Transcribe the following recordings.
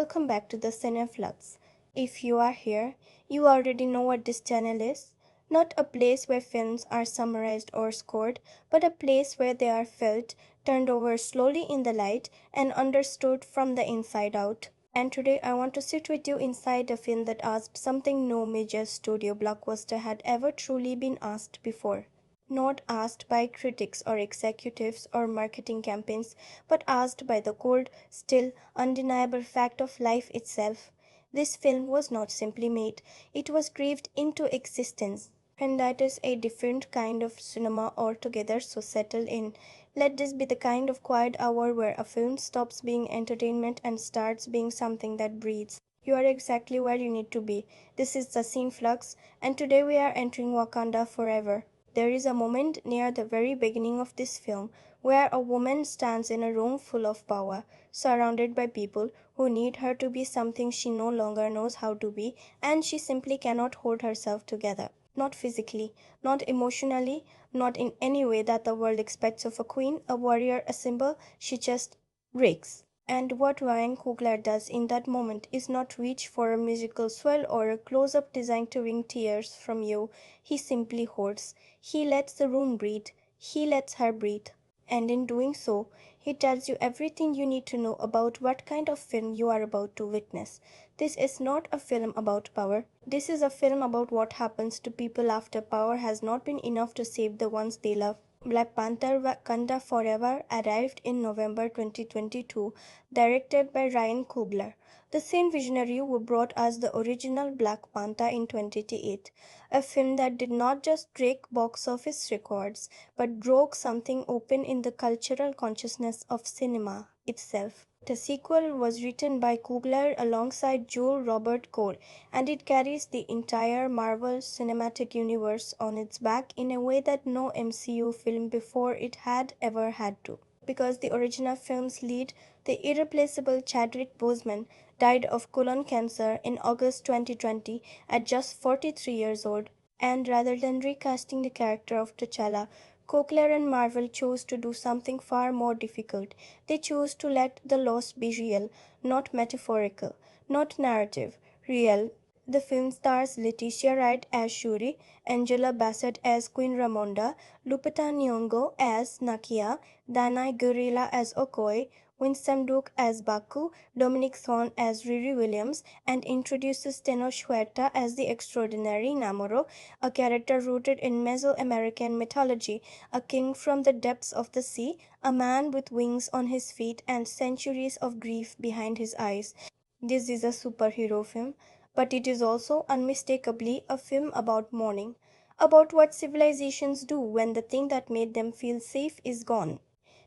welcome back to the Cineflux. If you are here, you already know what this channel is. Not a place where films are summarized or scored, but a place where they are felt, turned over slowly in the light, and understood from the inside out. And today I want to sit with you inside a film that asked something no major studio blockbuster had ever truly been asked before. Not asked by critics or executives or marketing campaigns, but asked by the cold, still, undeniable fact of life itself. This film was not simply made, it was craved into existence. And that is a different kind of cinema altogether, so settle in. Let this be the kind of quiet hour where a film stops being entertainment and starts being something that breathes. You are exactly where you need to be. This is the Scene Flux, and today we are entering Wakanda forever. There is a moment near the very beginning of this film where a woman stands in a room full of power, surrounded by people who need her to be something she no longer knows how to be, and she simply cannot hold herself together. Not physically, not emotionally, not in any way that the world expects of a queen, a warrior, a symbol. She just breaks. And what Ryan Coogler does in that moment is not reach for a musical swell or a close up designed to wring tears from you. He simply holds. He lets the room breathe. He lets her breathe. And in doing so, he tells you everything you need to know about what kind of film you are about to witness. This is not a film about power. This is a film about what happens to people after power has not been enough to save the ones they love. Black Panther Wakanda Forever arrived in November 2022, directed by Ryan Coogler, the same visionary who brought us the original Black Panther in 2008, a film that did not just break box office records, but broke something open in the cultural consciousness of cinema itself. The sequel was written by Coogler alongside Joel Robert Cole, and it carries the entire Marvel Cinematic Universe on its back in a way that no MCU film before it had ever had to. Because the original film's lead, the irreplaceable Chadwick Boseman, died of colon cancer in August 2020 at just 43 years old, and rather than recasting the character of T'Challa, Cochlear and Marvel chose to do something far more difficult. They chose to let the loss be real, not metaphorical, not narrative, real. The film stars Letitia Wright as Shuri, Angela Bassett as Queen Ramonda, Lupita Nyong'o as Nakia, Danai Gurira as Okoye, Winston Duke as Baku, Dominic Thorne as Riri Williams, and introduces Tenoch Huerta as the extraordinary Namoro, a character rooted in Mesoamerican mythology, a king from the depths of the sea, a man with wings on his feet and centuries of grief behind his eyes. This is a superhero film, but it is also unmistakably a film about mourning, about what civilizations do when the thing that made them feel safe is gone.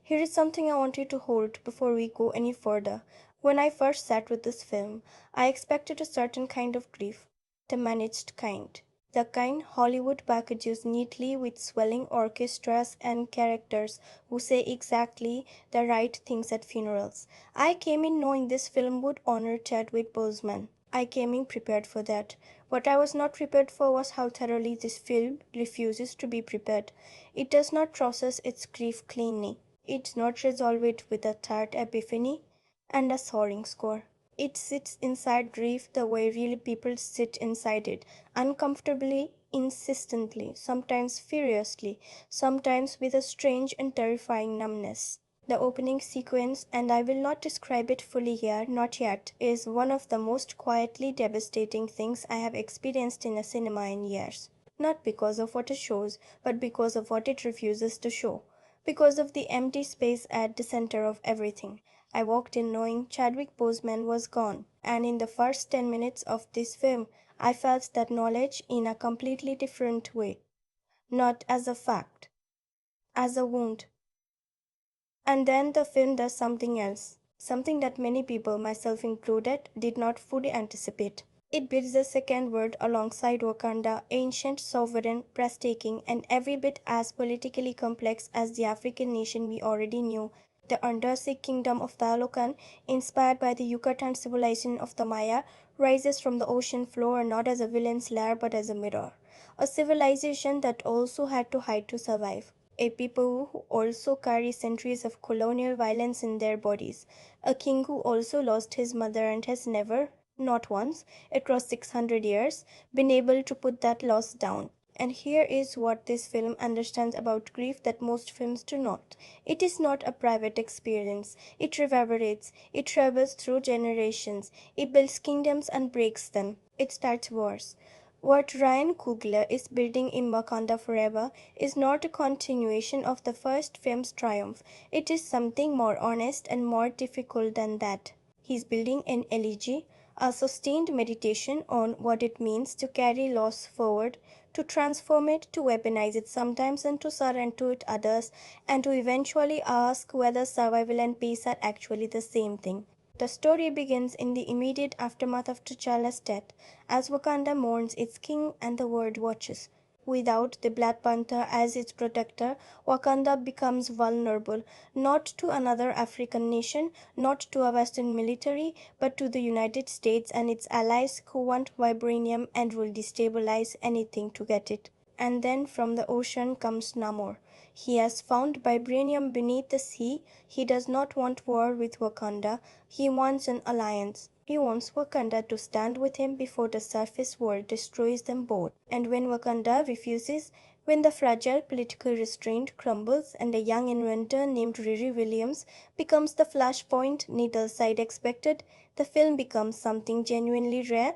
Here is something I want you to hold before we go any further. When I first sat with this film, I expected a certain kind of grief, the managed kind. The kind Hollywood packages neatly with swelling orchestras and characters who say exactly the right things at funerals. I came in knowing this film would honor Chadwick Boseman. I came in prepared for that. What I was not prepared for was how thoroughly this film refuses to be prepared. It does not process its grief cleanly. It does not resolve it with a tart epiphany and a soaring score. It sits inside grief the way real people sit inside it, uncomfortably, insistently, sometimes furiously, sometimes with a strange and terrifying numbness. The opening sequence, and I will not describe it fully here, not yet, is one of the most quietly devastating things I have experienced in a cinema in years. Not because of what it shows, but because of what it refuses to show. Because of the empty space at the center of everything. I walked in knowing Chadwick Boseman was gone, and in the first 10 minutes of this film, I felt that knowledge in a completely different way. Not as a fact, as a wound. And then the film does something else, something that many people, myself included, did not fully anticipate. It builds a second world alongside Wakanda, ancient, sovereign, breathtaking, and every bit as politically complex as the African nation we already knew. The Undersea Kingdom of Talokan, inspired by the Yucatan civilization of the Maya, rises from the ocean floor not as a villain's lair but as a mirror. A civilization that also had to hide to survive. A people who also carry centuries of colonial violence in their bodies. A king who also lost his mother and has never, not once, across 600 years, been able to put that loss down. And here is what this film understands about grief that most films do not. It is not a private experience. It reverberates. It travels through generations. It builds kingdoms and breaks them. It starts wars. What Ryan Coogler is building in Wakanda Forever is not a continuation of the first film's triumph. It is something more honest and more difficult than that. He's building an elegy, a sustained meditation on what it means to carry loss forward, to transform it, to weaponize it sometimes, and to surrender it others, and to eventually ask whether survival and peace are actually the same thing. The story begins in the immediate aftermath of T'Challa's death, as Wakanda mourns its king and the world watches. Without the Black Panther as its protector, Wakanda becomes vulnerable, not to another African nation, not to a Western military, but to the United States and its allies who want vibranium and will destabilize anything to get it. And then from the ocean comes Namor. He has found vibranium beneath the sea. He does not want war with Wakanda. He wants an alliance. He wants Wakanda to stand with him before the surface world destroys them both. And when Wakanda refuses, when the fragile political restraint crumbles and a young inventor named Riri Williams becomes the flashpoint neither side expected, the film becomes something genuinely rare.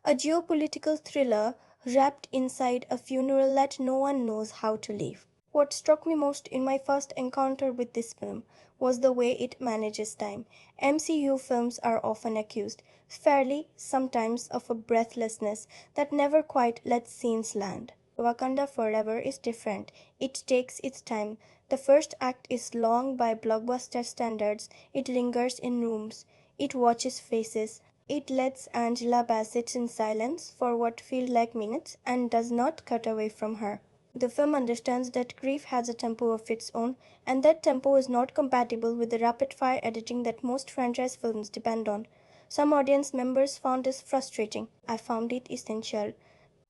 A geopolitical thriller wrapped inside a funeral that no one knows how to leave. What struck me most in my first encounter with this film was the way it manages time. MCU films are often accused, fairly sometimes, of a breathlessness that never quite lets scenes land. Wakanda Forever is different. It takes its time. The first act is long by blockbuster standards. It lingers in rooms. It watches faces. It lets Angela Bassett in silence for what feel like minutes and does not cut away from her. The film understands that grief has a tempo of its own, and that tempo is not compatible with the rapid-fire editing that most franchise films depend on. Some audience members found this frustrating. I found it essential.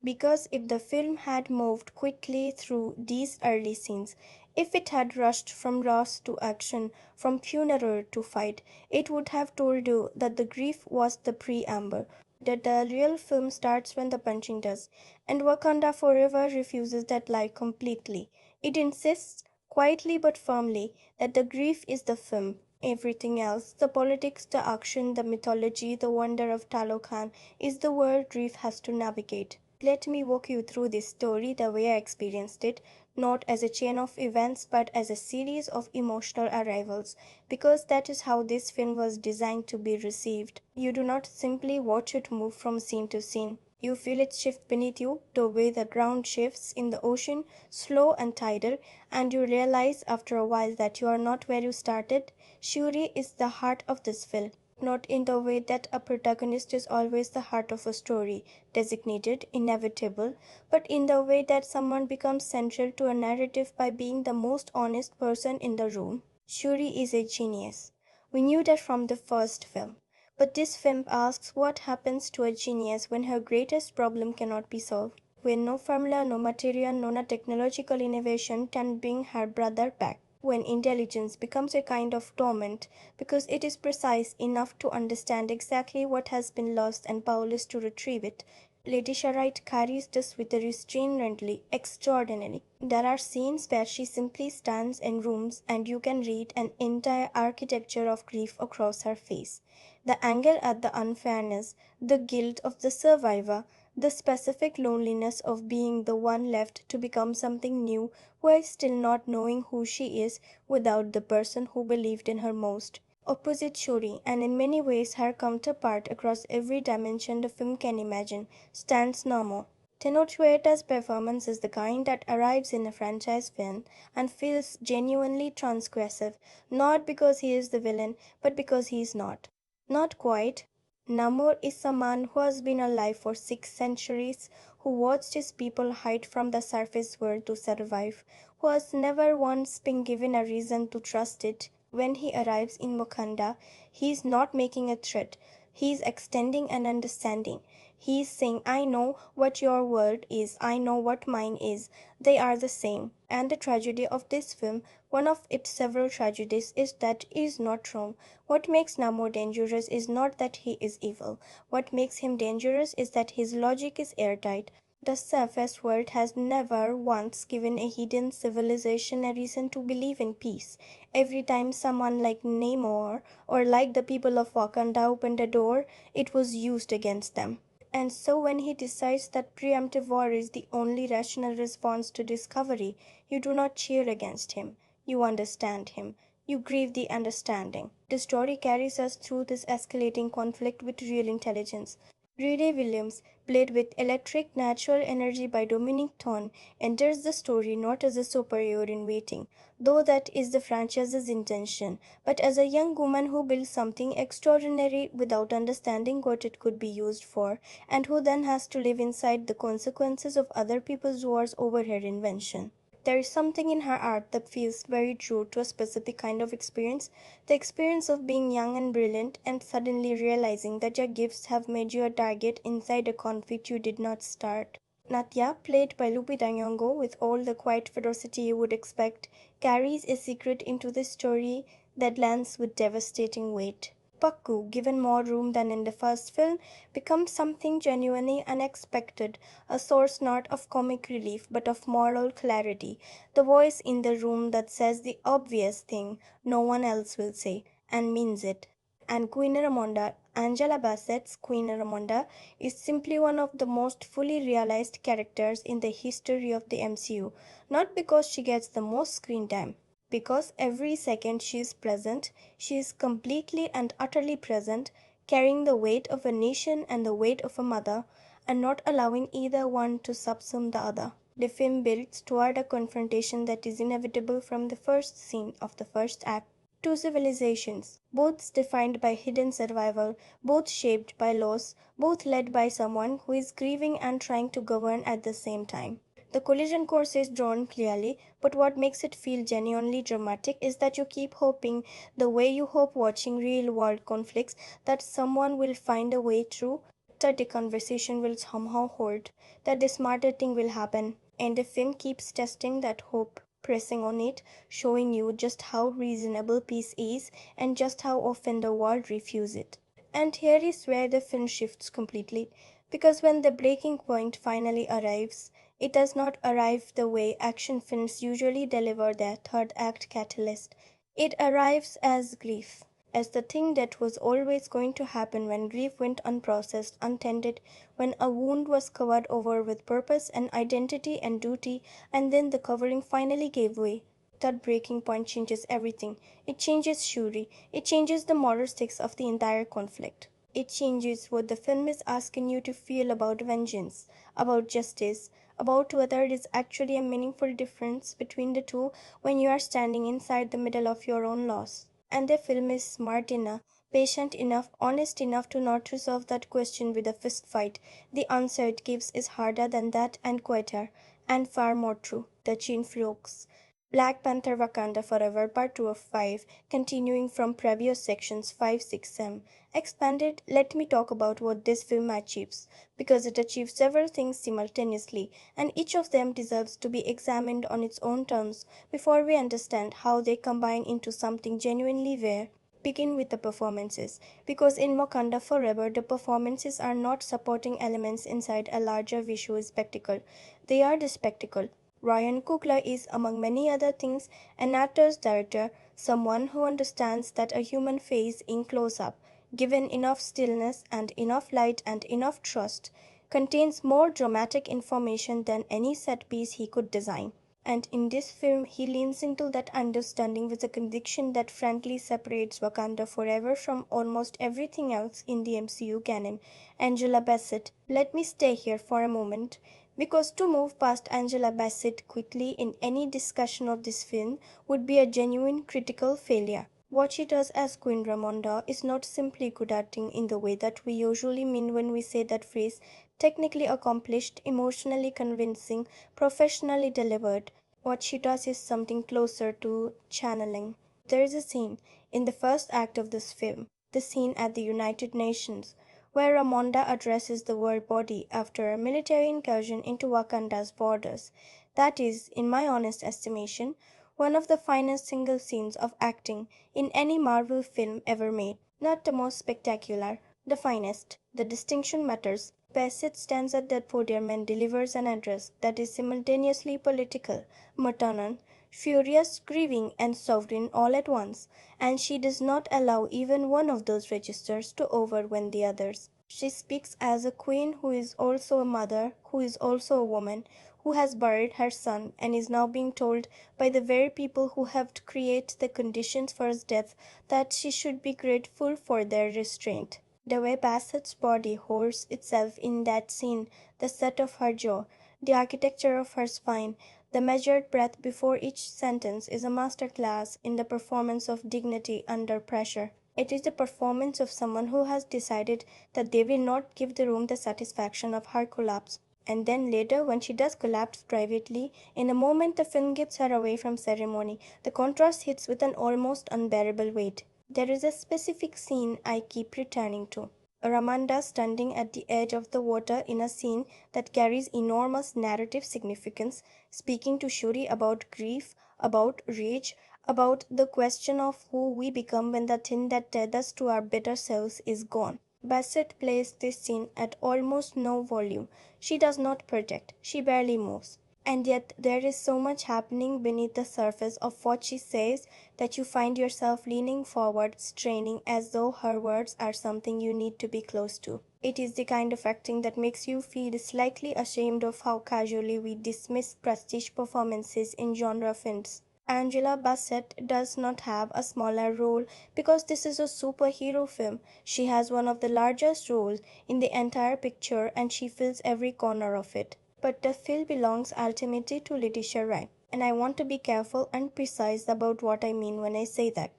Because if the film had moved quickly through these early scenes, if it had rushed from loss to action, from funeral to fight, it would have told you that the grief was the preamble, that the real film starts when the punching does. And Wakanda Forever refuses that lie completely. It insists, quietly but firmly, that the grief is the film. Everything else, the politics, the action, the mythology, the wonder of Talokan, is the world grief has to navigate. Let me walk you through this story the way I experienced it, not as a chain of events but as a series of emotional arrivals, because that is how this film was designed to be received. You do not simply watch it move from scene to scene. You feel it shift beneath you, the way the ground shifts in the ocean, slow and tidal, and you realize after a while that you are not where you started. Shuri is the heart of this film, not in the way that a protagonist is always the heart of a story, designated, inevitable, but in the way that someone becomes central to a narrative by being the most honest person in the room. Shuri is a genius. We knew that from the first film. But this film asks what happens to a genius when her greatest problem cannot be solved, when no formula, no material, no technological innovation can bring her brother back, when intelligence becomes a kind of torment because it is precise enough to understand exactly what has been lost and powerless to retrieve it. Letitia Wright carries this with a restrainedly extraordinary. There are scenes where she simply stands in rooms and you can read an entire architecture of grief across her face. The anger at the unfairness, the guilt of the survivor, the specific loneliness of being the one left to become something new while still not knowing who she is without the person who believed in her most. Opposite Shuri, and in many ways her counterpart across every dimension the film can imagine, stands Namo. Tenoch performance is the kind that arrives in a franchise film and feels genuinely transgressive, not because he is the villain, but because he is not. Not quite. Namor is a man who has been alive for 6 centuries, who watched his people hide from the surface world to survive, who has never once been given a reason to trust it. When he arrives in Wakanda, he is not making a threat, he is extending an understanding. He is saying, I know what your world is, I know what mine is. They are the same. And the tragedy of this film, one of its several tragedies, is that he is not wrong. What makes Namor dangerous is not that he is evil. What makes him dangerous is that his logic is airtight. The surface world has never once given a hidden civilization a reason to believe in peace. Every time someone like Namor or like the people of Wakanda opened a door, it was used against them. And so when he decides that preemptive war is the only rational response to discovery, you do not cheer against him. You understand him. You grieve the understanding. The story carries us through this escalating conflict with real intelligence. Riri Williams, played with electric natural energy by Dominic Thorne, enters the story not as a superior in waiting, though that is the franchise's intention, but as a young woman who built something extraordinary without understanding what it could be used for, and who then has to live inside the consequences of other people's wars over her invention. There is something in her art that feels very true to a specific kind of experience, the experience of being young and brilliant and suddenly realizing that your gifts have made you a target inside a conflict you did not start. Natia, played by Lupita Nyong'o with all the quiet ferocity you would expect, carries a secret into the story that lands with devastating weight. Pakku, given more room than in the first film, becomes something genuinely unexpected, a source not of comic relief but of moral clarity, the voice in the room that says the obvious thing no one else will say, and means it. And Queen Ramonda, Angela Bassett's Queen Ramonda, is simply one of the most fully realized characters in the history of the MCU, not because she gets the most screen time, because every second she is present, she is completely and utterly present, carrying the weight of a nation and the weight of a mother, and not allowing either one to subsume the other. The film builds toward a confrontation that is inevitable from the first scene of the first act. Two civilizations, both defined by hidden survival, both shaped by loss, both led by someone who is grieving and trying to govern at the same time. The collision course is drawn clearly, but what makes it feel genuinely dramatic is that you keep hoping, the way you hope watching real world conflicts, that someone will find a way through, that the conversation will somehow hold, that the smarter thing will happen. And the film keeps testing that hope, pressing on it, showing you just how reasonable peace is and just how often the world refuses it. And here is where the film shifts completely, because when the breaking point finally arrives, it does not arrive the way action films usually deliver their third act catalyst. It arrives as grief, as the thing that was always going to happen when grief went unprocessed, untended, when a wound was covered over with purpose and identity and duty, and then the covering finally gave way. That breaking point changes everything. It changes Shuri. It changes the moral stakes of the entire conflict. It changes what the film is asking you to feel about vengeance, about justice, about whether it is actually a meaningful difference between the two when you are standing inside the middle of your own loss. And the film is smart enough, patient enough, honest enough to not resolve that question with a fist fight. The answer it gives is harder than that and quieter, and far more true. The chain flux. Black Panther Wakanda Forever Part 2 of 5, continuing from previous sections 5, 6, 7. Expanded, let me talk about what this film achieves, because it achieves several things simultaneously, and each of them deserves to be examined on its own terms before we understand how they combine into something genuinely rare. Begin with the performances, because in Wakanda Forever, the performances are not supporting elements inside a larger visual spectacle. They are the spectacle. Ryan Coogler is, among many other things, an actor's director, someone who understands that a human face in close-up, given enough stillness and enough light and enough trust, contains more dramatic information than any set piece he could design. And in this film, he leans into that understanding with a conviction that frankly separates Wakanda Forever from almost everything else in the MCU canon. Angela Bassett. Let me stay here for a moment, because to move past Angela Bassett quickly in any discussion of this film would be a genuine critical failure. What she does as Queen Ramonda is not simply good acting in the way that we usually mean when we say that phrase, technically accomplished, emotionally convincing, professionally delivered. What she does is something closer to channeling. There is a scene in the first act of this film, the scene at the United Nations, where Ramonda addresses the word body after a military incursion into Wakanda's borders. That is, in my honest estimation, one of the finest single scenes of acting in any Marvel film ever made. Not the most spectacular, the finest. The distinction matters. Bassett stands at that podium and delivers an address that is simultaneously political, maternal, furious, grieving, and sovereign all at once, and she does not allow even one of those registers to overwhelm the others. She speaks as a queen who is also a mother, who is also a woman, who has buried her son and is now being told by the very people who helped create the conditions for his death that she should be grateful for their restraint. The way Bassett's body holds itself in that scene, the set of her jaw, the architecture of her spine, the measured breath before each sentence is a master class in the performance of dignity under pressure. It is the performance of someone who has decided that they will not give the room the satisfaction of her collapse. And then later, when she does collapse privately, in a moment the film gives her away from ceremony, the contrast hits with an almost unbearable weight. There is a specific scene I keep returning to. Ramanda standing at the edge of the water in a scene that carries enormous narrative significance, speaking to Shuri about grief, about rage, about the question of who we become when the thing that tethered us to our better selves is gone. Bassett plays this scene at almost no volume. She does not project, she barely moves. And yet there is so much happening beneath the surface of what she says that you find yourself leaning forward, straining as though her words are something you need to be close to. It is the kind of acting that makes you feel slightly ashamed of how casually we dismiss prestige performances in genre films. Angela Bassett does not have a smaller role because this is a superhero film. She has one of the largest roles in the entire picture and she fills every corner of it. But the film belongs ultimately to Letitia Wright, and I want to be careful and precise about what I mean when I say that.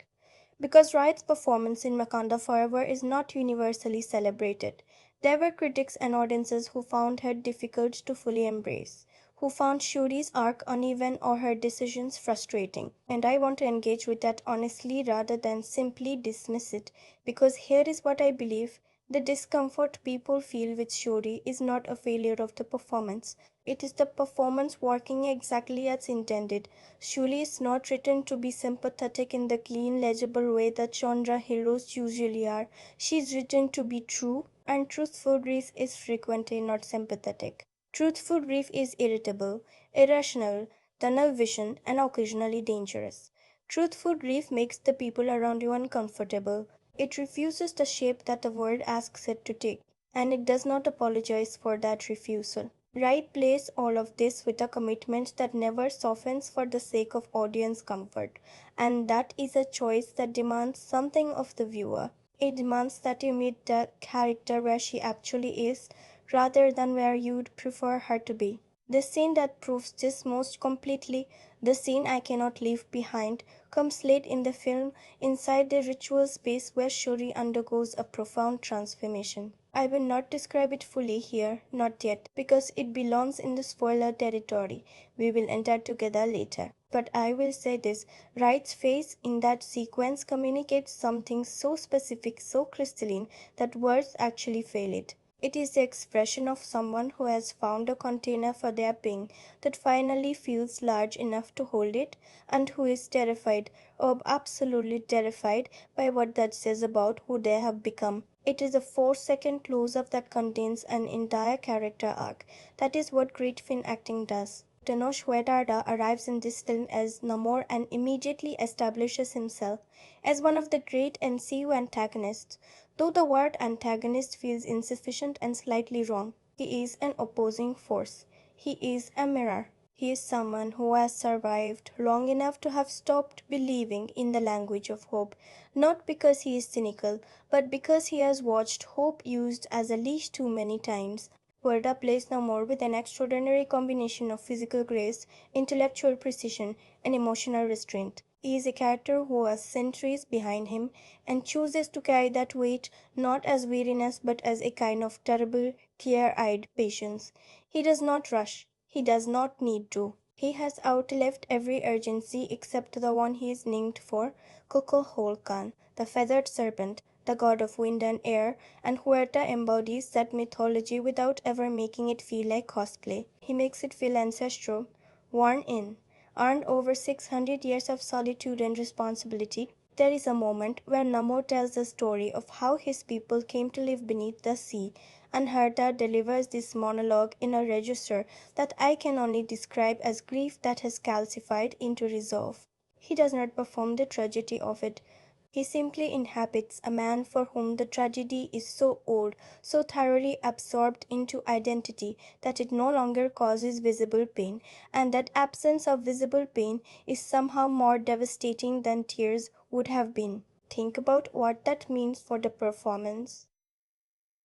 Because Wright's performance in Wakanda Forever is not universally celebrated. There were critics and audiences who found her difficult to fully embrace, who found Shuri's arc uneven or her decisions frustrating. And I want to engage with that honestly rather than simply dismiss it, because here is what I believe. The discomfort people feel with Shuri is not a failure of the performance. It is the performance working exactly as intended. Shuri is not written to be sympathetic in the clean, legible way that genre heroes usually are. She is written to be true, and truthful grief is frequently not sympathetic. Truthful grief is irritable, irrational, tunnel vision, and occasionally dangerous. Truthful grief makes the people around you uncomfortable. It refuses the shape that the world asks it to take, and it does not apologize for that refusal. Wright plays all of this with a commitment that never softens for the sake of audience comfort, and that is a choice that demands something of the viewer. It demands that you meet the character where she actually is, rather than where you'd prefer her to be. The scene that proves this most completely, the scene I cannot leave behind, comes late in the film inside the ritual space where Shuri undergoes a profound transformation. I will not describe it fully here, not yet, because it belongs in the spoiler territory we will enter together later. But I will say this, Wright's face in that sequence communicates something so specific, so crystalline, that words actually fail it. It is the expression of someone who has found a container for their pain that finally feels large enough to hold it, and who is terrified, oh, absolutely terrified, by what that says about who they have become. It is a 4-second close-up that contains an entire character arc. That is what great film acting does. Tenoch Huerta arrives in this film as Namor and immediately establishes himself as one of the great MCU antagonists. Though the word antagonist feels insufficient and slightly wrong, he is an opposing force. He is a mirror. He is someone who has survived long enough to have stopped believing in the language of hope, not because he is cynical, but because he has watched hope used as a leash too many times. Verda plays Namor with an extraordinary combination of physical grace, intellectual precision, and emotional restraint. He is a character who has centuries behind him and chooses to carry that weight not as weariness but as a kind of terrible, clear-eyed patience. He does not rush. He does not need to. He has outlived every urgency except the one he is named for, Kukulholkan, the feathered serpent, the god of wind and air, and Huerta embodies that mythology without ever making it feel like cosplay. He makes it feel ancestral, worn in, earned over 600 years of solitude and responsibility. There is a moment where Namo tells the story of how his people came to live beneath the sea, and Herta delivers this monologue in a register that I can only describe as grief that has calcified into resolve. He does not perform the tragedy of it. He simply inhabits a man for whom the tragedy is so old, so thoroughly absorbed into identity that it no longer causes visible pain, and that absence of visible pain is somehow more devastating than tears would have been. Think about what that means for the performance.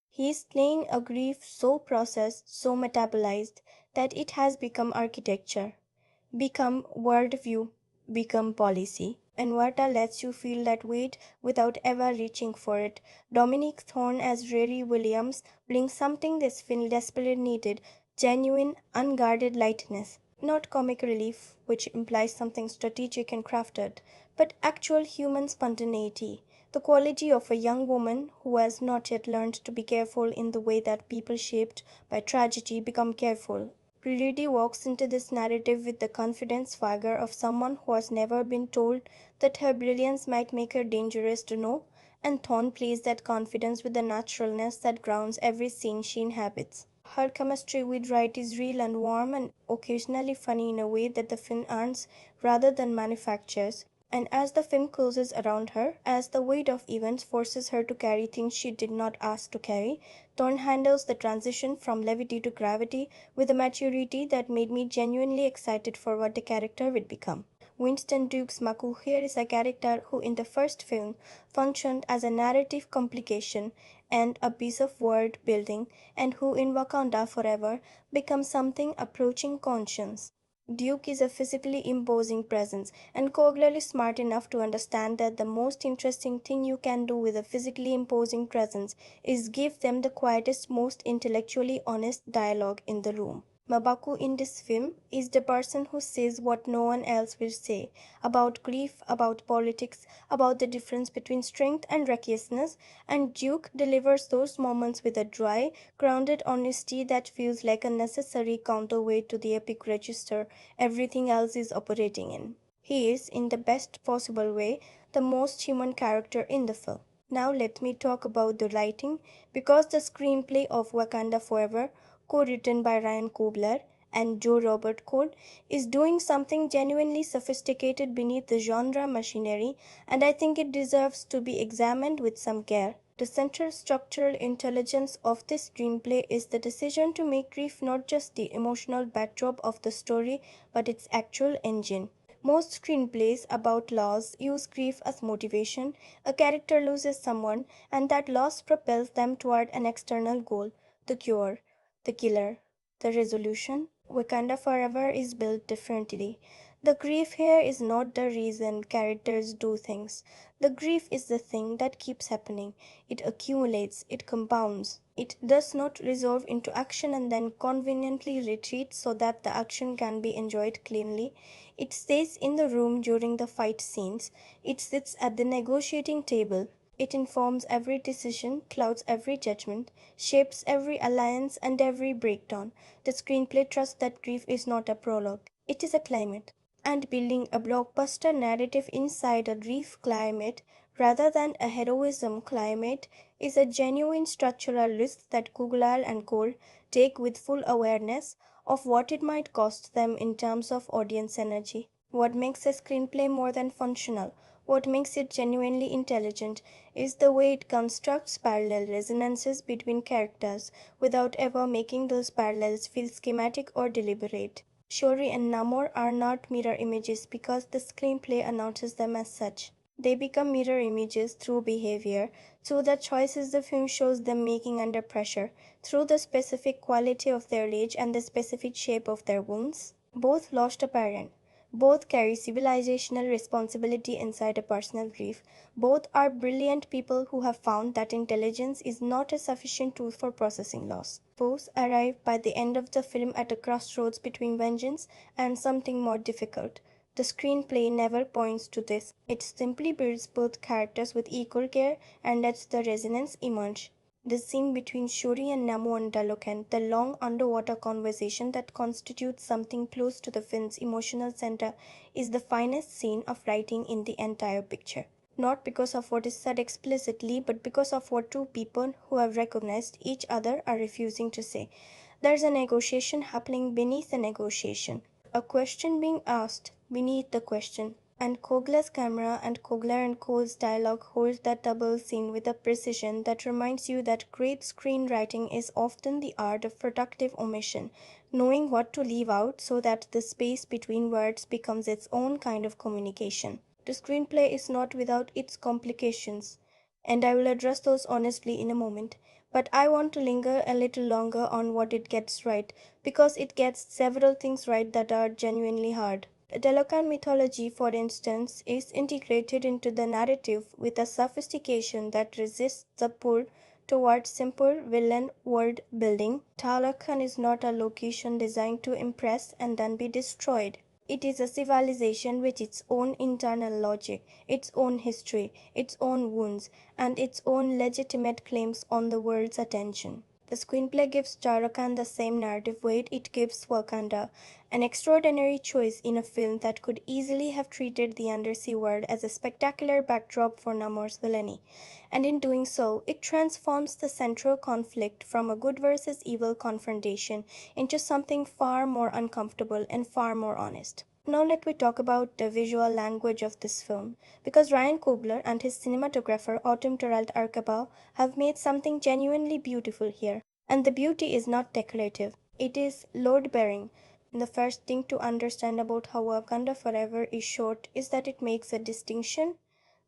He is playing a grief so processed, so metabolized, that it has become architecture, become worldview, become policy. And Varta lets you feel that weight without ever reaching for it. Dominic Thorne as Riri Williams brings something this film desperately needed, genuine, unguarded lightness. Not comic relief, which implies something strategic and crafted, but actual human spontaneity. The quality of a young woman who has not yet learned to be careful in the way that people shaped by tragedy become careful. Lady walks into this narrative with the confident swagger of someone who has never been told that her brilliance might make her dangerous to know, and Thorne plays that confidence with the naturalness that grounds every scene she inhabits. Her chemistry with Wright is real and warm and occasionally funny in a way that the film earns rather than manufactures. And as the film closes around her, as the weight of events forces her to carry things she did not ask to carry, Thorne handles the transition from levity to gravity with a maturity that made me genuinely excited for what the character would become. Winston Duke's Maku here is a character who in the first film functioned as a narrative complication and a piece of world building, and who in Wakanda Forever becomes something approaching conscience. Duke is a physically imposing presence, and Coogler is smart enough to understand that the most interesting thing you can do with a physically imposing presence is give them the quietest, most intellectually honest dialogue in the room. Mabaku in this film is the person who says what no one else will say about grief, about politics, about the difference between strength and recklessness, and Duke delivers those moments with a dry, grounded honesty that feels like a necessary counterweight to the epic register everything else is operating in. He is, in the best possible way, the most human character in the film. Now let me talk about the writing, because the screenplay of Wakanda Forever, co-written by Ryan Coogler and Joe Robert Cole, is doing something genuinely sophisticated beneath the genre machinery, and I think it deserves to be examined with some care. The central structural intelligence of this screenplay is the decision to make grief not just the emotional backdrop of the story, but its actual engine. Most screenplays about loss use grief as motivation. A character loses someone, and that loss propels them toward an external goal, the cure, the killer, the resolution. Wakanda Forever is built differently. The grief here is not the reason characters do things. The grief is the thing that keeps happening. It accumulates, it compounds. It does not resolve into action and then conveniently retreats so that the action can be enjoyed cleanly. It stays in the room during the fight scenes. It sits at the negotiating table. It informs every decision, clouds every judgment, shapes every alliance and every breakdown. The screenplay trusts that grief is not a prologue. It is a climate, and building a blockbuster narrative inside a grief climate rather than a heroism climate is a genuine structural risk that Kugler and Cole take with full awareness of what it might cost them in terms of audience energy. What makes a screenplay more than functional, what makes it genuinely intelligent, is the way it constructs parallel resonances between characters without ever making those parallels feel schematic or deliberate. Shori and Namor are not mirror images because the screenplay announces them as such. They become mirror images through behavior, through the choices the film shows them making under pressure, through the specific quality of their rage and the specific shape of their wounds. Both lost a parent. Both carry civilizational responsibility inside a personal grief. Both are brilliant people who have found that intelligence is not a sufficient tool for processing loss. Both arrive by the end of the film at a crossroads between vengeance and something more difficult, The screenplay never points to this. It simply builds both characters with equal care and lets the resonance emerge. The scene between Shuri and Namu on Talokan, the long underwater conversation that constitutes something close to the film's emotional center, is the finest scene of writing in the entire picture. Not because of what is said explicitly, but because of what two people who have recognized each other are refusing to say. There's a negotiation happening beneath the negotiation, a question being asked beneath the question. And Coogler's camera and Coogler and Cole's dialogue hold that double scene with a precision that reminds you that great screenwriting is often the art of productive omission, knowing what to leave out so that the space between words becomes its own kind of communication. The screenplay is not without its complications, and I will address those honestly in a moment. But I want to linger a little longer on what it gets right, because it gets several things right that are genuinely hard. Talokan mythology, for instance, is integrated into the narrative with a sophistication that resists the pull towards simple villain world building. Talokan is not a location designed to impress and then be destroyed. It is a civilization with its own internal logic, its own history, its own wounds, and its own legitimate claims on the world's attention. The screenplay gives Talokan the same narrative weight it gives Wakanda, an extraordinary choice in a film that could easily have treated the undersea world as a spectacular backdrop for Namor's villainy. And in doing so, it transforms the central conflict from a good versus evil confrontation into something far more uncomfortable and far more honest. Now let me talk about the visual language of this film, because Ryan Coogler and his cinematographer Autumn Terrell Arkaba have made something genuinely beautiful here. And the beauty is not decorative, it is load-bearing. The first thing to understand about how Wakanda Forever is shot is that it makes a distinction,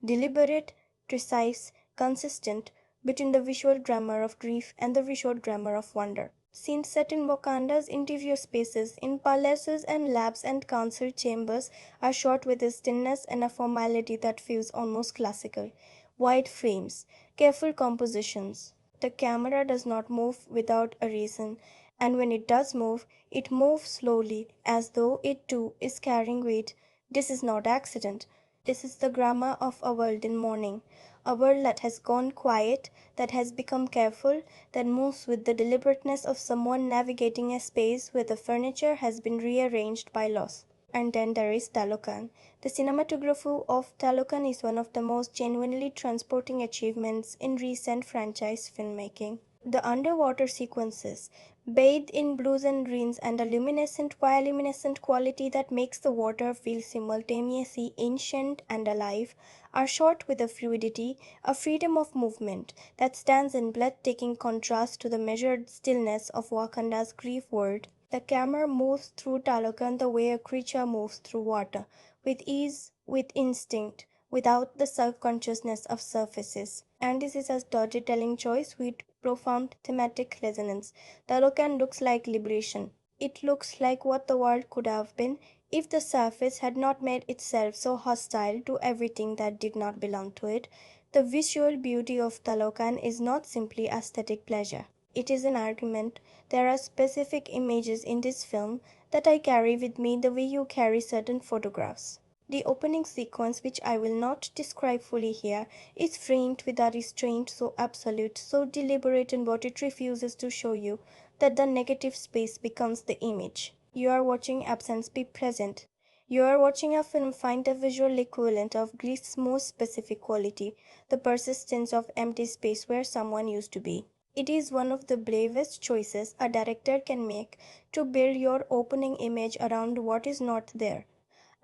deliberate, precise, consistent, between the visual grammar of grief and the visual grammar of wonder. Scenes set in Wakanda's interior spaces, in palaces and labs and council chambers, are shot with a stillness and a formality that feels almost classical. Wide frames, careful compositions. The camera does not move without a reason, and when it does move, it moves slowly, as though it too is carrying weight. This is not accident. This is the grammar of a world in mourning, a world that has gone quiet, that has become careful, that moves with the deliberateness of someone navigating a space where the furniture has been rearranged by loss. And then there is Talokan. The cinematography of Talokan is one of the most genuinely transporting achievements in recent franchise filmmaking. The underwater sequences, bathed in blues and greens and a luminescent bioluminescent quality that makes the water feel simultaneously ancient and alive, are shot with a fluidity, a freedom of movement that stands in breathtaking contrast to the measured stillness of Wakanda's grief world. The camera moves through Talokan the way a creature moves through water, with ease, with instinct, without the self-consciousness of surfaces. And this is a storytelling choice with profound thematic resonance. Talokan looks like liberation. It looks like what the world could have been if the surface had not made itself so hostile to everything that did not belong to it. The visual beauty of Talokan is not simply aesthetic pleasure. It is an argument. There are specific images in this film that I carry with me the way you carry certain photographs. The opening sequence, which I will not describe fully here, is framed with a restraint so absolute, so deliberate in what it refuses to show you, that the negative space becomes the image. You are watching absence be present. You are watching a film find a visual equivalent of grief's most specific quality, the persistence of empty space where someone used to be. It is one of the bravest choices a director can make to build your opening image around what is not there,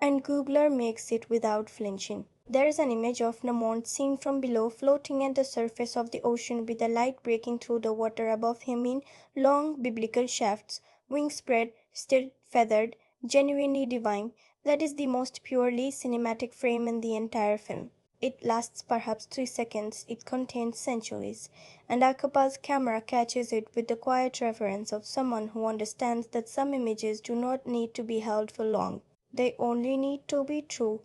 and Coogler makes it without flinching. There is an image of Namor seen from below, floating at the surface of the ocean with the light breaking through the water above him in long biblical shafts, wings spread, still feathered, genuinely divine. That is the most purely cinematic frame in the entire film. It lasts perhaps 3 seconds, it contains centuries, and Akapa's camera catches it with the quiet reverence of someone who understands that some images do not need to be held for long. They only need to be true.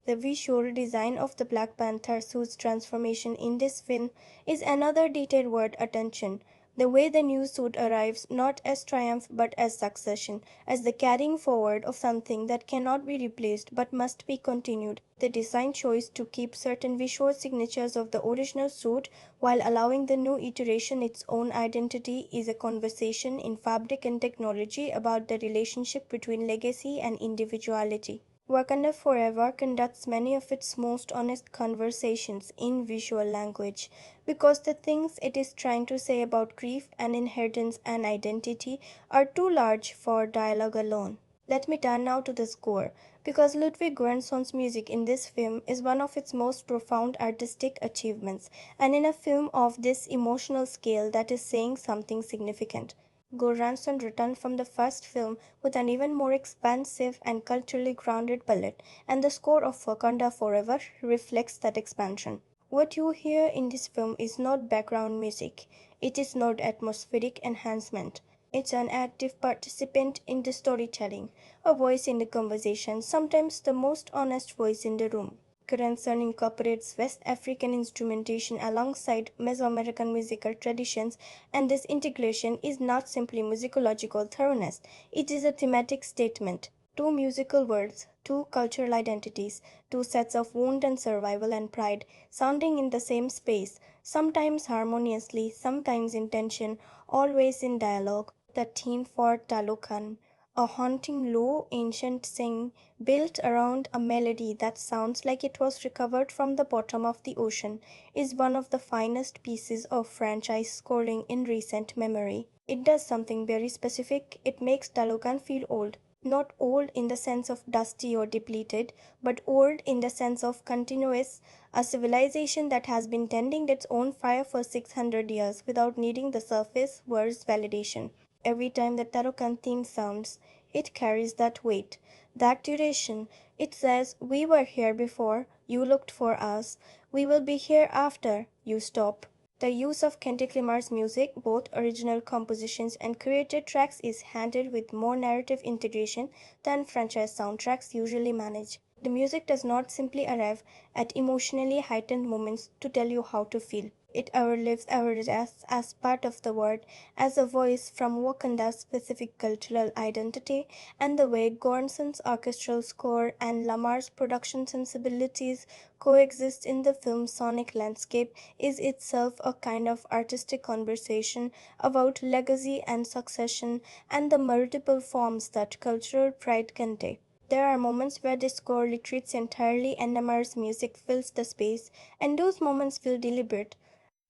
The visual design of the Black Panther suit's transformation in this film is another detail worth attention. The way the new suit arrives not as triumph but as succession, as the carrying forward of something that cannot be replaced but must be continued. The design choice to keep certain visual signatures of the original suit while allowing the new iteration its own identity is a conversation in fabric and technology about the relationship between legacy and individuality. Wakanda Forever conducts many of its most honest conversations in visual language because the things it is trying to say about grief and inheritance and identity are too large for dialogue alone. Let me turn now to the score, because Ludwig Göransson's music in this film is one of its most profound artistic achievements, and in a film of this emotional scale that is saying something significant. Göransson returned from the first film with an even more expansive and culturally grounded palette, and the score of Wakanda Forever reflects that expansion. What you hear in this film is not background music, it is not atmospheric enhancement. It's an active participant in the storytelling, a voice in the conversation, sometimes the most honest voice in the room. Göransson incorporates West African instrumentation alongside Mesoamerican musical traditions, and this integration is not simply musicological thoroughness, it is a thematic statement. Two musical worlds, two cultural identities, two sets of wound and survival and pride, sounding in the same space, sometimes harmoniously, sometimes in tension, always in dialogue. The theme for Talokan, a haunting low ancient sing built around a melody that sounds like it was recovered from the bottom of the ocean, is one of the finest pieces of franchise scoring in recent memory. It does something very specific. It makes Talokan feel old. Not old in the sense of dusty or depleted, but old in the sense of continuous, a civilization that has been tending its own fire for 600 years without needing the surface world's validation. Every time the Talokan theme sounds, it carries that weight, that duration. It says, "We were here before, you looked for us. We will be here after, you stop." The use of Kendrick Lamar's music, both original compositions and created tracks, is handled with more narrative integration than franchise soundtracks usually manage. The music does not simply arrive at emotionally heightened moments to tell you how to feel. It overlives our deaths as part of the world, as a voice from Wakanda's specific cultural identity, and the way Gornson's orchestral score and Lamar's production sensibilities coexist in the film's sonic landscape is itself a kind of artistic conversation about legacy and succession and the multiple forms that cultural pride can take. There are moments where the score retreats entirely and Lamar's music fills the space, and those moments feel deliberate,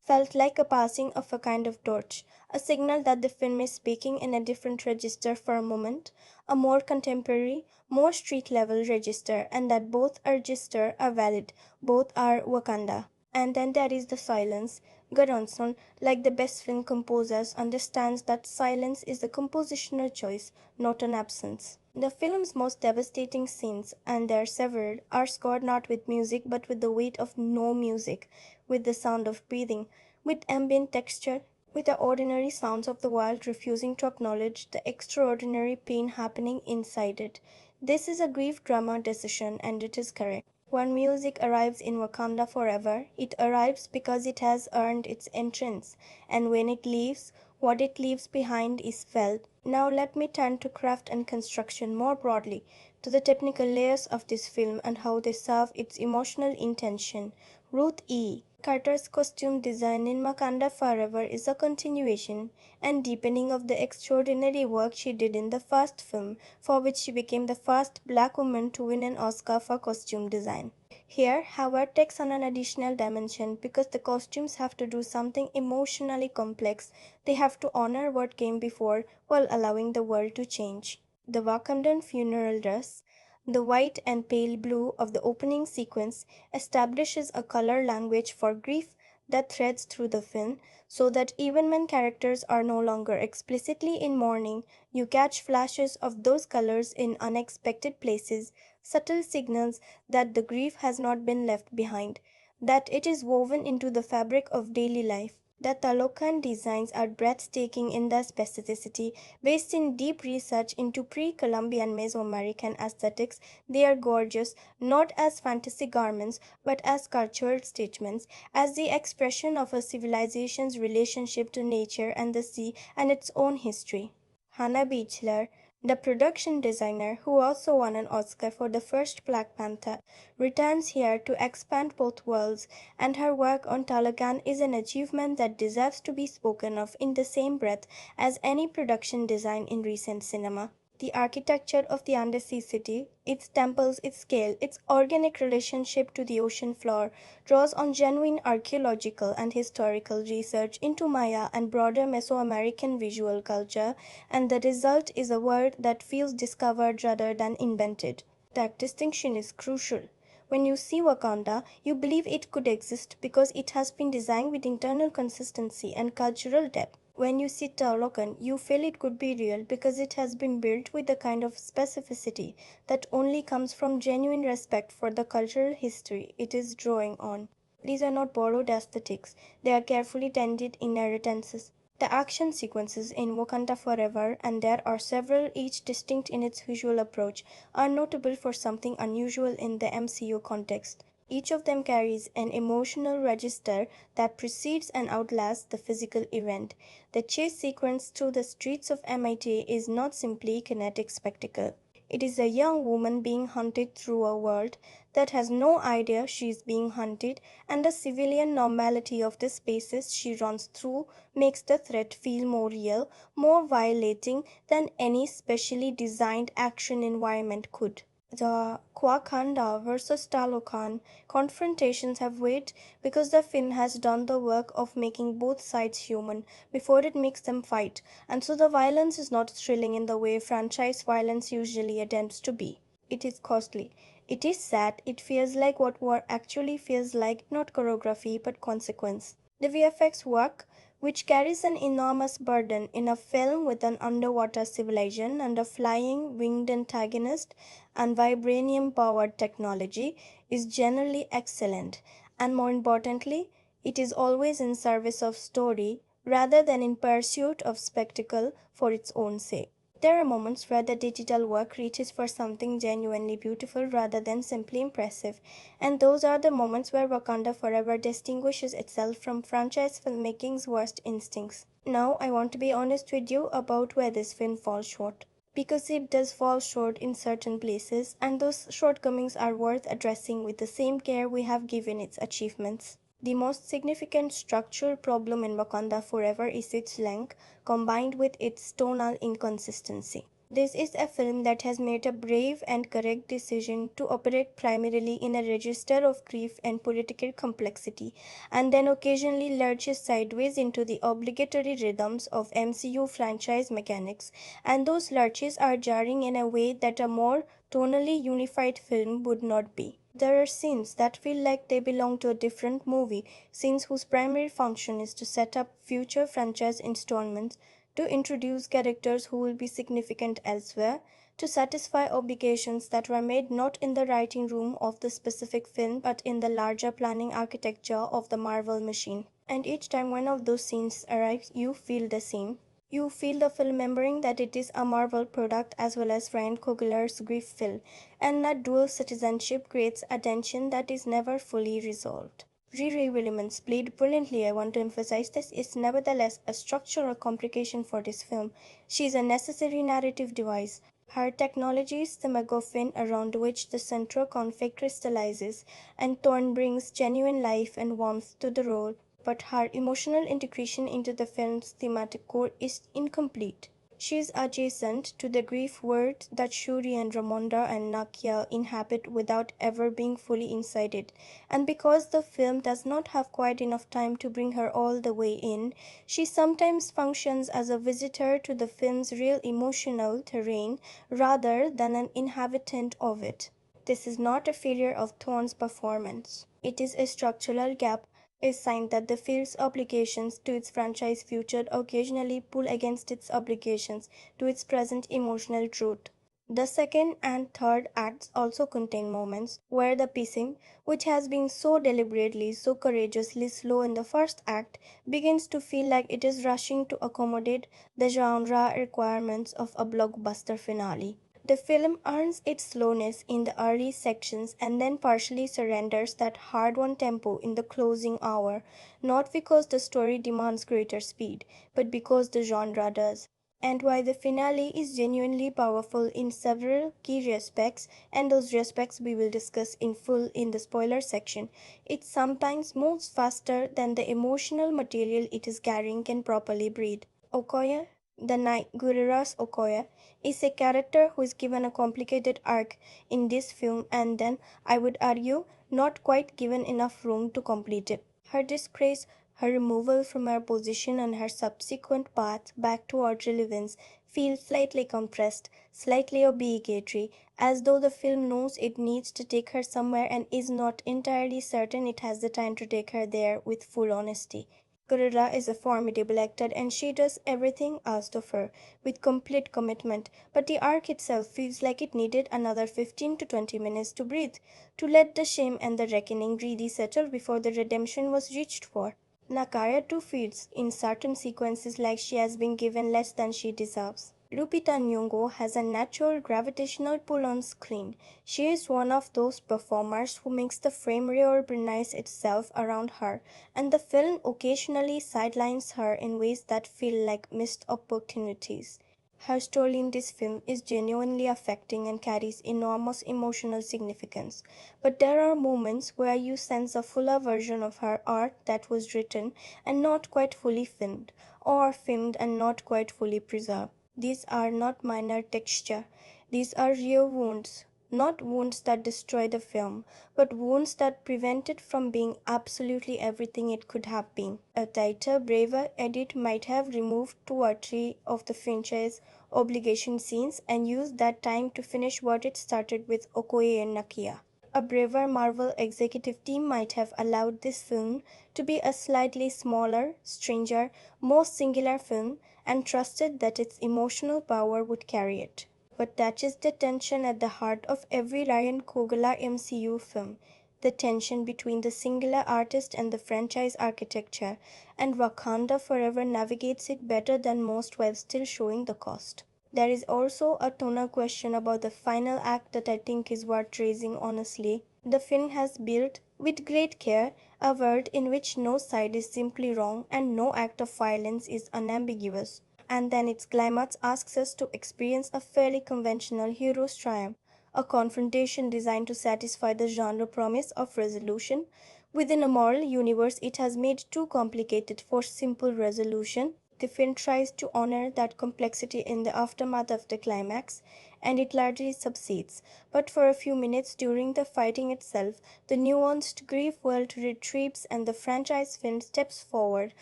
felt like a passing of a kind of torch, a signal that the film is speaking in a different register for a moment, a more contemporary, more street level register, and that both registers are valid, both are Wakanda. And then there is the silence. Göransson, like the best film composers, understands that silence is a compositional choice, not an absence. The film's most devastating scenes, and there are several, are scored not with music but with the weight of no music, with the sound of breathing, with ambient texture, with the ordinary sounds of the world refusing to acknowledge the extraordinary pain happening inside it. This is a grief drama decision, and it is correct. When music arrives in Wakanda Forever, it arrives because it has earned its entrance, and when it leaves, what it leaves behind is felt. Now let me turn to craft and construction more broadly, to the technical layers of this film and how they serve its emotional intention. Ruth E. Carter's costume design in Wakanda Forever is a continuation and deepening of the extraordinary work she did in the first film, for which she became the first black woman to win an Oscar for costume design. Here, however, takes on an additional dimension because the costumes have to do something emotionally complex. They have to honor what came before while allowing the world to change. The Wakandan funeral dress, the white and pale blue of the opening sequence, establishes a color language for grief that threads through the film, so that even when characters are no longer explicitly in mourning, you catch flashes of those colors in unexpected places, subtle signals that the grief has not been left behind, that it is woven into the fabric of daily life. The Talokan designs are breathtaking in their specificity. Based in deep research into pre-Columbian Mesoamerican aesthetics, they are gorgeous, not as fantasy garments, but as cultural statements, as the expression of a civilization's relationship to nature and the sea and its own history. Hannah Beachler, the production designer who also won an Oscar for the first Black Panther, returns here to expand both worlds, and her work on Talokan is an achievement that deserves to be spoken of in the same breath as any production design in recent cinema. The architecture of the undersea city, its temples, its scale, its organic relationship to the ocean floor, draws on genuine archaeological and historical research into Maya and broader Mesoamerican visual culture, and the result is a world that feels discovered rather than invented. That distinction is crucial. When you see Wakanda, you believe it could exist because it has been designed with internal consistency and cultural depth. When you see Talokan, you feel it could be real because it has been built with the kind of specificity that only comes from genuine respect for the cultural history it is drawing on. These are not borrowed aesthetics, they are carefully tended inheritances. The action sequences in Wakanda Forever, and there are several, each distinct in its visual approach, are notable for something unusual in the MCU context. Each of them carries an emotional register that precedes and outlasts the physical event. The chase sequence through the streets of MIT is not simply kinetic spectacle. It is a young woman being hunted through a world that has no idea she is being hunted, and the civilian normality of the spaces she runs through makes the threat feel more real, more violating than any specially designed action environment could. The Kwakanda versus Talokan confrontations have weight because the film has done the work of making both sides human before it makes them fight, and so the violence is not thrilling in the way franchise violence usually attempts to be. It is costly. It is sad. It feels like what war actually feels like, not choreography but consequence. The VFX work, which carries an enormous burden in a film with an underwater civilization and a flying winged antagonist and vibranium powered technology, is generally excellent, and more importantly, it is always in service of story rather than in pursuit of spectacle for its own sake. There are moments where the digital work reaches for something genuinely beautiful rather than simply impressive, and those are the moments where Wakanda Forever distinguishes itself from franchise filmmaking's worst instincts. Now, I want to be honest with you about where this film falls short. Because it does fall short in certain places, and those shortcomings are worth addressing with the same care we have given its achievements. The most significant structural problem in Wakanda Forever is its length, combined with its tonal inconsistency. This is a film that has made a brave and correct decision to operate primarily in a register of grief and political complexity, and then occasionally lurches sideways into the obligatory rhythms of MCU franchise mechanics, and those lurches are jarring in a way that a more tonally unified film would not be. There are scenes that feel like they belong to a different movie, scenes whose primary function is to set up future franchise installments, to introduce characters who will be significant elsewhere, to satisfy obligations that were made not in the writing room of the specific film but in the larger planning architecture of the Marvel machine. And each time one of those scenes arrives, you feel the same. You feel the film remembering that it is a Marvel product as well as Ryan Coogler's grief film, and that dual citizenship creates a tension that is never fully resolved. Riri Williams played brilliantly. I want to emphasize this is nevertheless a structural complication for this film. She is a necessary narrative device. Her technology is the MacGuffin around which the central conflict crystallizes, and Thorne brings genuine life and warmth to the role, but her emotional integration into the film's thematic core is incomplete. She is adjacent to the grief world that Shuri and Ramonda and Nakia inhabit without ever being fully inside it, and because the film does not have quite enough time to bring her all the way in, she sometimes functions as a visitor to the film's real emotional terrain rather than an inhabitant of it. This is not a failure of Thorne's performance. It is a structural gap, a sign that the field's obligations to its franchise future occasionally pull against its obligations to its present emotional truth. The second and third acts also contain moments where the pacing, which has been so deliberately, so courageously slow in the first act, begins to feel like it is rushing to accommodate the genre requirements of a blockbuster finale. The film earns its slowness in the early sections and then partially surrenders that hard won tempo in the closing hour, not because the story demands greater speed, but because the genre does. And while the finale is genuinely powerful in several key respects, and those respects we will discuss in full in the spoiler section, it sometimes moves faster than the emotional material it is carrying can properly breathe. Okoye, the knight Guriras Okoye, is a character who is given a complicated arc in this film and then, I would argue, not quite given enough room to complete it. Her disgrace, her removal from her position, and her subsequent path back toward relevance feel slightly compressed, slightly obligatory, as though the film knows it needs to take her somewhere and is not entirely certain it has the time to take her there with full honesty. Gorilla is a formidable actor and she does everything asked of her with complete commitment, but the arc itself feels like it needed another 15 to 20 minutes to breathe, to let the shame and the reckoning really settle before the redemption was reached for. Nakaya too feels in certain sequences like she has been given less than she deserves. Lupita Nyong'o has a natural gravitational pull on screen. She is one of those performers who makes the frame reorganize itself around her, and the film occasionally sidelines her in ways that feel like missed opportunities. Her story in this film is genuinely affecting and carries enormous emotional significance, but there are moments where you sense a fuller version of her art that was written and not quite fully filmed, or filmed and not quite fully preserved. These are not minor texture, these are real wounds. Not wounds that destroy the film, but wounds that prevent it from being absolutely everything it could have been. A tighter, braver edit might have removed 2 or 3 of the franchise obligation scenes and used that time to finish what it started with Okoye and Nakia. A braver Marvel executive team might have allowed this film to be a slightly smaller, stranger, more singular film and trusted that its emotional power would carry it. But that is the tension at the heart of every Ryan Coogler MCU film, the tension between the singular artist and the franchise architecture, and Wakanda Forever navigates it better than most while still showing the cost. There is also a tonal question about the final act that I think is worth raising honestly. The film has built, with great care, a world in which no side is simply wrong and no act of violence is unambiguous. And then its climax asks us to experience a fairly conventional hero's triumph, a confrontation designed to satisfy the genre promise of resolution. Within a moral universe it has made too complicated for simple resolution. The film tries to honor that complexity in the aftermath of the climax, and it largely succeeds. But for a few minutes during the fighting itself, the nuanced grief world retreats and the franchise film steps forward,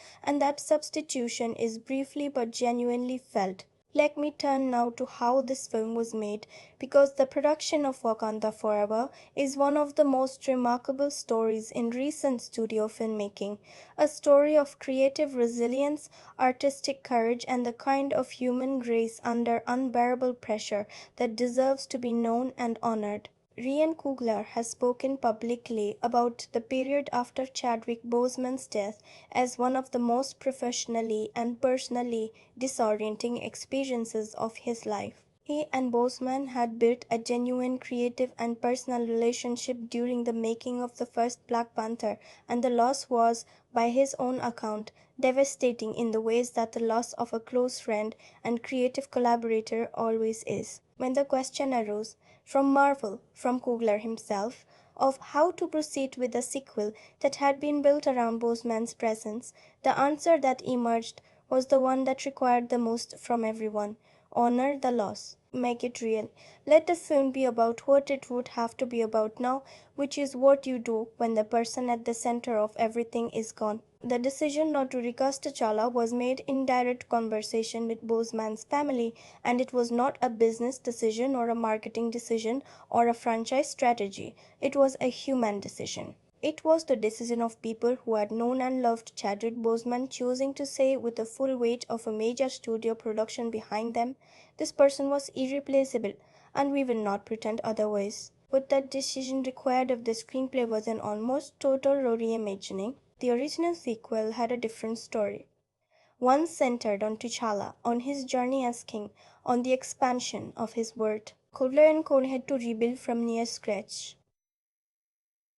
and that substitution is briefly but genuinely felt. Let me turn now to how this film was made, because the production of Wakanda Forever is one of the most remarkable stories in recent studio filmmaking. A story of creative resilience, artistic courage, and the kind of human grace under unbearable pressure that deserves to be known and honored. Ryan Coogler has spoken publicly about the period after Chadwick Boseman's death as one of the most professionally and personally disorienting experiences of his life. He and Boseman had built a genuine creative and personal relationship during the making of the first Black Panther, and the loss was, by his own account, devastating in the ways that the loss of a close friend and creative collaborator always is. When the question arose, from Marvel, from Coogler himself, of how to proceed with a sequel that had been built around Boseman's presence, the answer that emerged was the one that required the most from everyone: honor the loss, make it real. Let the film be about what it would have to be about now, which is what you do when the person at the center of everything is gone. The decision not to recast T'Challa was made in direct conversation with Boseman's family, and it was not a business decision or a marketing decision or a franchise strategy. It was a human decision. It was the decision of people who had known and loved Chadwick Boseman choosing to say, with the full weight of a major studio production behind them, this person was irreplaceable. and we will not pretend otherwise. What that decision required of the screenplay was an almost total reimagining. The original sequel had a different story, one centered on T'Challa, on his journey as king, on the expansion of his world. Coogler and Co. had to rebuild from near scratch,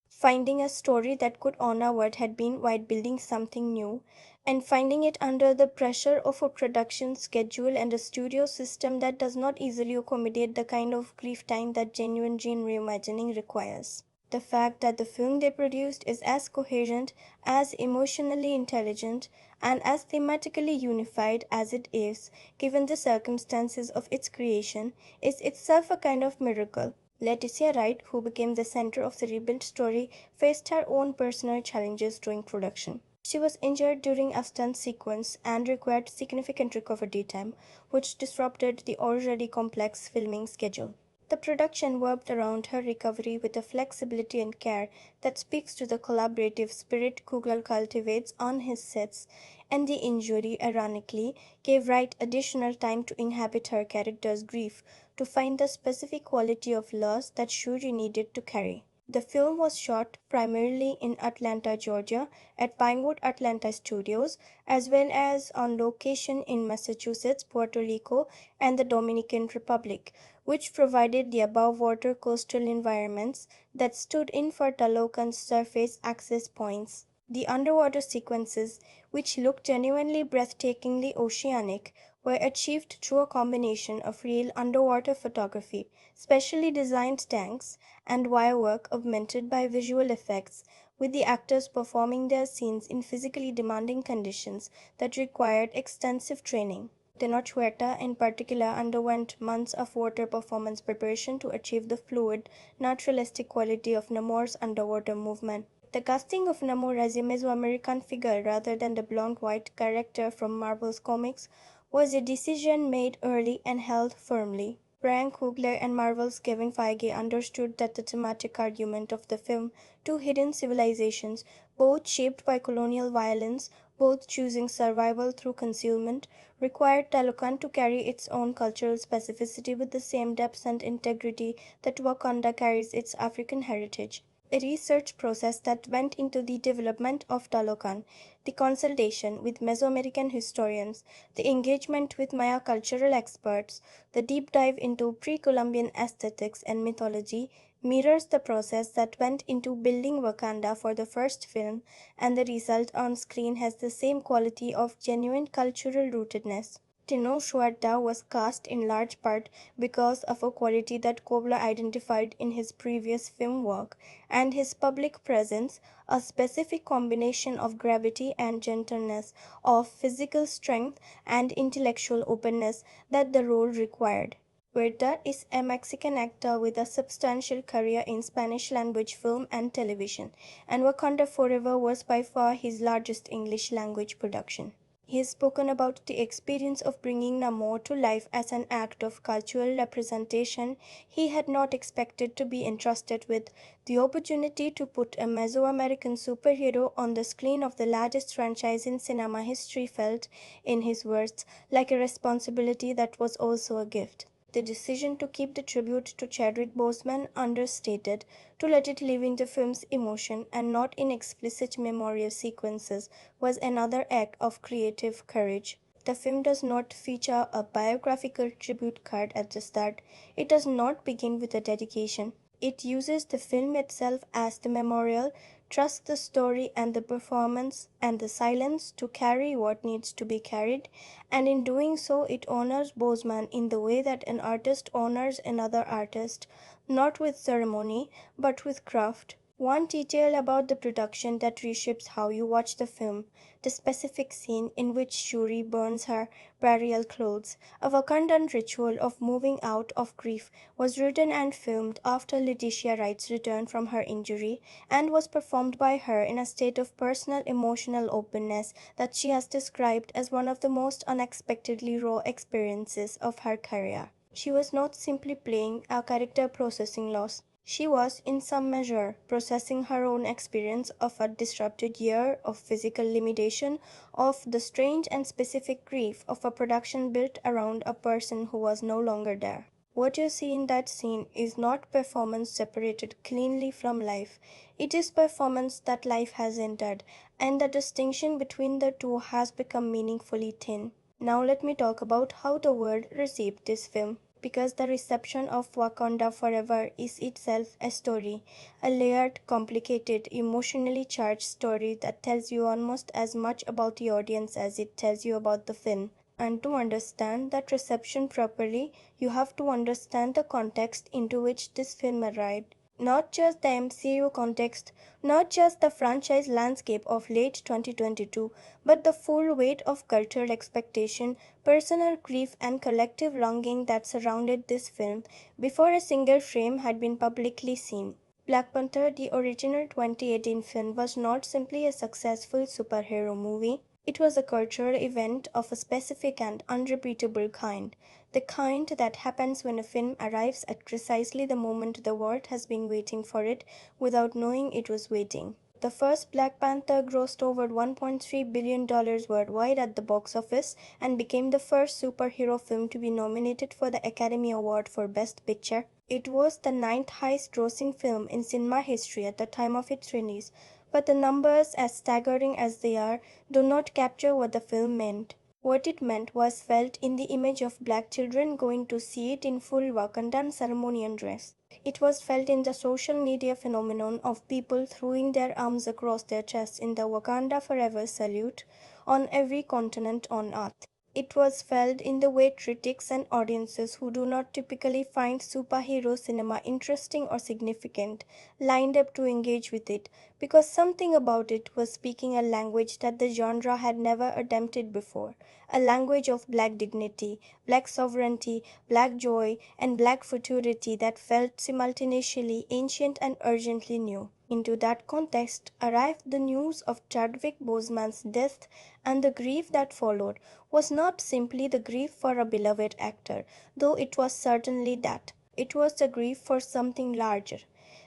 finding a story that could honor what had been while building something new, and finding it under the pressure of a production schedule and a studio system that does not easily accommodate the kind of grief time that genuine gene reimagining requires. The fact that the film they produced is as coherent, as emotionally intelligent, and as thematically unified as it is, given the circumstances of its creation, is itself a kind of miracle. Leticia Wright, who became the center of the rebuild story, faced her own personal challenges during production. She was injured during a stunt sequence and required significant recovery time, which disrupted the already complex filming schedule. The production worked around her recovery with a flexibility and care that speaks to the collaborative spirit Coogler cultivates on his sets, and the injury, ironically, gave Wright additional time to inhabit her character's grief, to find the specific quality of loss that Shuri needed to carry. The film was shot primarily in Atlanta, Georgia, at Pinewood Atlanta Studios, as well as on location in Massachusetts, Puerto Rico, and the Dominican Republic, which provided the above-water coastal environments that stood in for Talocan's surface access points. The underwater sequences, which looked genuinely breathtakingly oceanic, were achieved through a combination of real underwater photography, specially designed tanks, and wirework augmented by visual effects, with the actors performing their scenes in physically demanding conditions that required extensive training. Tenoch in particular underwent months of water performance preparation to achieve the fluid, naturalistic quality of Namor's underwater movement. The casting of Namor as a Mesoamerican figure rather than the blonde white character from Marvel's comics was a decision made early and held firmly. Ryan Coogler and Marvel's Kevin Feige understood that the thematic argument of the film, two hidden civilizations, both shaped by colonial violence, both choosing survival through concealment, required Talocan to carry its own cultural specificity with the same depth and integrity that Wakanda carries its African heritage. A research process that went into the development of Talocan, the consultation with Mesoamerican historians, the engagement with Maya cultural experts, the deep dive into pre-Columbian aesthetics and mythology mirrors the process that went into building Wakanda for the first film, and the result on screen has the same quality of genuine cultural rootedness. Tenoch was cast in large part because of a quality that Coogler identified in his previous film work and his public presence, a specific combination of gravity and gentleness, of physical strength and intellectual openness that the role required. Huerta is a Mexican actor with a substantial career in Spanish language film and television, and Wakanda Forever was by far his largest English language production. He has spoken about the experience of bringing Namor to life as an act of cultural representation he had not expected to be entrusted with, the opportunity to put a Mesoamerican superhero on the screen of the largest franchise in cinema history felt, in his words, like a responsibility that was also a gift. The decision to keep the tribute to Chadwick Boseman understated, to let it live in the film's emotion and not in explicit memorial sequences, was another act of creative courage. The film does not feature a biographical tribute card at the start. It does not begin with a dedication. It uses the film itself as the memorial, trusts the story and the performance and the silence to carry what needs to be carried, and in doing so it honors Boseman in the way that an artist honors another artist, not with ceremony, but with craft. One detail about the production that reshapes how you watch the film, the specific scene in which Shuri burns her burial clothes, a Wakandan ritual of moving out of grief, was written and filmed after Leticia Wright's return from her injury, and was performed by her in a state of personal emotional openness that she has described as one of the most unexpectedly raw experiences of her career. She was not simply playing a character processing loss. She was, in some measure, processing her own experience of a disrupted year of physical limitation, of the strange and specific grief of a production built around a person who was no longer there. What you see in that scene is not performance separated cleanly from life. It is performance that life has entered, and the distinction between the two has become meaningfully thin. Now let me talk about how the world received this film. Because the reception of Wakanda Forever is itself a story, a layered, complicated, emotionally charged story that tells you almost as much about the audience as it tells you about the film. And to understand that reception properly, you have to understand the context into which this film arrived. Not just the MCU context, not just the franchise landscape of late 2022, but the full weight of cultural expectation, personal grief, and collective longing that surrounded this film before a single frame had been publicly seen. Black Panther, the original 2018 film, was not simply a successful superhero movie. It was a cultural event of a specific and unrepeatable kind. The kind that happens when a film arrives at precisely the moment the world has been waiting for it without knowing it was waiting. The first Black Panther grossed over $1.3 billion worldwide at the box office and became the first superhero film to be nominated for the Academy Award for Best Picture. It was the ninth highest grossing film in cinema history at the time of its release, but the numbers, as staggering as they are, do not capture what the film meant. What it meant was felt in the image of black children going to see it in full Wakandan ceremonial dress. It was felt in the social media phenomenon of people throwing their arms across their chests in the Wakanda Forever salute on every continent on earth. It was felt in the way critics and audiences who do not typically find superhero cinema interesting or significant lined up to engage with it because something about it was speaking a language that the genre had never attempted before, a language of black dignity, black sovereignty, black joy, and black futurity that felt simultaneously ancient and urgently new. Into that context arrived the news of Chadwick Boseman's death, and the grief that followed was not simply the grief for a beloved actor, though it was certainly that. It was the grief for something larger,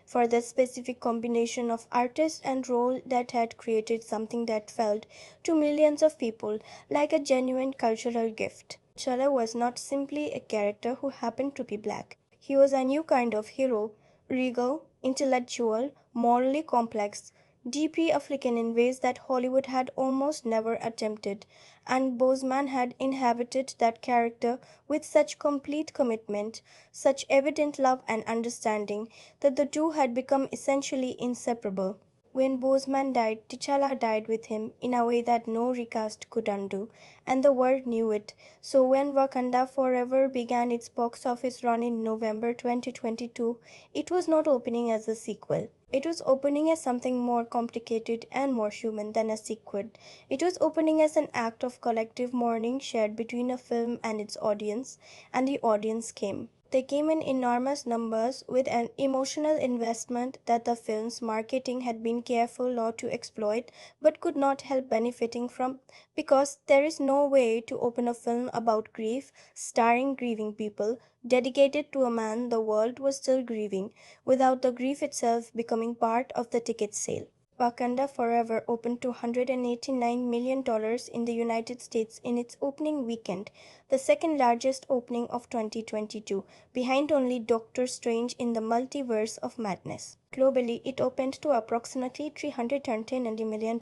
for the specific combination of artist and role that had created something that felt to millions of people like a genuine cultural gift. T'Challa was not simply a character who happened to be black. He was a new kind of hero, regal, intellectual, morally complex, deeply African in ways that Hollywood had almost never attempted, and Boseman had inhabited that character with such complete commitment, such evident love and understanding, that the two had become essentially inseparable. When Boseman died, T'Challa died with him in a way that no recast could undo, and the world knew it. So when Wakanda Forever began its box office run in November 2022, it was not opening as a sequel. It was opening as something more complicated and more human than a sequel. It was opening as an act of collective mourning shared between a film and its audience, and the audience came. They came in enormous numbers with an emotional investment that the film's marketing had been careful not to exploit but could not help benefiting from, because there is no way to open a film about grief, starring grieving people, dedicated to a man the world was still grieving, without the grief itself becoming part of the ticket sale. Wakanda Forever opened to $189 million in the United States in its opening weekend, the second largest opening of 2022, behind only Doctor Strange in the Multiverse of Madness. Globally, it opened to approximately $310 million.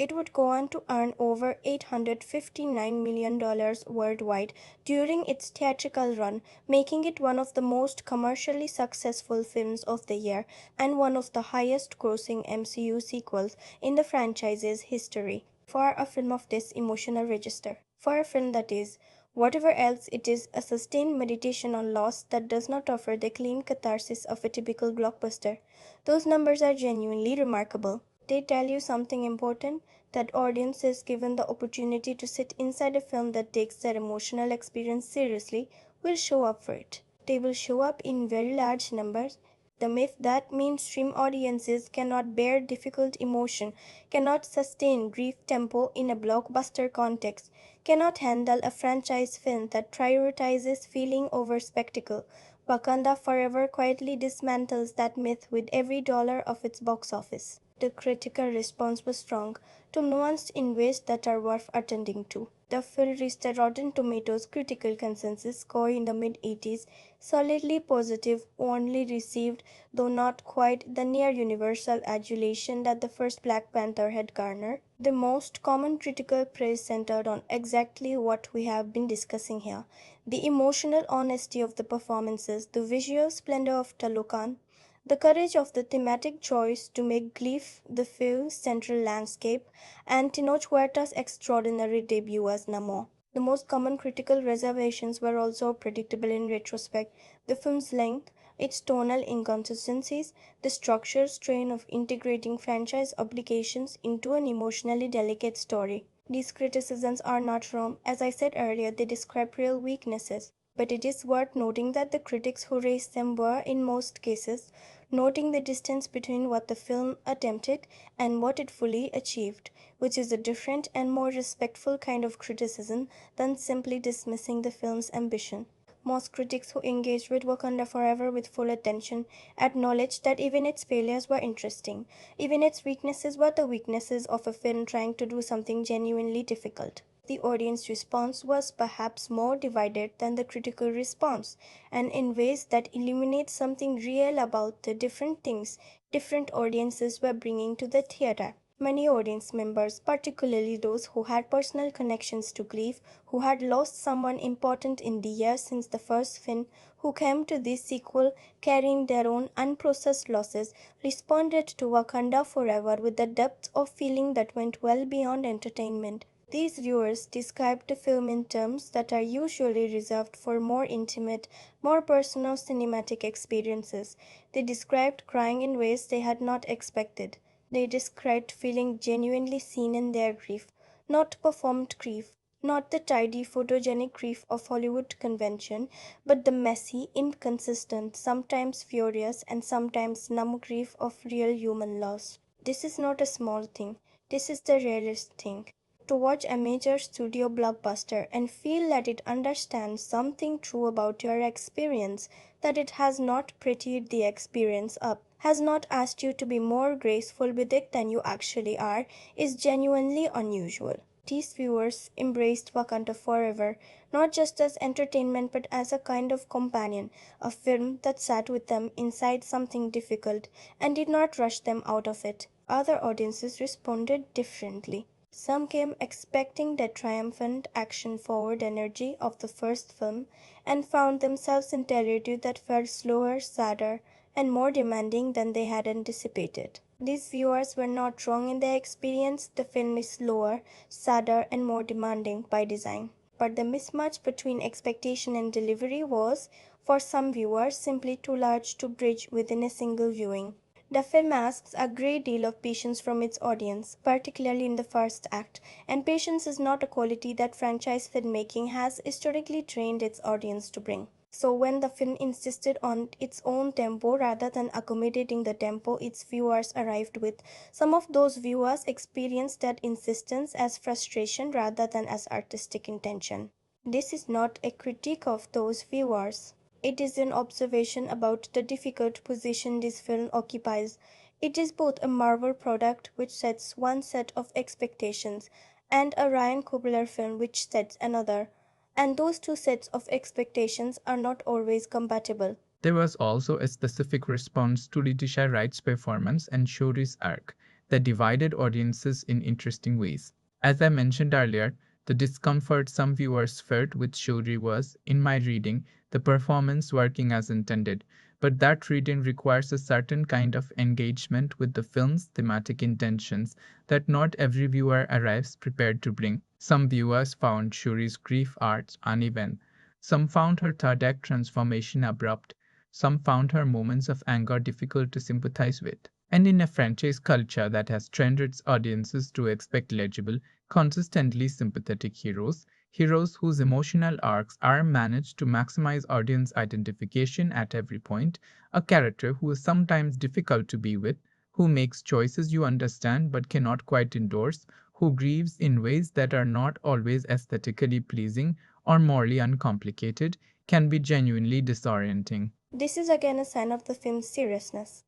It would go on to earn over $859 million worldwide during its theatrical run, making it one of the most commercially successful films of the year and one of the highest grossing MCU sequels in the franchise's history. For a film of this emotional register, for a film that is, whatever else it is, a sustained meditation on loss that does not offer the clean catharsis of a typical blockbuster, those numbers are genuinely remarkable. They tell you something important, that audiences given the opportunity to sit inside a film that takes their emotional experience seriously will show up for it. They will show up in very large numbers. The myth that mainstream audiences cannot bear difficult emotion, cannot sustain grief tempo in a blockbuster context, cannot handle a franchise film that prioritizes feeling over spectacle. Wakanda Forever quietly dismantles that myth with every dollar of its box office. The critical response was strong, to nuanced in ways that are worth attending to. The film reached a Rotten Tomatoes critical consensus score in the mid-80s, solidly positive, only received, though not quite, the near-universal adulation that the first Black Panther had garnered. The most common critical praise centered on exactly what we have been discussing here: the emotional honesty of the performances, the visual splendor of Talokan, the courage of the thematic choice to make grief the film's central landscape, and Tenoch Huerta's extraordinary debut as Namor. The most common critical reservations were also predictable in retrospect: the film's length, its tonal inconsistencies, the structural strain of integrating franchise obligations into an emotionally delicate story. These criticisms are not wrong. As I said earlier, they describe real weaknesses. But it is worth noting that the critics who raised them were, in most cases, noting the distance between what the film attempted and what it fully achieved, which is a different and more respectful kind of criticism than simply dismissing the film's ambition. Most critics who engaged with Wakanda Forever with full attention acknowledged that even its failures were interesting. Even its weaknesses were the weaknesses of a film trying to do something genuinely difficult. The audience response was perhaps more divided than the critical response, and in ways that illuminate something real about the different things different audiences were bringing to the theater. Many audience members, particularly those who had personal connections to grief, who had lost someone important in the years since the first film, who came to this sequel carrying their own unprocessed losses, responded to Wakanda Forever with a depth of feeling that went well beyond entertainment. These viewers described the film in terms that are usually reserved for more intimate, more personal cinematic experiences. They described crying in ways they had not expected. They described feeling genuinely seen in their grief, not performed grief, not the tidy photogenic grief of Hollywood convention, but the messy, inconsistent, sometimes furious and sometimes numb grief of real human loss. This is not a small thing. This is the rarest thing: to watch a major studio blockbuster and feel that it understands something true about your experience, that it has not prettied the experience up, has not asked you to be more graceful with it than you actually are, is genuinely unusual. These viewers embraced Wakanda Forever, not just as entertainment but as a kind of companion, a film that sat with them inside something difficult and did not rush them out of it. Other audiences responded differently. Some came expecting the triumphant, action-forward energy of the first film and found themselves in territory that felt slower, sadder, and more demanding than they had anticipated. These viewers were not wrong in their experience. The film is slower, sadder, and more demanding by design. But the mismatch between expectation and delivery was, for some viewers, simply too large to bridge within a single viewing. The film asks a great deal of patience from its audience, particularly in the first act, and patience is not a quality that franchise filmmaking has historically trained its audience to bring. So when the film insisted on its own tempo rather than accommodating the tempo its viewers arrived with, some of those viewers experienced that insistence as frustration rather than as artistic intention. This is not a critique of those viewers. It is an observation about the difficult position this film occupies. It is both a Marvel product which sets one set of expectations and a Ryan Coogler film which sets another, and those two sets of expectations are not always compatible. There was also a specific response to Letitia Wright's performance and Shuri's arc that divided audiences in interesting ways. As I mentioned earlier, the discomfort some viewers felt with Shuri was, in my reading, the performance working as intended, but that reading requires a certain kind of engagement with the film's thematic intentions that not every viewer arrives prepared to bring. Some viewers found Shuri's grief arc uneven. Some found her third act transformation abrupt. Some found her moments of anger difficult to sympathize with. And in a franchise culture that has trained its audiences to expect legible, consistently sympathetic heroes, heroes whose emotional arcs are managed to maximize audience identification at every point, a character who is sometimes difficult to be with, who makes choices you understand but cannot quite endorse, who grieves in ways that are not always aesthetically pleasing or morally uncomplicated, can be genuinely disorienting. This is again a sign of the film's seriousness.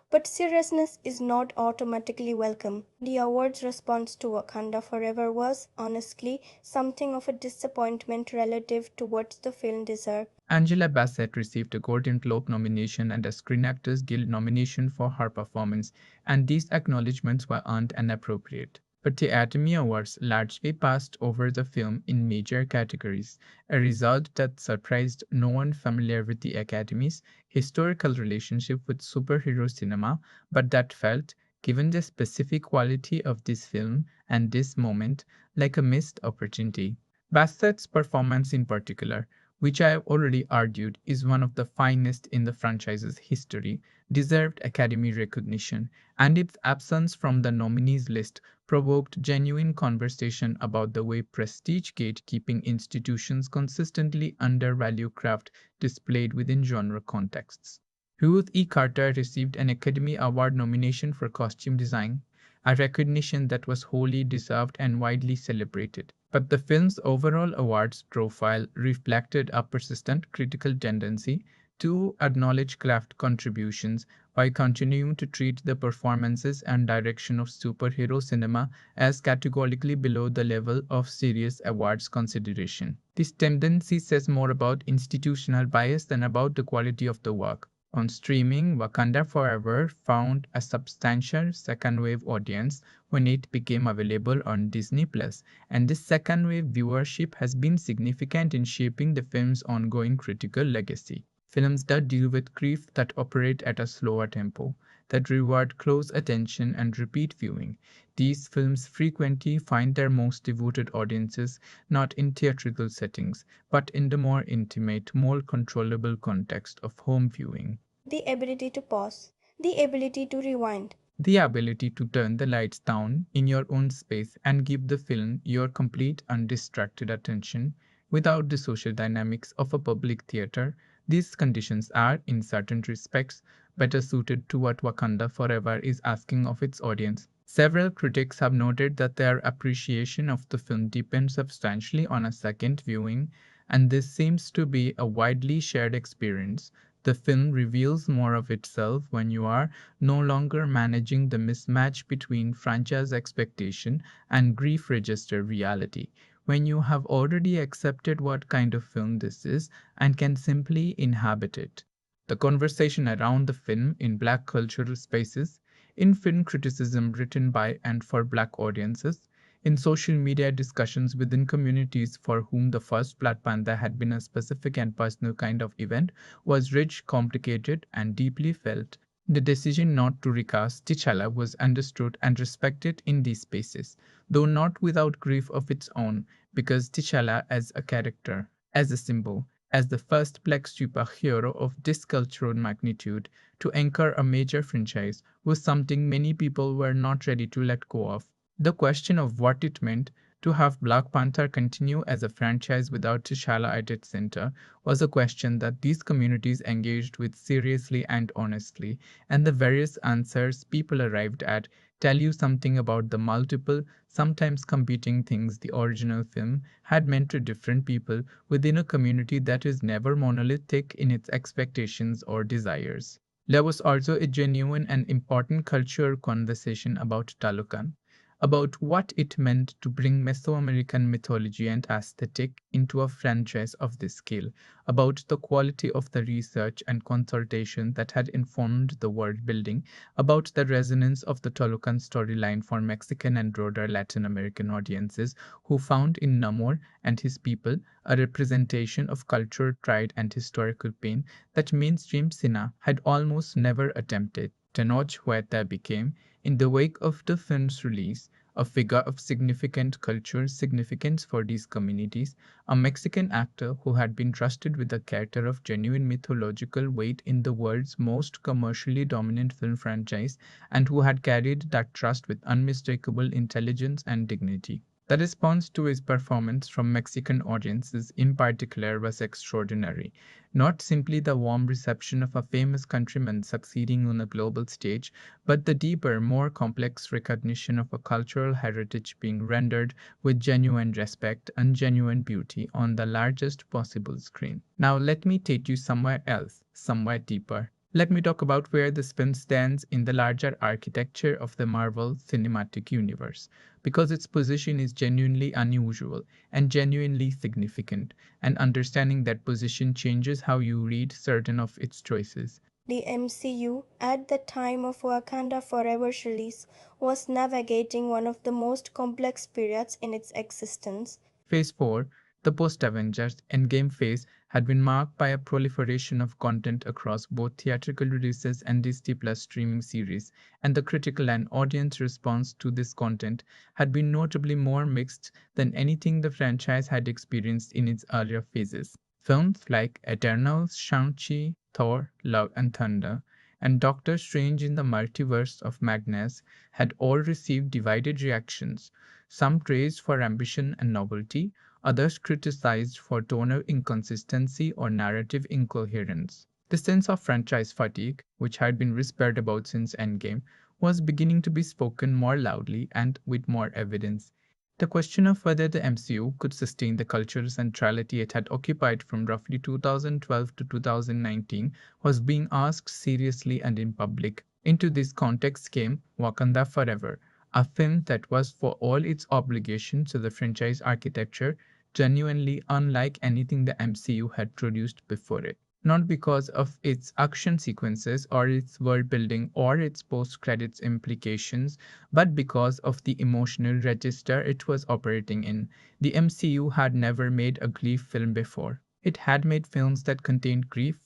But seriousness is not automatically welcome. The awards response to Wakanda Forever was, honestly, something of a disappointment relative to what the film deserved. Angela Bassett received a Golden Globe nomination and a Screen Actors Guild nomination for her performance, and these acknowledgments were earned and appropriate. But the Academy Awards largely passed over the film in major categories, a result that surprised no one familiar with the Academy's historical relationship with superhero cinema, but that felt, given the specific quality of this film and this moment, like a missed opportunity. Bassett's performance in particular, which I have already argued is one of the finest in the franchise's history, deserved Academy recognition, and its absence from the nominees list provoked genuine conversation about the way prestige gatekeeping institutions consistently undervalue craft displayed within genre contexts. Ruth E. Carter received an Academy Award nomination for costume design, a recognition that was wholly deserved and widely celebrated. But the film's overall awards profile reflected a persistent critical tendency to acknowledge craft contributions while continuing to treat the performances and direction of superhero cinema as categorically below the level of serious awards consideration. This tendency says more about institutional bias than about the quality of the work. On streaming, Wakanda Forever found a substantial second wave audience when it became available on Disney Plus, and this second wave viewership has been significant in shaping the film's ongoing critical legacy. Films that deal with grief, that operate at a slower tempo, that reward close attention and repeat viewing. These films frequently find their most devoted audiences not in theatrical settings, but in the more intimate, more controllable context of home viewing. The ability to pause, the ability to rewind. The ability to turn the lights down in your own space and give the film your complete undistracted attention without the social dynamics of a public theater, these conditions are, in certain respects, better suited to what Wakanda Forever is asking of its audience. Several critics have noted that their appreciation of the film depends substantially on a second viewing, and this seems to be a widely shared experience. The film reveals more of itself when you are no longer managing the mismatch between franchise expectation and grief register reality. When you have already accepted what kind of film this is and can simply inhabit it. The conversation around the film in black cultural spaces, in film criticism written by and for black audiences, in social media discussions within communities for whom the first Black Panther had been a specific and personal kind of event, was rich, complicated, and deeply felt. The decision not to recast T'Challa was understood and respected in these spaces, though not without grief of its own, because T'Challa as a character, as a symbol, as the first black superhero of this cultural magnitude to anchor a major franchise was something many people were not ready to let go of. The question of what it meant to have Black Panther continue as a franchise without T'Challa at its center was a question that these communities engaged with seriously and honestly, and the various answers people arrived at tell you something about the multiple, sometimes competing things the original film had meant to different people within a community that is never monolithic in its expectations or desires. There was also a genuine and important cultural conversation about Talukan, about what it meant to bring Mesoamerican mythology and aesthetic into a franchise of this scale, about the quality of the research and consultation that had informed the world building, about the resonance of the Tolucan storyline for Mexican and broader Latin American audiences who found in Namor and his people a representation of cultural pride and historical pain that mainstream cinema had almost never attempted. Tenoch Huerta became, in the wake of the film's release, a figure of significant cultural significance for these communities, a Mexican actor who had been trusted with the character of genuine mythological weight in the world's most commercially dominant film franchise, and who had carried that trust with unmistakable intelligence and dignity. The response to his performance from Mexican audiences in particular was extraordinary. Not simply the warm reception of a famous countryman succeeding on a global stage, but the deeper, more complex recognition of a cultural heritage being rendered with genuine respect and genuine beauty on the largest possible screen. Now, let me take you somewhere else, somewhere deeper. Let me talk about where this film stands in the larger architecture of the Marvel Cinematic Universe, because its position is genuinely unusual and genuinely significant, and understanding that position changes how you read certain of its choices. The MCU, at the time of Wakanda Forever's release, was navigating one of the most complex periods in its existence. Phase 4, the post Avengers Endgame phase, had been marked by a proliferation of content across both theatrical releases and Disney Plus streaming series, and the critical and audience response to this content had been notably more mixed than anything the franchise had experienced in its earlier phases. Films like Eternals, Shang-Chi, Thor, Love and Thunder, and Doctor Strange in the Multiverse of Madness had all received divided reactions, some praised for ambition and novelty, others criticized for tonal inconsistency or narrative incoherence. The sense of franchise fatigue, which had been whispered about since Endgame, was beginning to be spoken more loudly and with more evidence. The question of whether the MCU could sustain the cultural centrality it had occupied from roughly 2012 to 2019 was being asked seriously and in public. Into this context came Wakanda Forever, a film that was, for all its obligations to the franchise architecture, genuinely unlike anything the MCU had produced before it. Not because of its action sequences or its world building or its post credits implications, but because of the emotional register it was operating in. The MCU had never made a grief film before. It had made films that contained grief,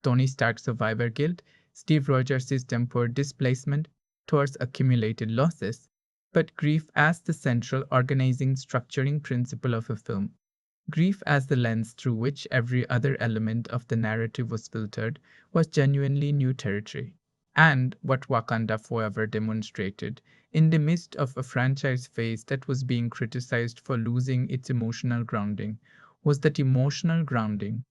Tony Stark's survivor guilt, Steve Rogers' tempered displacement, Thor's accumulated losses, but grief as the central organizing structuring principle of a film. Grief as the lens through which every other element of the narrative was filtered was genuinely new territory. And what Wakanda Forever demonstrated, in the midst of a franchise phase that was being criticized for losing its emotional grounding, was that emotional grounding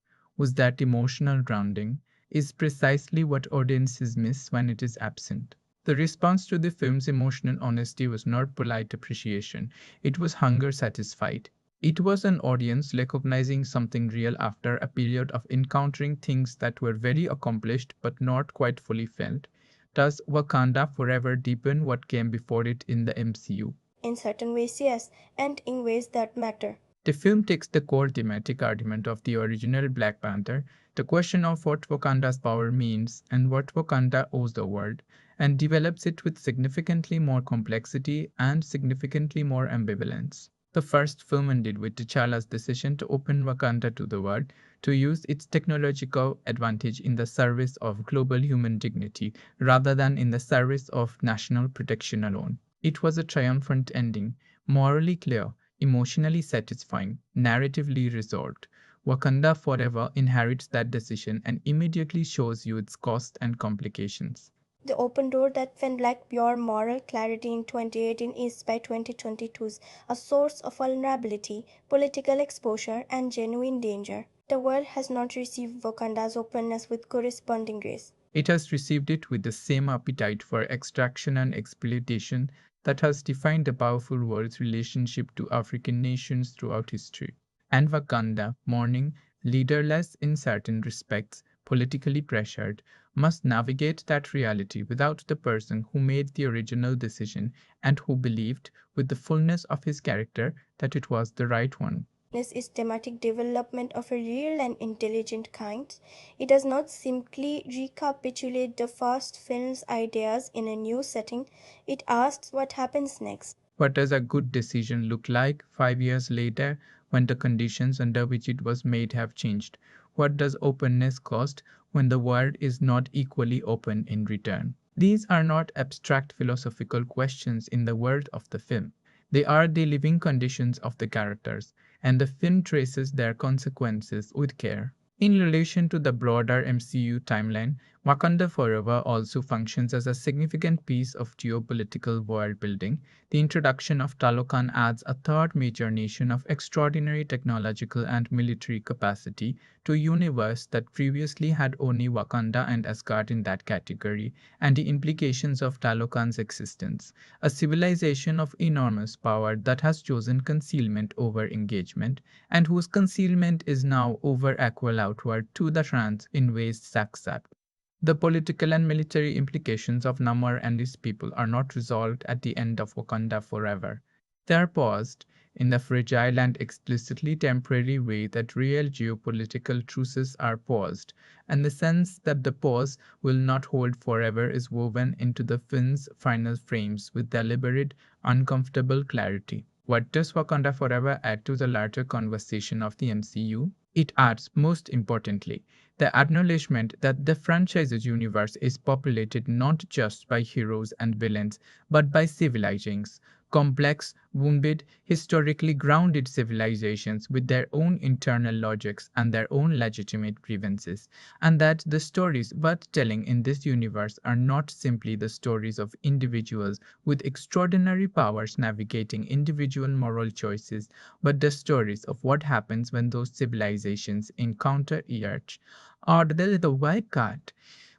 is precisely what audiences miss when it is absent. The response to the film's emotional honesty was not polite appreciation, it was hunger satisfied. It was an audience recognizing something real after a period of encountering things that were very accomplished but not quite fully felt. Does Wakanda Forever deepen what came before it in the MCU? In certain ways, yes, and in ways that matter. The film takes the core thematic argument of the original Black Panther, the question of what Wakanda's power means and what Wakanda owes the world, and develops it with significantly more complexity and significantly more ambivalence. The first film ended with T'Challa's decision to open Wakanda to the world, to use its technological advantage in the service of global human dignity rather than in the service of national protection alone. It was a triumphant ending, morally clear, emotionally satisfying, narratively resolved. Wakanda Forever inherits that decision and immediately shows you its cost and complications. The open door that felt like pure moral clarity in 2018 is by 2022 a source of vulnerability, political exposure, and genuine danger. The world has not received Wakanda's openness with corresponding grace. It has received it with the same appetite for extraction and exploitation that has defined the powerful world's relationship to African nations throughout history. And Wakanda, mourning, leaderless in certain respects, politically pressured, must navigate that reality without the person who made the original decision and who believed, with the fullness of his character, that it was the right one. This is thematic development of a real and intelligent kind. It does not simply recapitulate the first film's ideas in a new setting, it asks what happens next. What does a good decision look like 5 years later when the conditions under which it was made have changed? What does openness cost when the world is not equally open in return? These are not abstract philosophical questions in the world of the film. They are the living conditions of the characters, and the film traces their consequences with care. In relation to the broader MCU timeline, Wakanda Forever also functions as a significant piece of geopolitical world building. The introduction of Talokan adds a third major nation of extraordinary technological and military capacity to a universe that previously had only Wakanda and Asgard in that category, and the implications of Talokan's existence. A civilization of enormous power that has chosen concealment over engagement, and whose concealment is now over equal outward to the trans in ways Saxap. The political and military implications of Namor and his people are not resolved at the end of Wakanda Forever. They are paused in the fragile and explicitly temporary way that real geopolitical truces are paused, and the sense that the pause will not hold forever is woven into the film's final frames with deliberate, uncomfortable clarity. What does Wakanda Forever add to the larger conversation of the MCU? It adds, most importantly, the acknowledgement that the franchise's universe is populated not just by heroes and villains, but by civilizations, complex, wounded, historically grounded civilizations with their own internal logics and their own legitimate grievances, and that the stories worth telling in this universe are not simply the stories of individuals with extraordinary powers navigating individual moral choices, but the stories of what happens when those civilizations encounter Earth or the wild card,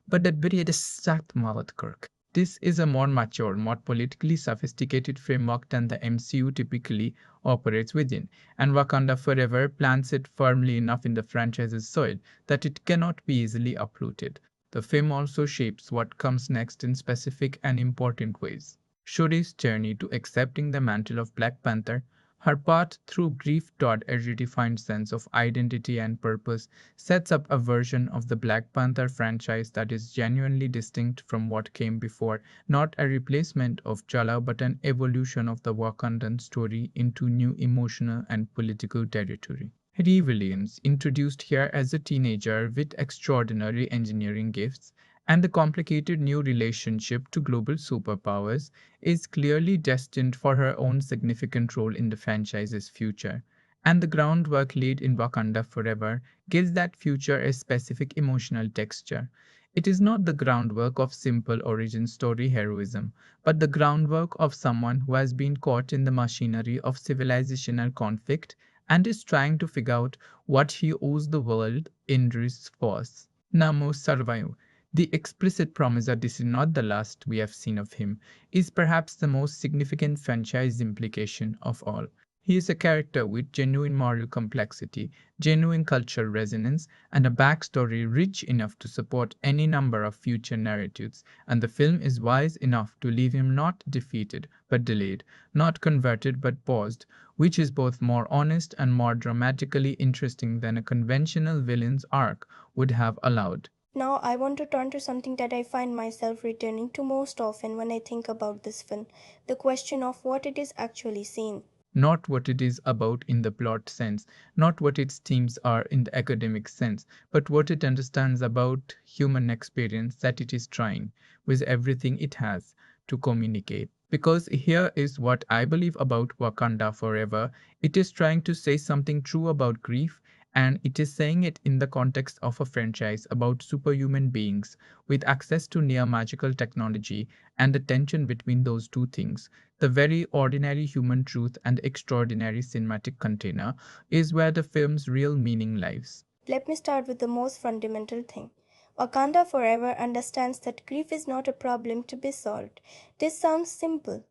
but the period start Kirk. This is a more mature, more politically sophisticated framework than the MCU typically operates within, and Wakanda Forever plants it firmly enough in the franchise's soil that it cannot be easily uprooted. The film also shapes what comes next in specific and important ways. Shuri's journey to accepting the mantle of Black Panther, her path through grief toward a redefined sense of identity and purpose, sets up a version of the Black Panther franchise that is genuinely distinct from what came before, not a replacement of T'Challa but an evolution of the Wakandan story into new emotional and political territory. Ree Williams, introduced here as a teenager with extraordinary engineering gifts and the complicated new relationship to global superpowers, is clearly destined for her own significant role in the franchise's future. And the groundwork laid in Wakanda Forever gives that future a specific emotional texture. It is not the groundwork of simple origin story heroism, but the groundwork of someone who has been caught in the machinery of civilizational conflict and is trying to figure out what he owes the world in response. Namo survive. The explicit promise that this is not the last we have seen of him is perhaps the most significant franchise implication of all. He is a character with genuine moral complexity, genuine cultural resonance, and a backstory rich enough to support any number of future narratives, and the film is wise enough to leave him not defeated but delayed, not converted but paused, which is both more honest and more dramatically interesting than a conventional villain's arc would have allowed. Now, I want to turn to something that I find myself returning to most often when I think about this film, the question of what it is actually saying. Not what it is about in the plot sense, not what its themes are in the academic sense, but what it understands about human experience that it is trying, with everything it has, to communicate. Because here is what I believe about Wakanda Forever, it is trying to say something true about grief, and it is saying it in the context of a franchise about superhuman beings with access to near magical technology and the tension between those two things. The very ordinary human truth and extraordinary cinematic container is where the film's real meaning lies. Let me start with the most fundamental thing. Wakanda Forever understands that grief is not a problem to be solved. This sounds simple.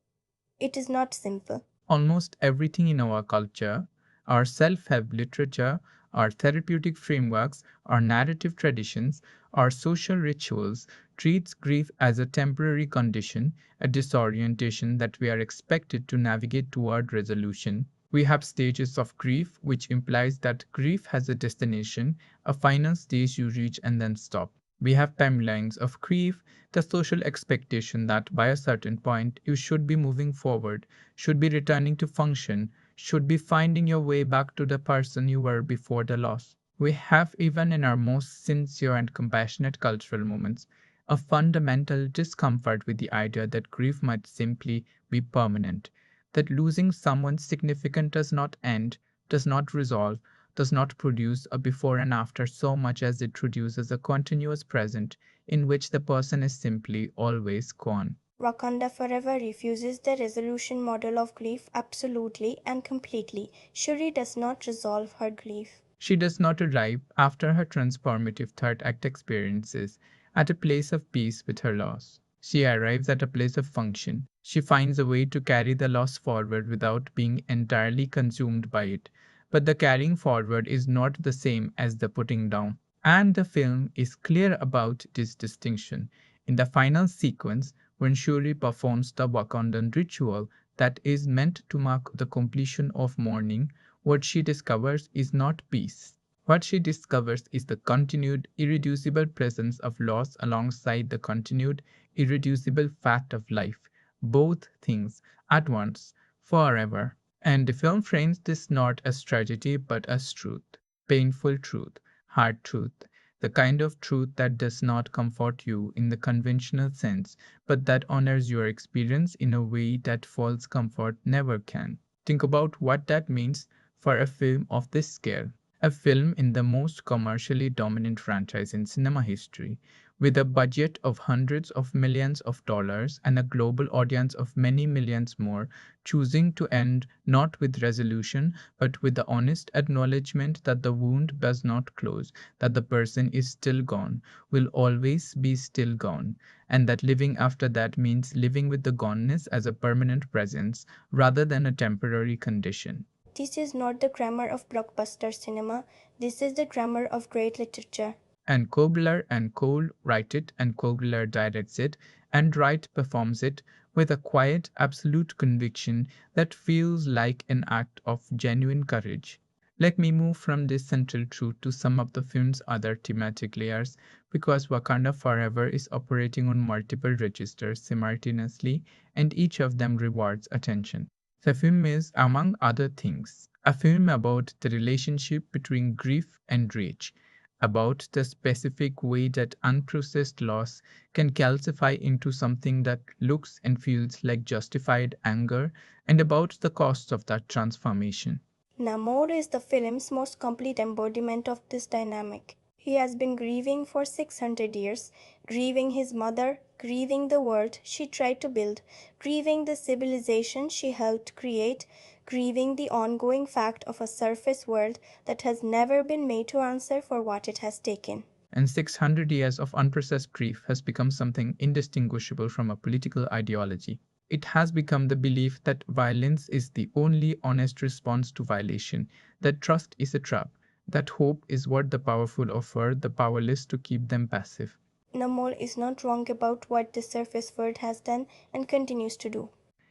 It is not simple. Almost everything in our culture, our self help literature, our therapeutic frameworks, our narrative traditions, our social rituals treats grief as a temporary condition, a disorientation that we are expected to navigate toward resolution. We have stages of grief, which implies that grief has a destination, a final stage you reach and then stop. We have timelines of grief, the social expectation that by a certain point you should be moving forward, should be returning to function, should be finding your way back to the person you were before the loss. We have, even in our most sincere and compassionate cultural moments, a fundamental discomfort with the idea that grief might simply be permanent, that losing someone significant does not end, does not resolve, does not produce a before and after so much as it produces a continuous present in which the person is simply always gone. Wakanda Forever refuses the resolution model of grief absolutely and completely. Shuri does not resolve her grief. She does not arrive after her transformative third act experiences at a place of peace with her loss. She arrives at a place of function. She finds a way to carry the loss forward without being entirely consumed by it. But the carrying forward is not the same as the putting down. And the film is clear about this distinction. In the final sequence, when Shuri performs the Wakandan ritual that is meant to mark the completion of mourning, what she discovers is not peace. What she discovers is the continued, irreducible presence of loss alongside the continued, irreducible fact of life. Both things at once, forever. And the film frames this not as tragedy but as truth, painful truth, hard truth, the kind of truth that does not comfort you in the conventional sense, but that honors your experience in a way that false comfort never can. Think about what that means for a film of this scale. A film in the most commercially dominant franchise in cinema history, with a budget of hundreds of millions of dollars and a global audience of many millions more, choosing to end not with resolution but with the honest acknowledgement that the wound does not close, that the person is still gone, will always be still gone, and that living after that means living with the goneness as a permanent presence rather than a temporary condition. This is not the grammar of blockbuster cinema, this is the grammar of great literature. And Coogler and Cole write it, and Coogler directs it, and Wright performs it with a quiet, absolute conviction that feels like an act of genuine courage. Let me move from this central truth to some of the film's other thematic layers, because Wakanda Forever is operating on multiple registers simultaneously, and each of them rewards attention. The film is, among other things, a film about the relationship between grief and rage, about the specific way that unprocessed loss can calcify into something that looks and feels like justified anger, and about the cost of that transformation. Namor is the film's most complete embodiment of this dynamic. He has been grieving for 600 years, grieving his mother, grieving the world she tried to build, grieving the civilization she helped create, grieving the ongoing fact of a surface world that has never been made to answer for what it has taken. And 600 years of unprocessed grief has become something indistinguishable from a political ideology. It has become the belief that violence is the only honest response to violation, that trust is a trap, that hope is what the powerful offer the powerless to keep them passive. Namor is not wrong about what the surface world has done and continues to do.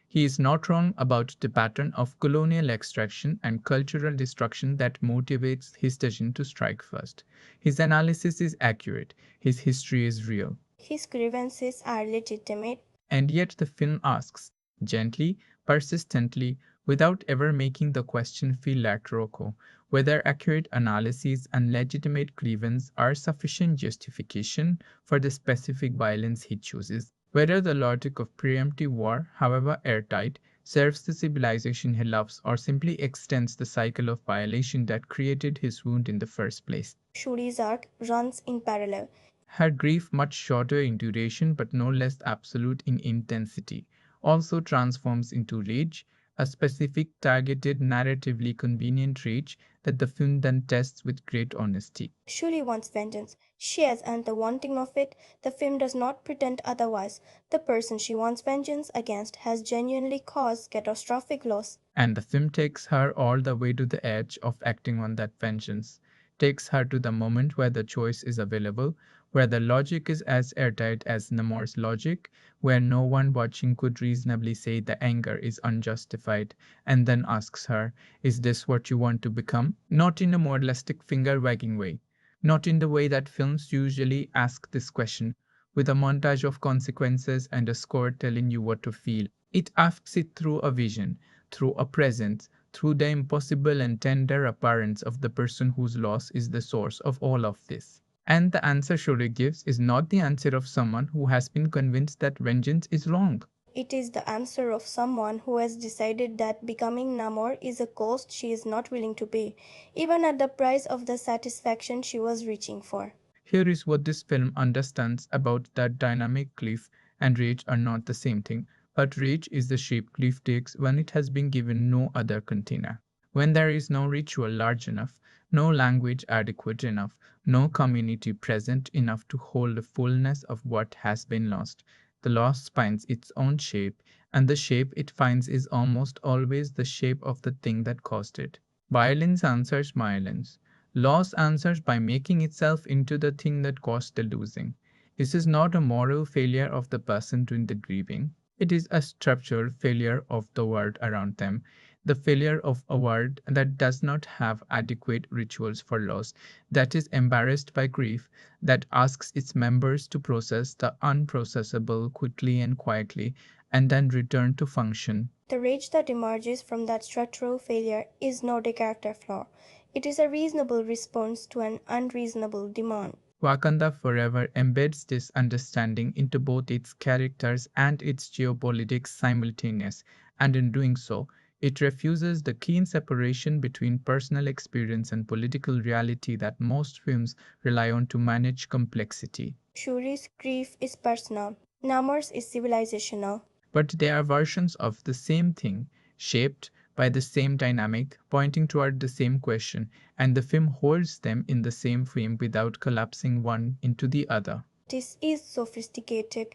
He is not wrong about the pattern of colonial extraction and cultural destruction that motivates his decision to strike first. His analysis is accurate, his history is real. His grievances are legitimate. And yet the film asks, gently, persistently, without ever making the question feel rhetorical, whether accurate analyses and legitimate grievance are sufficient justification for the specific violence he chooses, whether the logic of preemptive war, however airtight, serves the civilization he loves or simply extends the cycle of violation that created his wound in the first place. Shuri's arc runs in parallel. Her grief, much shorter in duration but no less absolute in intensity, also transforms into rage, a specific, targeted, narratively convenient rage that the film then tests with great honesty. Shuri wants vengeance. She has earned the wanting of it. The film does not pretend otherwise. The person she wants vengeance against has genuinely caused catastrophic loss. And the film takes her all the way to the edge of acting on that vengeance, takes her to the moment where the choice is available, where the logic is as airtight as Namor's logic, where no one watching could reasonably say the anger is unjustified, and then asks her, is this what you want to become? Not in a moralistic finger wagging way, not in the way that films usually ask this question, with a montage of consequences and a score telling you what to feel. It asks it through a vision, through a presence, through the impossible and tender appearance of the person whose loss is the source of all of this. And the answer Shuri gives is not the answer of someone who has been convinced that vengeance is wrong. It is the answer of someone who has decided that becoming Namor is a cost she is not willing to pay, even at the price of the satisfaction she was reaching for. Here is what this film understands about that dynamic cliff and rage are not the same thing, but rage is the shape cliff takes when it has been given no other container. When there is no ritual large enough, no language adequate enough, no community present enough to hold the fullness of what has been lost, the loss finds its own shape, and the shape it finds is almost always the shape of the thing that caused it. Violence answers violence. Loss answers by making itself into the thing that caused the losing. This is not a moral failure of the person doing the grieving. It is a structural failure of the world around them, the failure of a world that does not have adequate rituals for loss, that is embarrassed by grief, that asks its members to process the unprocessable quickly and quietly, and then return to function. The rage that emerges from that structural failure is not a character flaw. It is a reasonable response to an unreasonable demand. Wakanda Forever embeds this understanding into both its characters and its geopolitics simultaneous, and in doing so, it refuses the keen separation between personal experience and political reality that most films rely on to manage complexity. Shuri's grief is personal, Namor's is civilizational. But they are versions of the same thing, shaped by the same dynamic, pointing toward the same question, and the film holds them in the same frame without collapsing one into the other. This is sophisticated.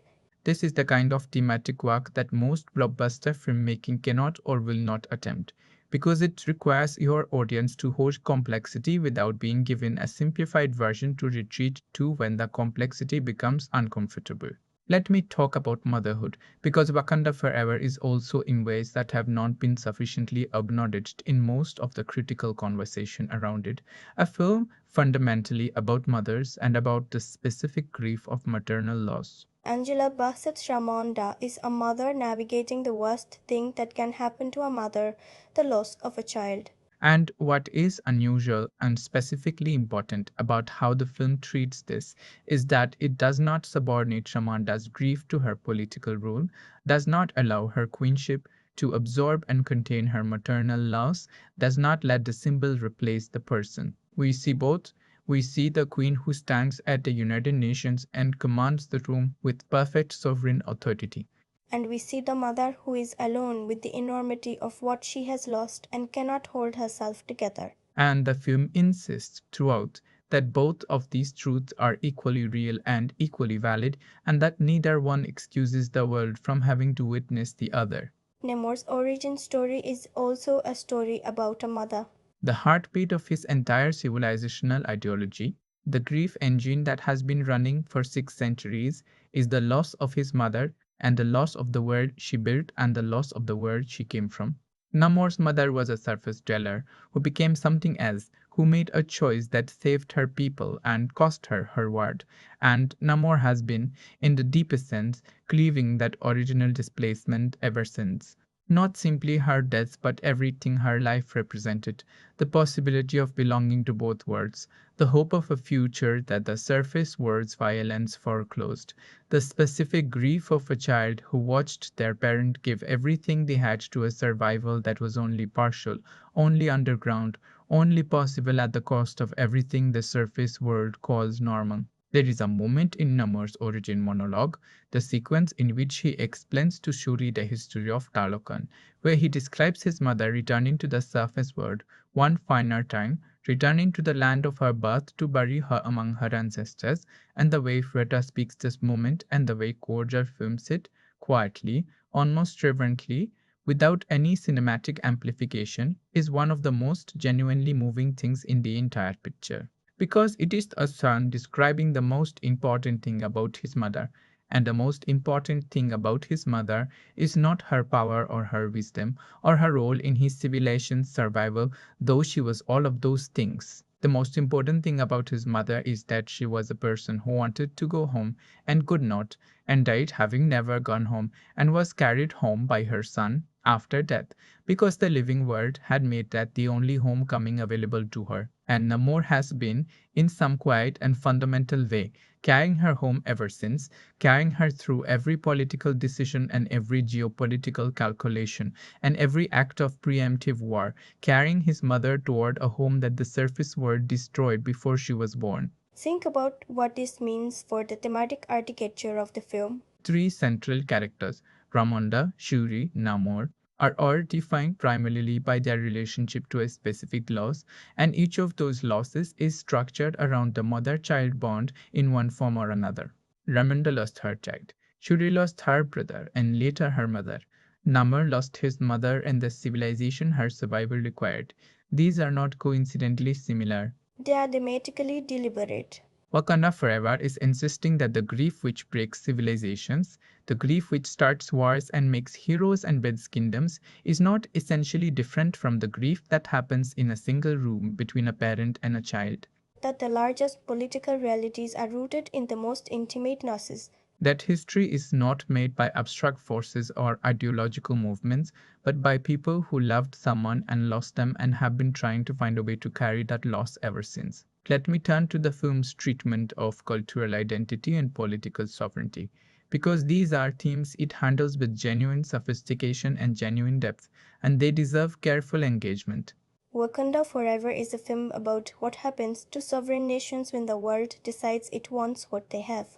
This is the kind of thematic work that most blockbuster filmmaking cannot or will not attempt, because it requires your audience to hold complexity without being given a simplified version to retreat to when the complexity becomes uncomfortable. Let me talk about motherhood, because Wakanda Forever is also in ways that have not been sufficiently acknowledged in most of the critical conversation around it. A film fundamentally about mothers and about the specific grief of maternal loss. Angela Bassett's Ramonda is a mother navigating the worst thing that can happen to a mother, the loss of a child. And what is unusual and specifically important about how the film treats this is that it does not subordinate Shamanda's grief to her political role, does not allow her queenship to absorb and contain her maternal loss, does not let the symbol replace the person. We see both. We see the queen who stands at the United Nations and commands the room with perfect sovereign authority. And we see the mother who is alone with the enormity of what she has lost and cannot hold herself together. And the film insists throughout that both of these truths are equally real and equally valid, and that neither one excuses the world from having to witness the other. Namor's origin story is also a story about a mother. The heartbeat of his entire civilizational ideology, the grief engine that has been running for 6 centuries, is the loss of his mother and the loss of the world she built and the loss of the world she came from. Namor's mother was a surface dweller who became something else, who made a choice that saved her people and cost her her word. And Namor has been, in the deepest sense, cleaving that original displacement ever since. Not simply her death, but everything her life represented, the possibility of belonging to both worlds, the hope of a future that the surface world's violence foreclosed, the specific grief of a child who watched their parent give everything they had to a survival that was only partial, only underground, only possible at the cost of everything the surface world calls normal. There is a moment in Namor's origin monologue, the sequence in which he explains to Shuri the history of Talokan, where he describes his mother returning to the surface world one final time, returning to the land of her birth to bury her among her ancestors, and the way Freda speaks this moment and the way Coogler films it, quietly, almost reverently, without any cinematic amplification, is one of the most genuinely moving things in the entire picture. Because it is a son describing the most important thing about his mother, and the most important thing about his mother is not her power or her wisdom or her role in his civilization's survival, though she was all of those things. The most important thing about his mother is that she was a person who wanted to go home and could not, and died having never gone home, and was carried home by her son after death, because the living world had made that the only homecoming available to her. And Namor has been, in some quiet and fundamental way, carrying her home ever since, carrying her through every political decision and every geopolitical calculation and every act of preemptive war, carrying his mother toward a home that the surface world destroyed before she was born. Think about what this means for the thematic architecture of the film. Three central characters, Ramonda, Shuri, Namor, are all defined primarily by their relationship to a specific loss, and each of those losses is structured around the mother-child bond in one form or another. Ramonda lost her child, Shuri lost her brother and later her mother. Namor lost his mother and the civilization her survival required. These are not coincidentally similar. They are thematically deliberate. Wakanda Forever is insisting that the grief which breaks civilizations, the grief which starts wars and makes heroes and builds kingdoms, is not essentially different from the grief that happens in a single room between a parent and a child. That the largest political realities are rooted in the most intimate nuances. That history is not made by abstract forces or ideological movements, but by people who loved someone and lost them and have been trying to find a way to carry that loss ever since. Let me turn to the film's treatment of cultural identity and political sovereignty, because these are themes it handles with genuine sophistication and genuine depth, and they deserve careful engagement. Wakanda Forever is a film about what happens to sovereign nations when the world decides it wants what they have.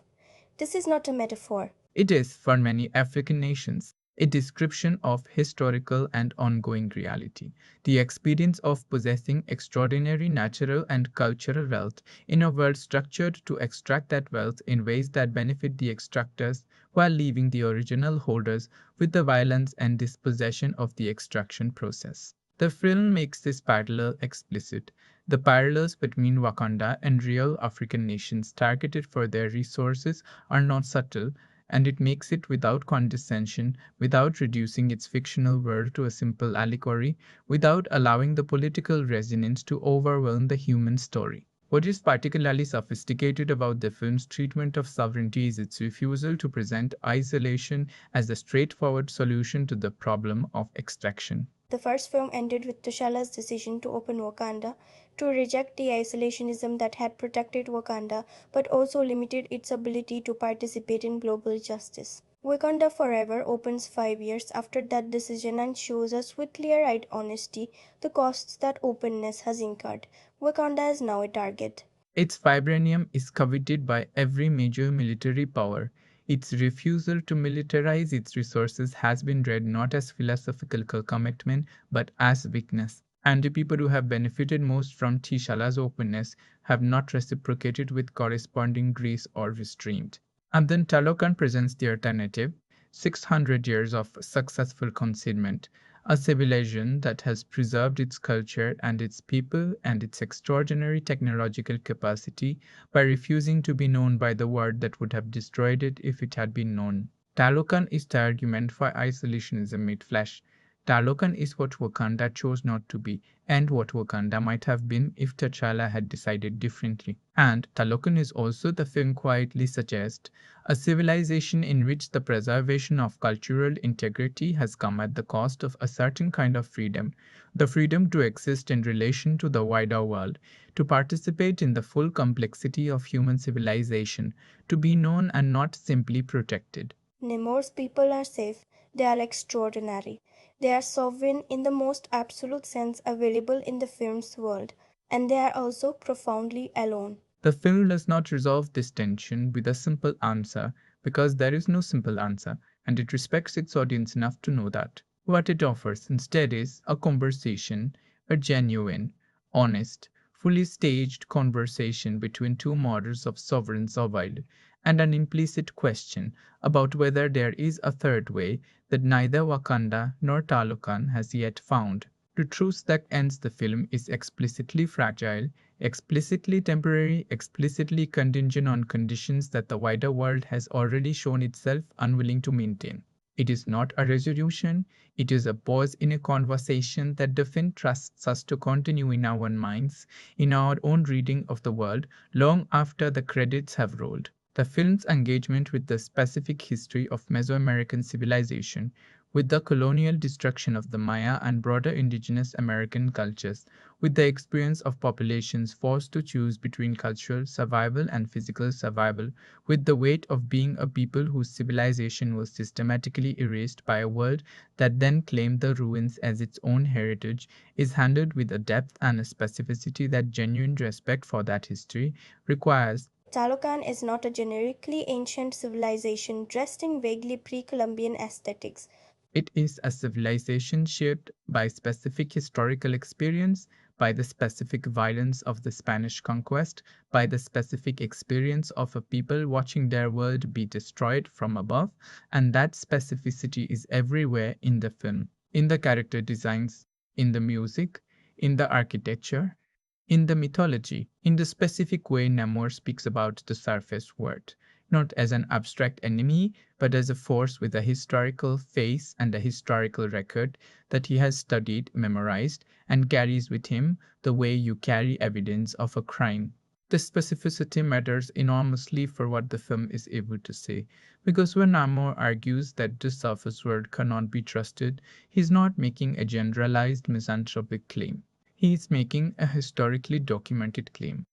This is not a metaphor. It is, for many African nations, a description of historical and ongoing reality, the experience of possessing extraordinary natural and cultural wealth in a world structured to extract that wealth in ways that benefit the extractors while leaving the original holders with the violence and dispossession of the extraction process. The film makes this parallel explicit. The parallels between Wakanda and real African nations targeted for their resources are not subtle, and it makes it without condescension, without reducing its fictional world to a simple allegory, without allowing the political resonance to overwhelm the human story. What is particularly sophisticated about the film's treatment of sovereignty is its refusal to present isolation as a straightforward solution to the problem of extraction. The first film ended with T'Challa's decision to open Wakanda, to reject the isolationism that had protected Wakanda but also limited its ability to participate in global justice. Wakanda Forever opens 5 years after that decision and shows us with clear eyed honesty the costs that openness has incurred. Wakanda is now a target. Its vibranium is coveted by every major military power. Its refusal to militarize its resources has been read not as philosophical commitment but as weakness. And the people who have benefited most from T'Challa's openness have not reciprocated with corresponding grace or restraint. And then Talokan presents the alternative 600 years of successful concealment, a civilization that has preserved its culture and its people and its extraordinary technological capacity by refusing to be known by the word that would have destroyed it if it had been known. Talokan is the argument for isolationism made flesh. Talokan is what Wakanda chose not to be, and what Wakanda might have been if T'Challa had decided differently. And Talokan is also, the film quietly suggests, a civilization in which the preservation of cultural integrity has come at the cost of a certain kind of freedom, the freedom to exist in relation to the wider world, to participate in the full complexity of human civilization, to be known and not simply protected. Nemours people are safe, they are extraordinary. They are sovereign in the most absolute sense available in the film's world, and they are also profoundly alone. The film does not resolve this tension with a simple answer because there is no simple answer, and it respects its audience enough to know that. What it offers instead is a conversation, a genuine, honest, fully staged conversation between two models of sovereign survival, and an implicit question about whether there is a third way that neither Wakanda nor Talokan has yet found. The truth that ends the film is explicitly fragile, explicitly temporary, explicitly contingent on conditions that the wider world has already shown itself unwilling to maintain. It is not a resolution, it is a pause in a conversation that the film trusts us to continue in our own minds, in our own reading of the world, long after the credits have rolled. The film's engagement with the specific history of Mesoamerican civilization, with the colonial destruction of the Maya and broader indigenous American cultures, with the experience of populations forced to choose between cultural survival and physical survival, with the weight of being a people whose civilization was systematically erased by a world that then claimed the ruins as its own heritage, is handled with a depth and a specificity that genuine respect for that history requires. Talokan is not a generically ancient civilization dressed in vaguely pre Columbian aesthetics. It is a civilization shaped by specific historical experience, by the specific violence of the Spanish conquest, by the specific experience of a people watching their world be destroyed from above, and that specificity is everywhere in the film, in the character designs, in the music, in the architecture, In the mythology, in the specific way Namor speaks about the surface world, not as an abstract enemy, but as a force with a historical face and a historical record that he has studied, memorized, and carries with him the way you carry evidence of a crime. The specificity matters enormously for what the film is able to say, because when Namor argues that the surface world cannot be trusted, he's not making a generalized misanthropic claim. He is making a historically documented claim.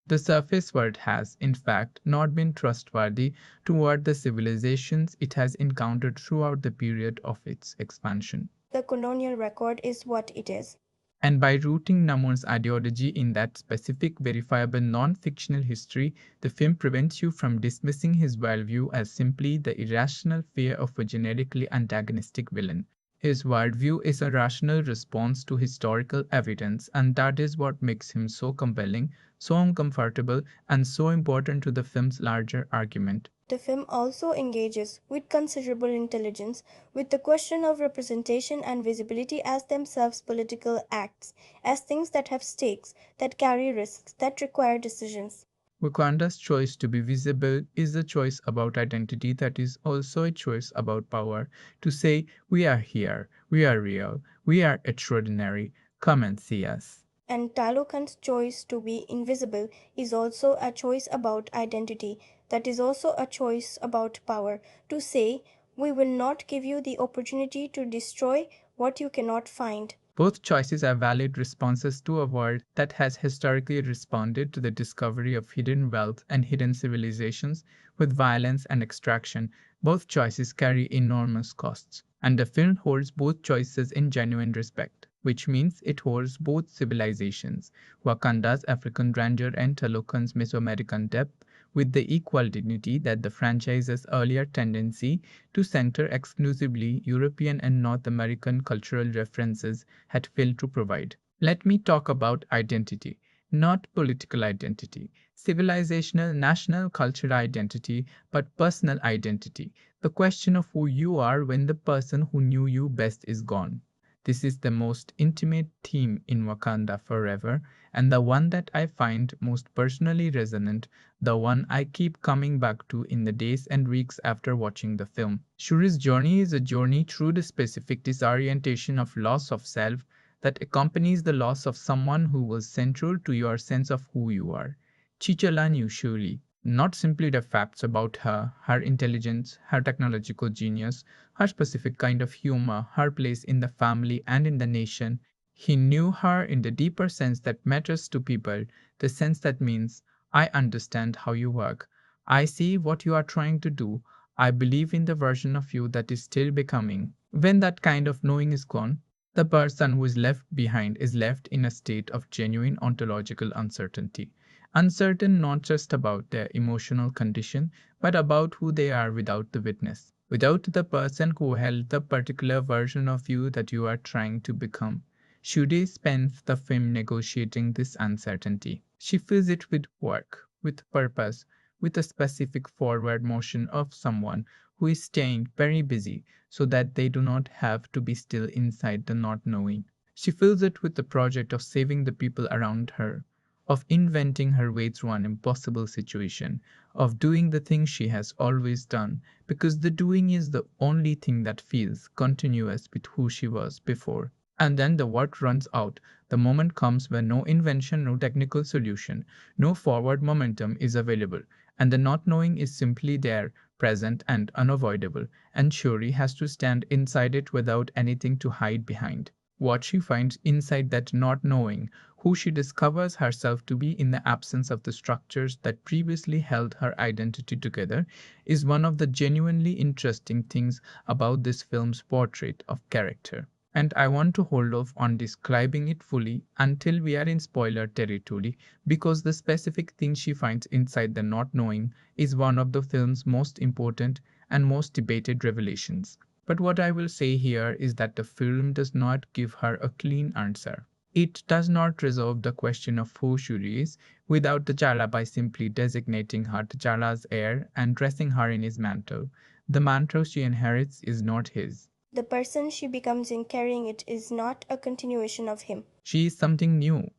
The surface world has, in fact, not been trustworthy toward the civilizations it has encountered throughout the period of its expansion. The colonial record is what it is. And by rooting Namon's ideology in that specific, verifiable, non fictional history, the film prevents you from dismissing his worldview as simply the irrational fear of a generically antagonistic villain. His worldview is a rational response to historical evidence, and that is what makes him so compelling, so uncomfortable, and so important to the film's larger argument. The film also engages with considerable intelligence with the question of representation and visibility as themselves political acts, as things that have stakes, that carry risks, that require decisions. Wakanda's choice to be visible is a choice about identity that is also a choice about power. To say, we are here, we are real, we are extraordinary, come and see us. And Talokan's choice to be invisible is also a choice about identity, that is also a choice about power. To say, we will not give you the opportunity to destroy what you cannot find. Both choices are valid responses to a world that has historically responded to the discovery of hidden wealth and hidden civilizations with violence and extraction. Both choices carry enormous costs, and the film holds both choices in genuine respect, which means it holds both civilizations, Wakanda's African grandeur and Talokan's Mesoamerican depth, with the equal dignity that the franchise's earlier tendency to center exclusively European and North American cultural references had failed to provide. Let me talk about identity, not political identity, civilizational, national, cultural identity, but personal identity. The question of who you are when the person who knew you best is gone. This is the most intimate theme in Wakanda Forever, and the one that I find most personally resonant, the one I keep coming back to in the days and weeks after watching the film. Shuri's journey is a journey through the specific disorientation of loss of self that accompanies the loss of someone who was central to your sense of who you are. Chichala knew Shuri, not simply the facts about her, her intelligence, her technological genius, her specific kind of humor, her place in the family and in the nation. He knew her in the deeper sense that matters to people, the sense that means, I understand how you work. I see what you are trying to do. I believe in the version of you that is still becoming. When that kind of knowing is gone, the person who is left behind is left in a state of genuine ontological uncertainty. Uncertain not just about their emotional condition, but about who they are without the witness, without the person who held the particular version of you that you are trying to become. Shuri spends the film negotiating this uncertainty. She fills it with work, with purpose, with a specific forward motion of someone who is staying very busy so that they do not have to be still inside the not knowing. She fills it with the project of saving the people around her, of inventing her way through an impossible situation, of doing the thing she has always done, because the doing is the only thing that feels continuous with who she was before. And then the work runs out. The moment comes where no invention, no technical solution, no forward momentum is available, and the not knowing is simply there, present and unavoidable, and Shuri has to stand inside it without anything to hide behind. What she finds inside that not knowing, who she discovers herself to be in the absence of the structures that previously held her identity together, is one of the genuinely interesting things about this film's portrait of character. And I want to hold off on describing it fully until we are in spoiler territory, because the specific thing she finds inside the not knowing is one of the film's most important and most debated revelations. But what I will say here is that the film does not give her a clean answer. It does not resolve the question of who Shuri is without T'Challa by simply designating her T'Challa's heir and dressing her in his mantle. The mantle she inherits is not his. The person she becomes in carrying it is not a continuation of him. She is something new.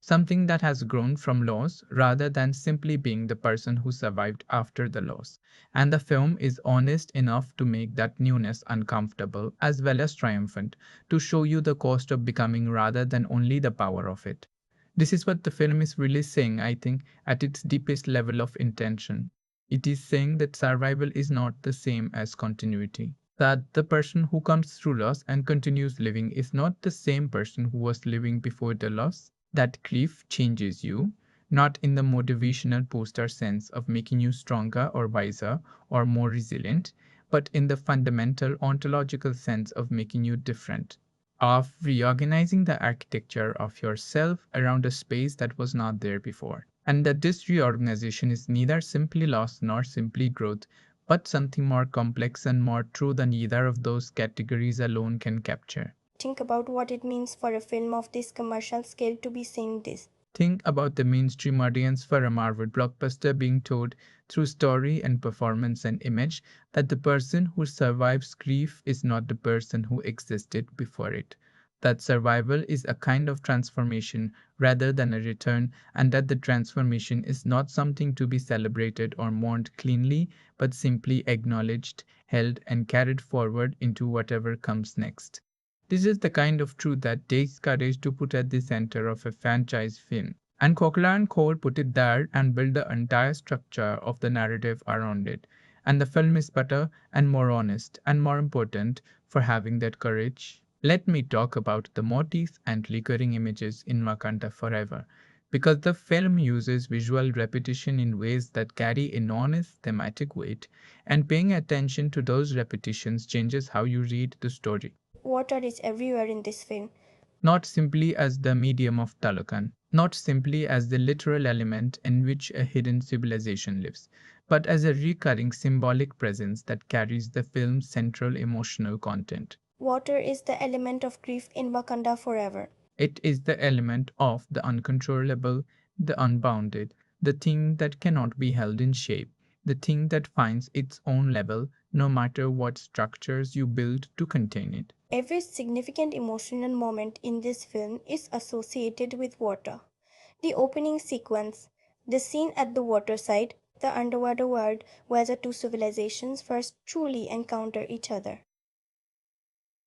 something that has grown from loss rather than simply being the person who survived after the loss. And the film is honest enough to make that newness uncomfortable as well as triumphant, to show you the cost of becoming rather than only the power of it. This is what the film is really saying, I think, at its deepest level of intention. It is saying that survival is not the same as continuity. That the person who comes through loss and continues living is not the same person who was living before the loss. That grief changes you, not in the motivational poster sense of making you stronger or wiser or more resilient, but in the fundamental ontological sense of making you different, of reorganizing the architecture of yourself around a space that was not there before. And that this reorganization is neither simply loss nor simply growth, but something more complex and more true than either of those categories alone can capture. Think about what it means for a film of this commercial scale to be saying this. Think about the mainstream audience for a Marvel blockbuster being told through story and performance and image that the person who survives grief is not the person who existed before it. That survival is a kind of transformation rather than a return, and that the transformation is not something to be celebrated or mourned cleanly, but simply acknowledged, held, and carried forward into whatever comes next. This is the kind of truth that takes courage to put at the center of a franchise film. And Cochlear and Cole put it there and built the entire structure of the narrative around it. And the film is better and more honest and more important for having that courage. Let me talk about the motifs and recurring images in Wakanda Forever. Because the film uses visual repetition in ways that carry enormous thematic weight, and paying attention to those repetitions changes how you read the story. Water is everywhere in this film. Not simply as the medium of Talokan, not simply as the literal element in which a hidden civilization lives, but as a recurring symbolic presence that carries the film's central emotional content. Water is the element of grief in Wakanda Forever. It is the element of the uncontrollable, the unbounded, the thing that cannot be held in shape, the thing that finds its own level no matter what structures you build to contain it. Every significant emotional moment in this film is associated with water. The opening sequence, the scene at the waterside, the underwater world where the two civilizations first truly encounter each other.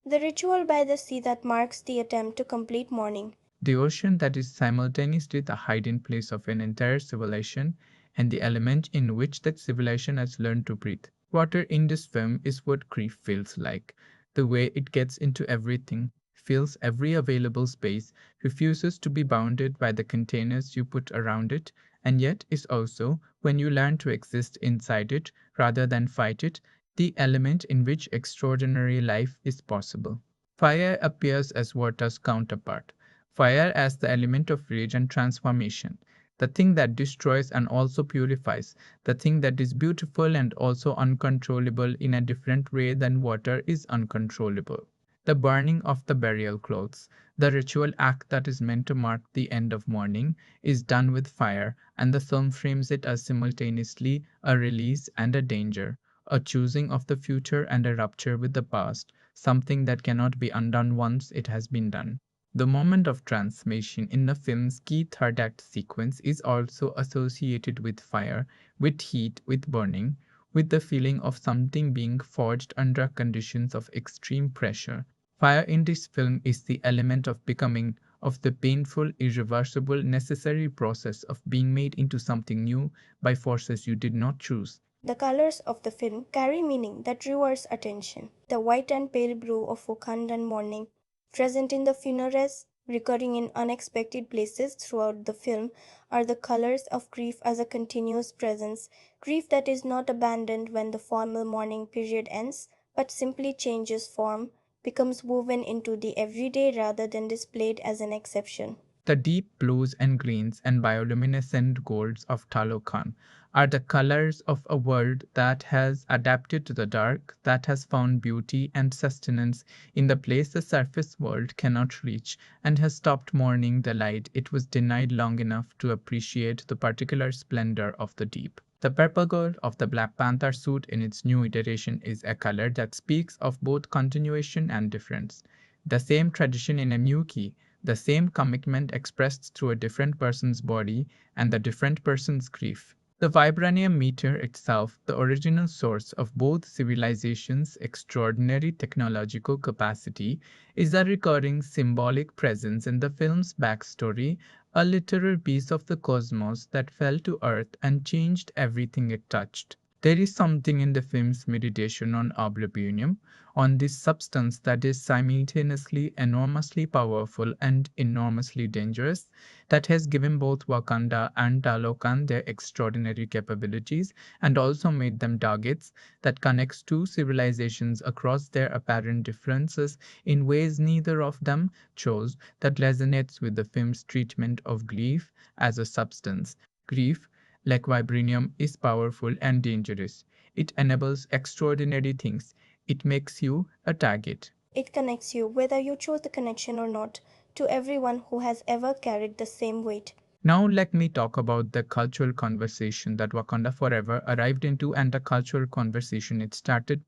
The ritual by the sea that marks the attempt to complete mourning. The ocean that is simultaneously the hiding place of an entire civilization and the element in which that civilization has learned to breathe. Water in this film is what grief feels like. The way it gets into everything, fills every available space, refuses to be bounded by the containers you put around it, and yet is also, when you learn to exist inside it rather than fight it, the element in which extraordinary life is possible. Fire appears as water's counterpart. Fire as the element of rage and transformation, the thing that destroys and also purifies, the thing that is beautiful and also uncontrollable in a different way than water is uncontrollable. The burning of the burial clothes, the ritual act that is meant to mark the end of mourning, is done with fire, and the film frames it as simultaneously a release and a danger, a choosing of the future and a rupture with the past, something that cannot be undone once it has been done. The moment of transformation in the film's key third act sequence is also associated with fire, with heat, with burning, with the feeling of something being forged under conditions of extreme pressure. Fire in this film is the element of becoming, of the painful, irreversible, necessary process of being made into something new by forces you did not choose. The colors of the film carry meaning that rewards attention. The white and pale blue of Wakandan mourning, present in the funerals, recurring in unexpected places throughout the film, are the colors of grief as a continuous presence, grief that is not abandoned when the formal mourning period ends, but simply changes form, becomes woven into the everyday rather than displayed as an exception. The deep blues and greens and bioluminescent golds of Talokan are the colors of a world that has adapted to the dark, that has found beauty and sustenance in the place the surface world cannot reach, and has stopped mourning the light it was denied long enough to appreciate the particular splendor of the deep. The purple gold of the Black Panther suit in its new iteration is a color that speaks of both continuation and difference. The same tradition in a new key, the same commitment expressed through a different person's body and the different person's grief. The vibranium meter itself, the original source of both civilizations' extraordinary technological capacity, is a recurring symbolic presence in the film's backstory, a literal piece of the cosmos that fell to Earth and changed everything it touched. There is something in the film's meditation on oblivion, on this substance that is simultaneously enormously powerful and enormously dangerous, that has given both Wakanda and Talokan their extraordinary capabilities and also made them targets, that connects two civilizations across their apparent differences in ways neither of them chose, that resonates with the film's treatment of grief as a substance. Grief, like vibranium, is powerful and dangerous. It enables extraordinary things. It makes you a target. It connects you, whether you chose the connection or not, to everyone who has ever carried the same weight. Now, let me talk about the cultural conversation that Wakanda Forever arrived into and the cultural conversation it started.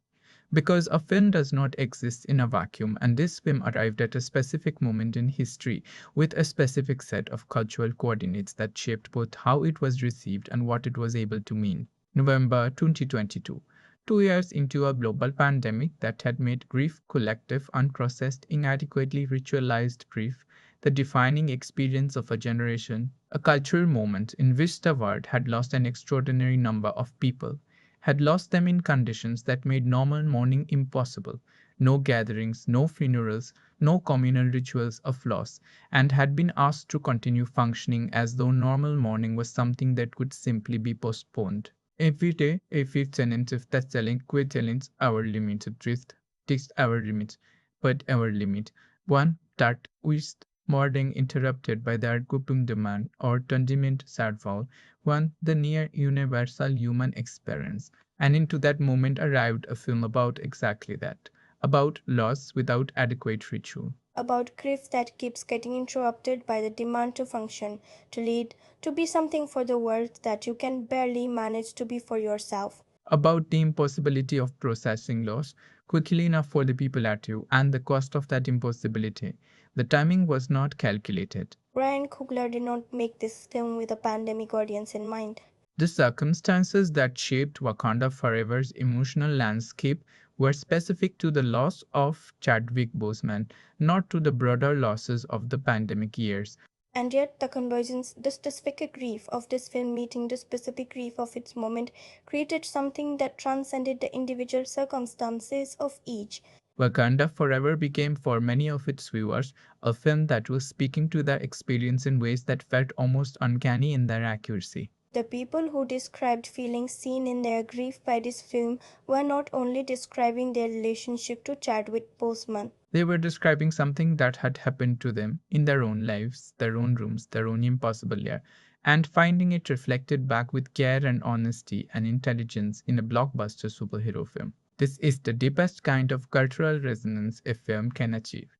Because a film does not exist in a vacuum, and this film arrived at a specific moment in history with a specific set of cultural coordinates that shaped both how it was received and what it was able to mean. November 2022. 2 years into a global pandemic that had made grief collective, unprocessed, inadequately ritualized grief the defining experience of a generation, a cultural moment in which the world had lost an extraordinary number of people, had lost them in conditions that made normal mourning impossible, no gatherings, no funerals, no communal rituals of loss, and had been asked to continue functioning as though normal mourning was something that could simply be postponed. Every day, every tenant of that selling quit tenants our limited drift, takes our limit, but our limit. One that is mourning interrupted by the arguing demand or tundiment sadfall, one the near universal human experience. And into that moment arrived a film about exactly that, about loss without adequate ritual. About grief that keeps getting interrupted by the demand to function, to lead, to be something for the world that you can barely manage to be for yourself. About the impossibility of processing loss quickly enough for the people at you and the cost of that impossibility. The timing was not calculated. Ryan Coogler did not make this film with a pandemic audience in mind. The circumstances that shaped Wakanda Forever's emotional landscape were specific to the loss of Chadwick Boseman, not to the broader losses of the pandemic years. And yet, the convergence, the specific grief of this film meeting the specific grief of its moment, created something that transcended the individual circumstances of each. Wakanda Forever became, for many of its viewers, a film that was speaking to their experience in ways that felt almost uncanny in their accuracy. The people who described feelings seen in their grief by this film were not only describing their relationship to Chadwick Boseman. They were describing something that had happened to them in their own lives, their own rooms, their own impossible year, and finding it reflected back with care and honesty and intelligence in a blockbuster superhero film. This is the deepest kind of cultural resonance a film can achieve.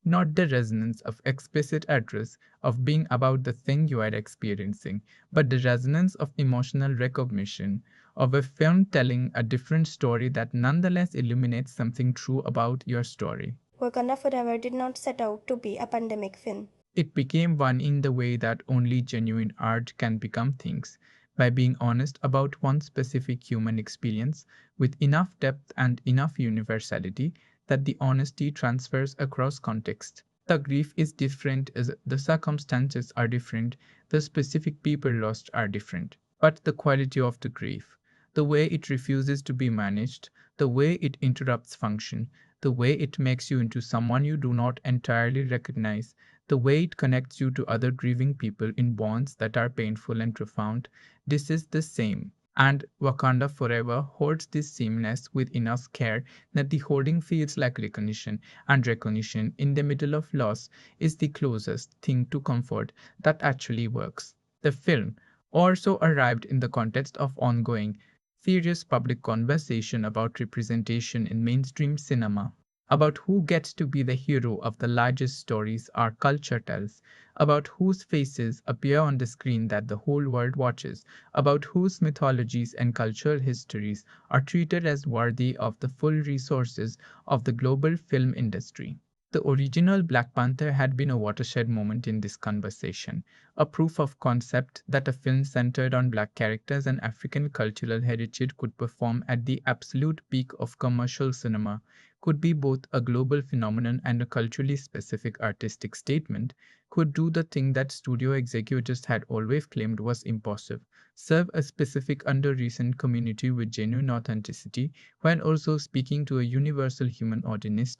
Not the resonance of explicit address, of being about the thing you are experiencing, but the resonance of emotional recognition, of a film telling a different story that nonetheless illuminates something true about your story. Wakanda Forever did not set out to be a pandemic film. It became one in the way that only genuine art can become things, by being honest about one specific human experience with enough depth and enough universality that the honesty transfers across context. The grief is different as the circumstances are different, the specific people lost are different. But the quality of the grief, the way it refuses to be managed, the way it interrupts function, the way it makes you into someone you do not entirely recognize, the way it connects you to other grieving people in bonds that are painful and profound, this is the same. And Wakanda Forever holds this sameness with enough care that the holding feels like recognition, and recognition in the middle of loss is the closest thing to comfort that actually works. The film also arrived in the context of ongoing, serious public conversation about representation in mainstream cinema, about who gets to be the hero of the largest stories our culture tells, about whose faces appear on the screen that the whole world watches, about whose mythologies and cultural histories are treated as worthy of the full resources of the global film industry. The original Black Panther had been a watershed moment in this conversation, a proof of concept that a film centered on black characters and African cultural heritage could perform at the absolute peak of commercial cinema, could be both a global phenomenon and a culturally specific artistic statement, could do the thing that studio executives had always claimed was impossible, serve a specific under-recent community with genuine authenticity, while also speaking to a universal human audience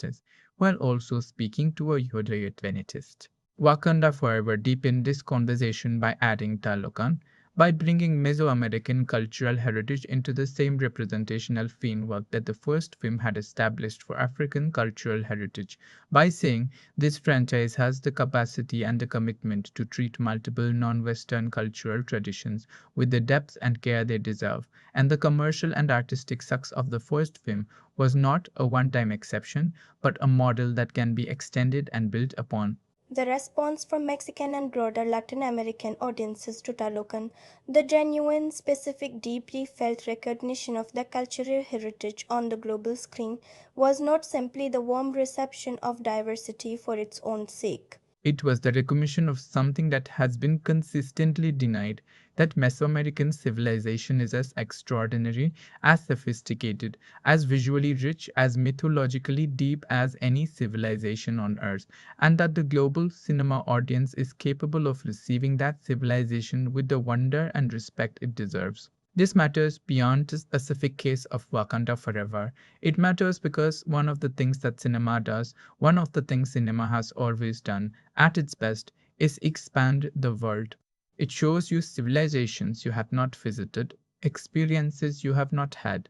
while also speaking to a Yoda Adventist. Wakanda Forever deepened this conversation by adding Talokan, by bringing Mesoamerican cultural heritage into the same representational framework that the first film had established for African cultural heritage, by saying this franchise has the capacity and the commitment to treat multiple non Western cultural traditions with the depth and care they deserve, and the commercial and artistic success of the first film was not a one time exception, but a model that can be extended and built upon. The response from Mexican and broader Latin American audiences to Talocan, the genuine, specific, deeply felt recognition of their cultural heritage on the global screen, was not simply the warm reception of diversity for its own sake. It was the recognition of something that has been consistently denied, that Mesoamerican civilization is as extraordinary, as sophisticated, as visually rich, as mythologically deep as any civilization on Earth, and that the global cinema audience is capable of receiving that civilization with the wonder and respect it deserves. This matters beyond the specific case of Wakanda Forever. It matters because one of the things that cinema does, one of the things cinema has always done at its best, is expand the world. It shows you civilizations you have not visited, experiences you have not had,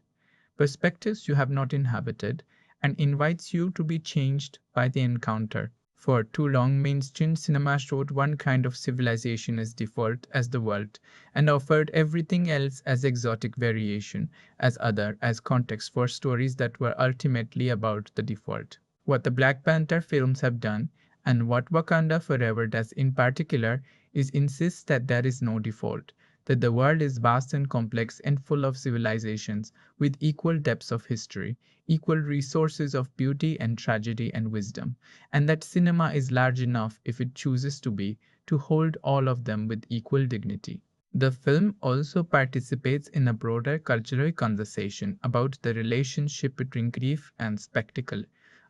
perspectives you have not inhabited, and invites you to be changed by the encounter. For too long, mainstream cinema showed one kind of civilization as default as the world, and offered everything else as exotic variation, as other, as context for stories that were ultimately about the default. What the Black Panther films have done, and what Wakanda Forever does in particular, is insist that there is no default, that the world is vast and complex and full of civilizations with equal depths of history, equal resources of beauty and tragedy and wisdom, and that cinema is large enough, if it chooses to be, to hold all of them with equal dignity. The film also participates in a broader cultural conversation about the relationship between grief and spectacle,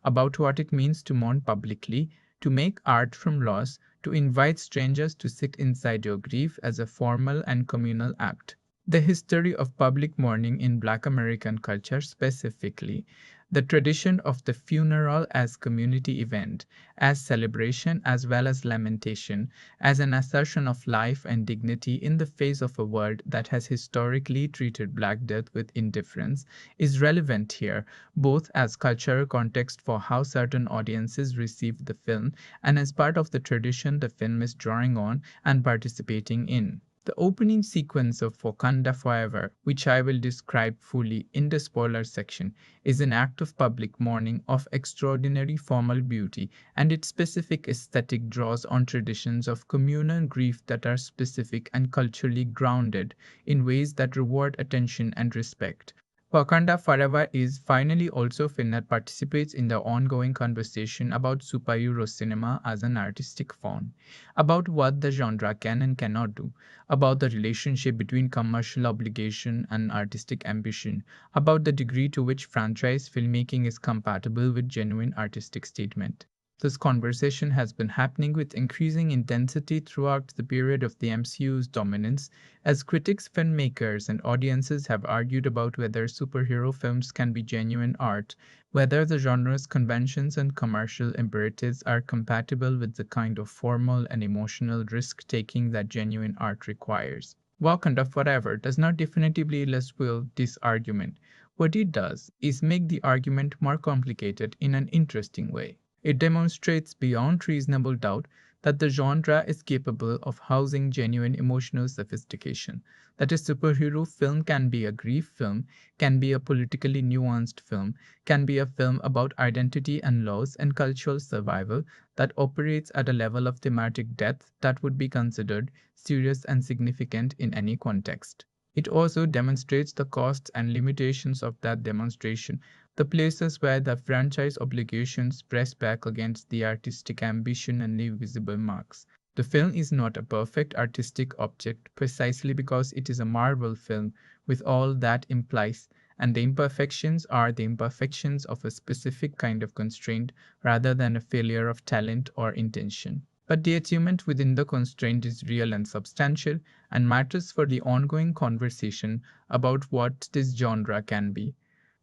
about what it means to mourn publicly, to make art from loss, to invite strangers to sit inside your grief as a formal and communal act. The history of public mourning in Black American culture specifically, the tradition of the funeral as community event, as celebration as well as lamentation, as an assertion of life and dignity in the face of a world that has historically treated Black death with indifference, is relevant here, both as cultural context for how certain audiences receive the film and as part of the tradition the film is drawing on and participating in. The opening sequence of Wakanda Forever, which I will describe fully in the spoiler section, is an act of public mourning of extraordinary formal beauty, and its specific aesthetic draws on traditions of communal grief that are specific and culturally grounded in ways that reward attention and respect. Wakanda Forever is finally also film that participates in the ongoing conversation about superhero cinema as an artistic form, about what the genre can and cannot do, about the relationship between commercial obligation and artistic ambition, about the degree to which franchise filmmaking is compatible with genuine artistic statement. This conversation has been happening with increasing intensity throughout the period of the MCU's dominance, as critics, filmmakers, and audiences have argued about whether superhero films can be genuine art, whether the genre's conventions and commercial imperatives are compatible with the kind of formal and emotional risk taking that genuine art requires. Wakanda Forever does not definitively illustrate this argument. What it does is make the argument more complicated in an interesting way. It demonstrates beyond reasonable doubt that the genre is capable of housing genuine emotional sophistication, that a superhero film can be a grief film, can be a politically nuanced film, can be a film about identity and loss and cultural survival that operates at a level of thematic depth that would be considered serious and significant in any context. It also demonstrates the costs and limitations of that demonstration the places where the franchise obligations press back against the artistic ambition and leave visible marks. The film is not a perfect artistic object precisely because it is a Marvel film with all that implies, and the imperfections are the imperfections of a specific kind of constraint rather than a failure of talent or intention. But the achievement within the constraint is real and substantial and matters for the ongoing conversation about what this genre can be.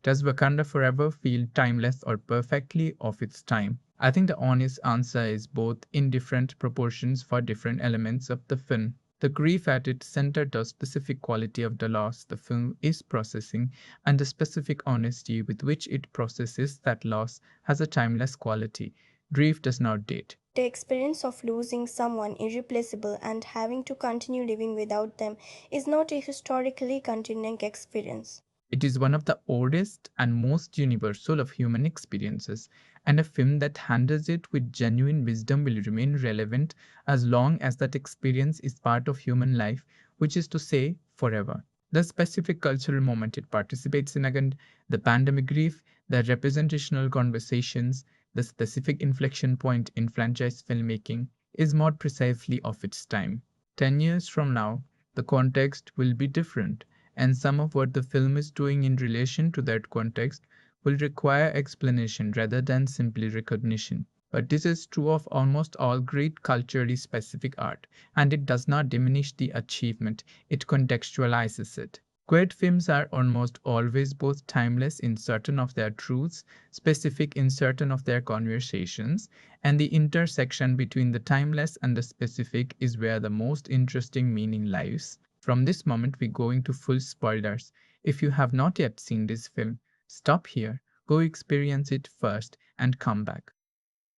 Does Wakanda Forever feel timeless or perfectly of its time? I think the honest answer is both in different proportions for different elements of the film. The grief at its center, the specific quality of the loss the film is processing, and the specific honesty with which it processes that loss has a timeless quality. Grief does not date. The experience of losing someone irreplaceable and having to continue living without them is not a historically continuing experience. It is one of the oldest and most universal of human experiences, and a film that handles it with genuine wisdom will remain relevant as long as that experience is part of human life, which is to say, forever. The specific cultural moment it participates in, again, the pandemic grief, the representational conversations, the specific inflection point in franchise filmmaking, is more precisely of its time. 10 years from now, the context will be different, and some of what the film is doing in relation to that context will require explanation rather than simply recognition. But this is true of almost all great culturally specific art, and it does not diminish the achievement, it contextualizes it. Great films are almost always both timeless in certain of their truths, specific in certain of their conversations, and the intersection between the timeless and the specific is where the most interesting meaning lies. From this moment, we go into full spoilers. If you have not yet seen this film, stop here, go experience it first, and come back.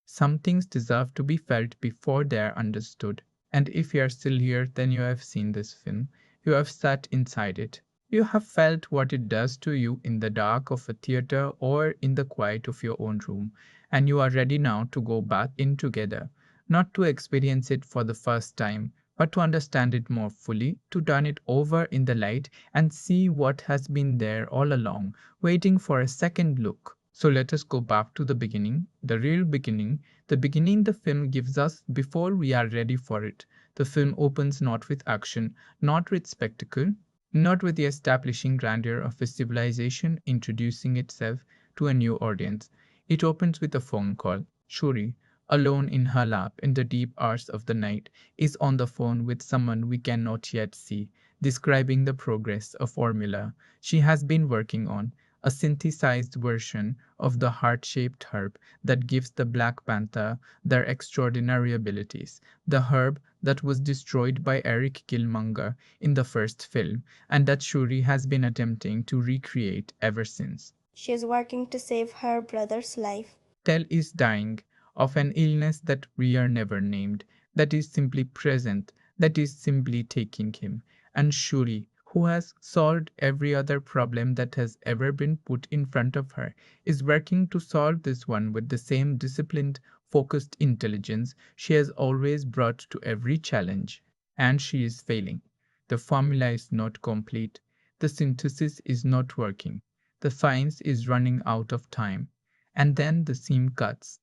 Some things deserve to be felt before they are understood. And if you are still here, then you have seen this film. You have sat inside it. You have felt what it does to you in the dark of a theater or in the quiet of your own room. And you are ready now to go back in together, not to experience it for the first time, but to understand it more fully, to turn it over in the light and see what has been there all along, waiting for a second look. So let us go back to the beginning, the real beginning, the beginning the film gives us before we are ready for it. The film opens not with action, not with spectacle, not with the establishing grandeur of a civilization introducing itself to a new audience. It opens with a phone call. Shuri, alone in her lap in the deep hours of the night, is on the phone with someone we cannot yet see, describing the progress of formula she has been working on, a synthesized version of the heart-shaped herb that gives the Black Panther their extraordinary abilities, the herb that was destroyed by Eric Killmonger in the first film, and that Shuri has been attempting to recreate ever since. She is working to save her brother's life. Tell is dying of an illness that we are never named, that is simply present, that is simply taking him. And Shuri, who has solved every other problem that has ever been put in front of her, is working to solve this one with the same disciplined, focused intelligence she has always brought to every challenge. And she is failing. The formula is not complete. The synthesis is not working. The science is running out of time. And then the scene cuts,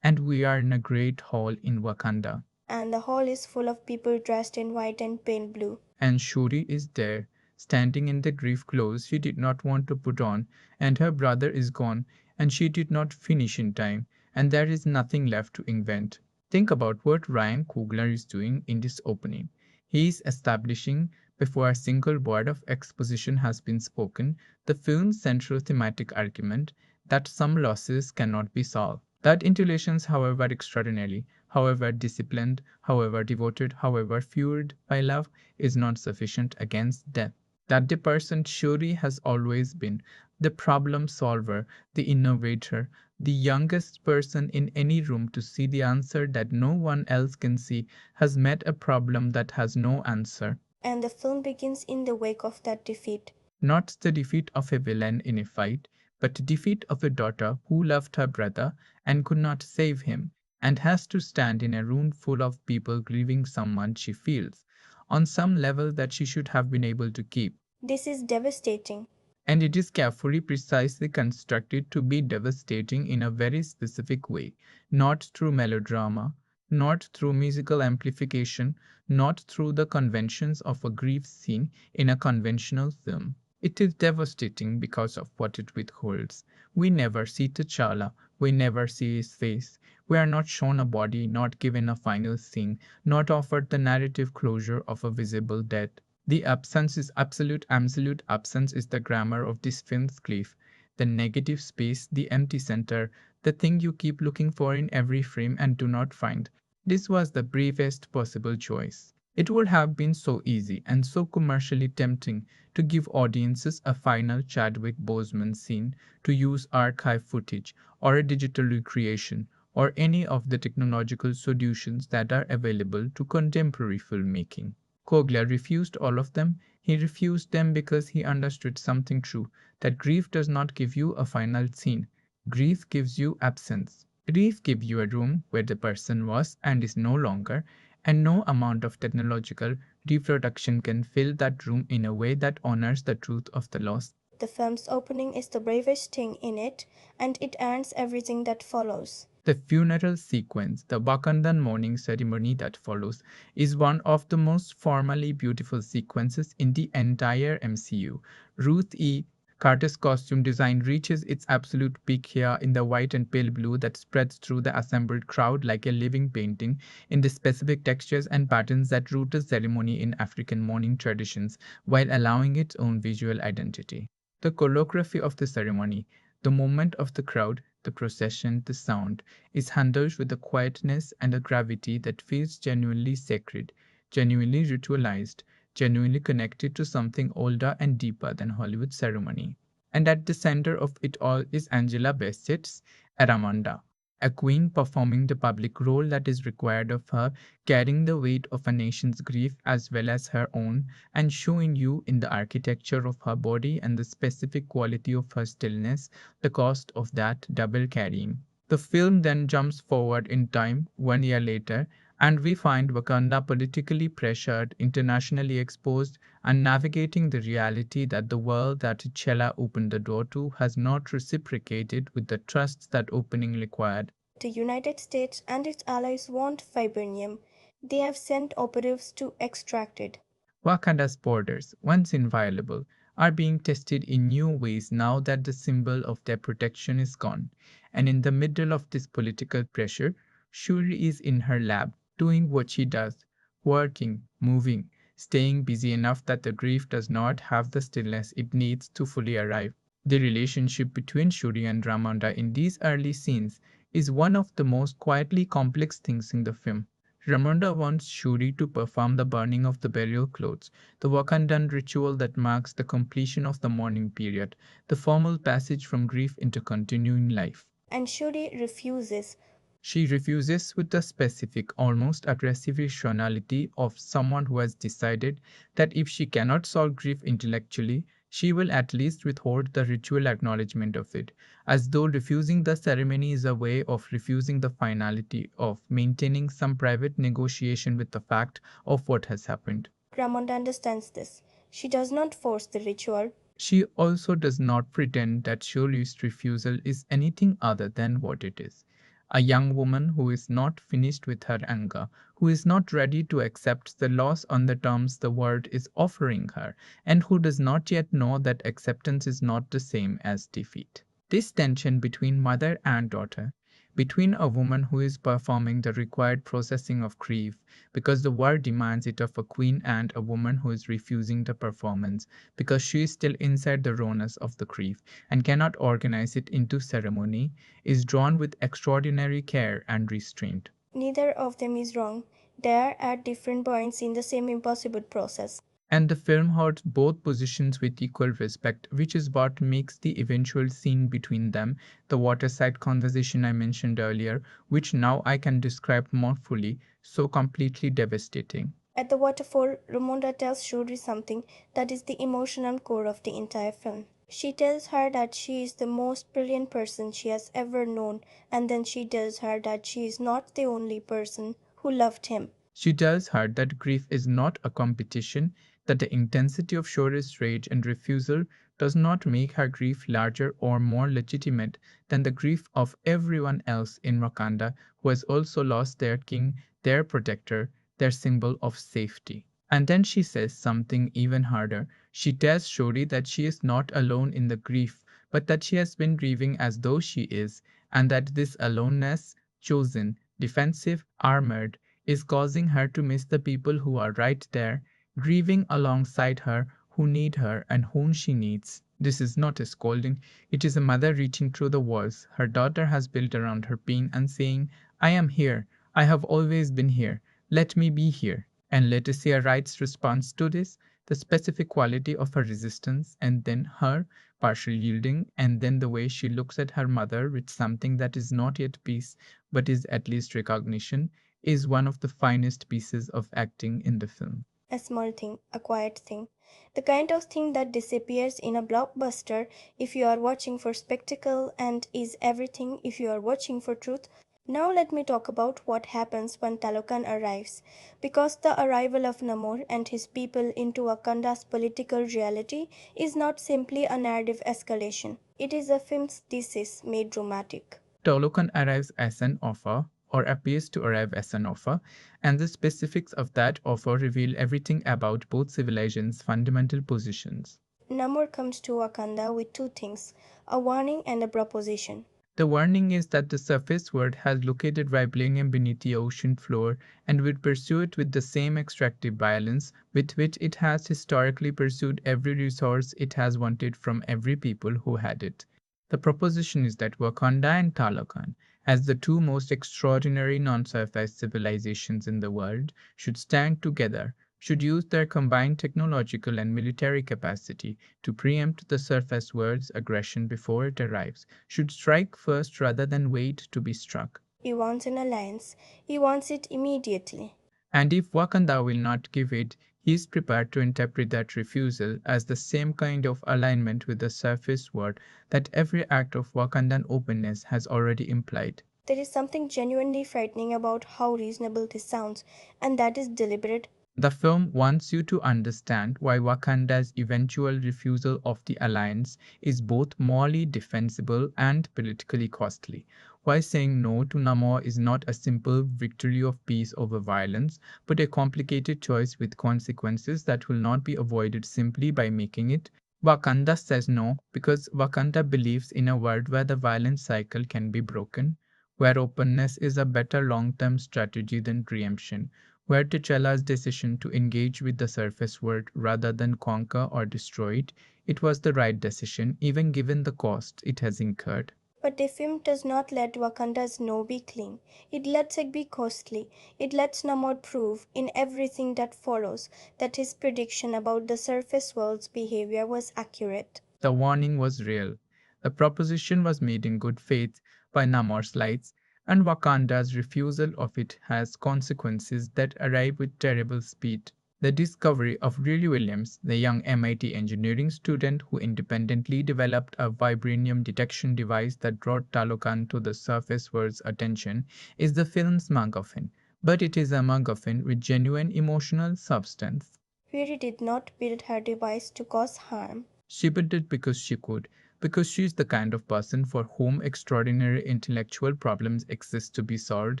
and we are in a great hall in Wakanda. And the hall is full of people dressed in white and pale blue. And Shuri is there, standing in the grief clothes she did not want to put on, and her brother is gone, and she did not finish in time, and there is nothing left to invent. Think about what Ryan Coogler is doing in this opening. He is establishing, before a single word of exposition has been spoken, the film's central thematic argument that some losses cannot be solved. That intuitions, however extraordinary, however disciplined, however devoted, however fueled by love, is not sufficient against death. That the person Shuri has always been, the problem solver, the innovator, the youngest person in any room to see the answer that no one else can see, has met a problem that has no answer. And the film begins in the wake of that defeat. Not the defeat of a villain in a fight, but the defeat of a daughter who loved her brother and could not save him, and has to stand in a room full of people grieving someone she feels, on some level, that she should have been able to keep. This is devastating. And it is carefully precisely constructed to be devastating in a very specific way, not through melodrama, not through musical amplification, not through the conventions of a grief scene in a conventional film. It is devastating because of what it withholds. We never see T'Challa, we never see his face. We are not shown a body, not given a final scene, not offered the narrative closure of a visible death. The absence is absolute, absolute absence is the grammar of this film's cliff. The negative space, the empty center, the thing you keep looking for in every frame and do not find. This was the bravest possible choice. It would have been so easy and so commercially tempting to give audiences a final Chadwick Boseman scene, to use archive footage or a digital recreation or any of the technological solutions that are available to contemporary filmmaking. Coogler refused all of them. He refused them because he understood something true, that grief does not give you a final scene. Grief gives you absence. Grief gives you a room where the person was and is no longer, and no amount of technological reproduction can fill that room in a way that honors the truth of the loss. The film's opening is the bravest thing in it, and it earns everything that follows. The funeral sequence, the Wakandan mourning ceremony that follows, is one of the most formally beautiful sequences in the entire MCU. Ruth E. Carter's costume design reaches its absolute peak here in the white and pale blue that spreads through the assembled crowd like a living painting, in the specific textures and patterns that root a ceremony in African mourning traditions while allowing its own visual identity. The choreography of the ceremony, the movement of the crowd, the procession, the sound, is handled with a quietness and a gravity that feels genuinely sacred, genuinely ritualized, genuinely connected to something older and deeper than Hollywood ceremony. And at the center of it all is Angela Bassett's Aramonda, a queen performing the public role that is required of her, carrying the weight of a nation's grief as well as her own, and showing you in the architecture of her body and the specific quality of her stillness the cost of that double carrying. The film then jumps forward in time 1 year later, and we find Wakanda politically pressured, internationally exposed, and navigating the reality that the world that T'Challa opened the door to has not reciprocated with the trust that opening required. The United States and its allies want vibranium. They have sent operatives to extract it. Wakanda's borders, once inviolable, are being tested in new ways now that the symbol of their protection is gone. And in the middle of this political pressure, Shuri is in her lab, doing what she does, working, moving, staying busy enough that the grief does not have the stillness it needs to fully arrive. The relationship between Shuri and Ramonda in these early scenes is one of the most quietly complex things in the film. Ramonda wants Shuri to perform the burning of the burial clothes, the Wakandan ritual that marks the completion of the mourning period, the formal passage from grief into continuing life. And Shuri refuses. She refuses with the specific, almost aggressive rationality of someone who has decided that if she cannot solve grief intellectually, she will at least withhold the ritual acknowledgement of it, as though refusing the ceremony is a way of refusing the finality of maintaining some private negotiation with the fact of what has happened. Ramonda understands this. She does not force the ritual. She also does not pretend that Shirley's refusal is anything other than what it is. A young woman who is not finished with her anger, who is not ready to accept the loss on the terms the world is offering her, and who does not yet know that acceptance is not the same as defeat. This tension between mother and daughter, between a woman who is performing the required processing of grief because the world demands it of a queen, and a woman who is refusing the performance because she is still inside the rawness of the grief and cannot organize it into ceremony, is drawn with extraordinary care and restraint. Neither of them is wrong. They are at different points in the same impossible process. And the film holds both positions with equal respect, which is what makes the eventual scene between them, the waterside conversation I mentioned earlier, which now I can describe more fully, so completely devastating. At the waterfall, Ramonda tells Shuri something that is the emotional core of the entire film. She tells her that she is the most brilliant person she has ever known, and then she tells her that she is not the only person who loved him. She tells her that grief is not a competition, that the intensity of Shore's rage and refusal does not make her grief larger or more legitimate than the grief of everyone else in Wakanda who has also lost their king, their protector, their symbol of safety. And then she says something even harder. She tells Shuri that she is not alone in the grief, but that she has been grieving as though she is, and that this aloneness, chosen, defensive, armored, is causing her to miss the people who are right there, grieving alongside her, who need her and whom she needs. This is not a scolding, it is a mother reaching through the walls her daughter has built around her pain and saying, I am here, I have always been here, let me be here. And Leticia Wright's response to this, the specific quality of her resistance, and then her partial yielding, and then the way she looks at her mother with something that is not yet peace, but is at least recognition, is one of the finest pieces of acting in the film. A small thing, a quiet thing. The kind of thing that disappears in a blockbuster if you are watching for spectacle and is everything if you are watching for truth. Now let me talk about what happens when Talokan arrives. Because the arrival of Namor and his people into Wakanda's political reality is not simply a narrative escalation. It is a film's thesis made dramatic. Tolokan arrives as an offer, or appears to arrive as an offer, and the specifics of that offer reveal everything about both civilizations' fundamental positions. Namor comes to Wakanda with two things, a warning and a proposition. The warning is that the surface world has located vibranium beneath the ocean floor and will pursue it with the same extractive violence with which it has historically pursued every resource it has wanted from every people who had it. The proposition is that Wakanda and Talokan, as the two most extraordinary non-surface civilizations in the world, should stand together, should use their combined technological and military capacity to preempt the surface world's aggression before it arrives, should strike first rather than wait to be struck. He wants an alliance. He wants it immediately. And if Wakanda will not give it, he is prepared to interpret that refusal as the same kind of alignment with the surface world that every act of Wakandan openness has already implied. There is something genuinely frightening about how reasonable this sounds, and that is deliberate. The film wants you to understand why Wakanda's eventual refusal of the alliance is both morally defensible and politically costly. Why saying no to Namor is not a simple victory of peace over violence, but a complicated choice with consequences that will not be avoided simply by making it. Wakanda says no because Wakanda believes in a world where the violent cycle can be broken, where openness is a better long term strategy than preemption, where T'Challa's decision to engage with the surface world rather than conquer or destroy it, it was the right decision, even given the cost it has incurred. But the film does not let Wakanda's no be clean. It lets it be costly. It lets Namor prove, in everything that follows, that his prediction about the surface world's behavior was accurate. The warning was real. The proposition was made in good faith by Namor's lights, and Wakanda's refusal of it has consequences that arrive with terrible speed. The discovery of Riri Williams, the young MIT engineering student who independently developed a vibranium detection device that brought Talokan to the surface world's attention, is the film's MacGuffin. But it is a MacGuffin with genuine emotional substance. Riri did not build her device to cause harm. She built it because she could, because she is the kind of person for whom extraordinary intellectual problems exist to be solved,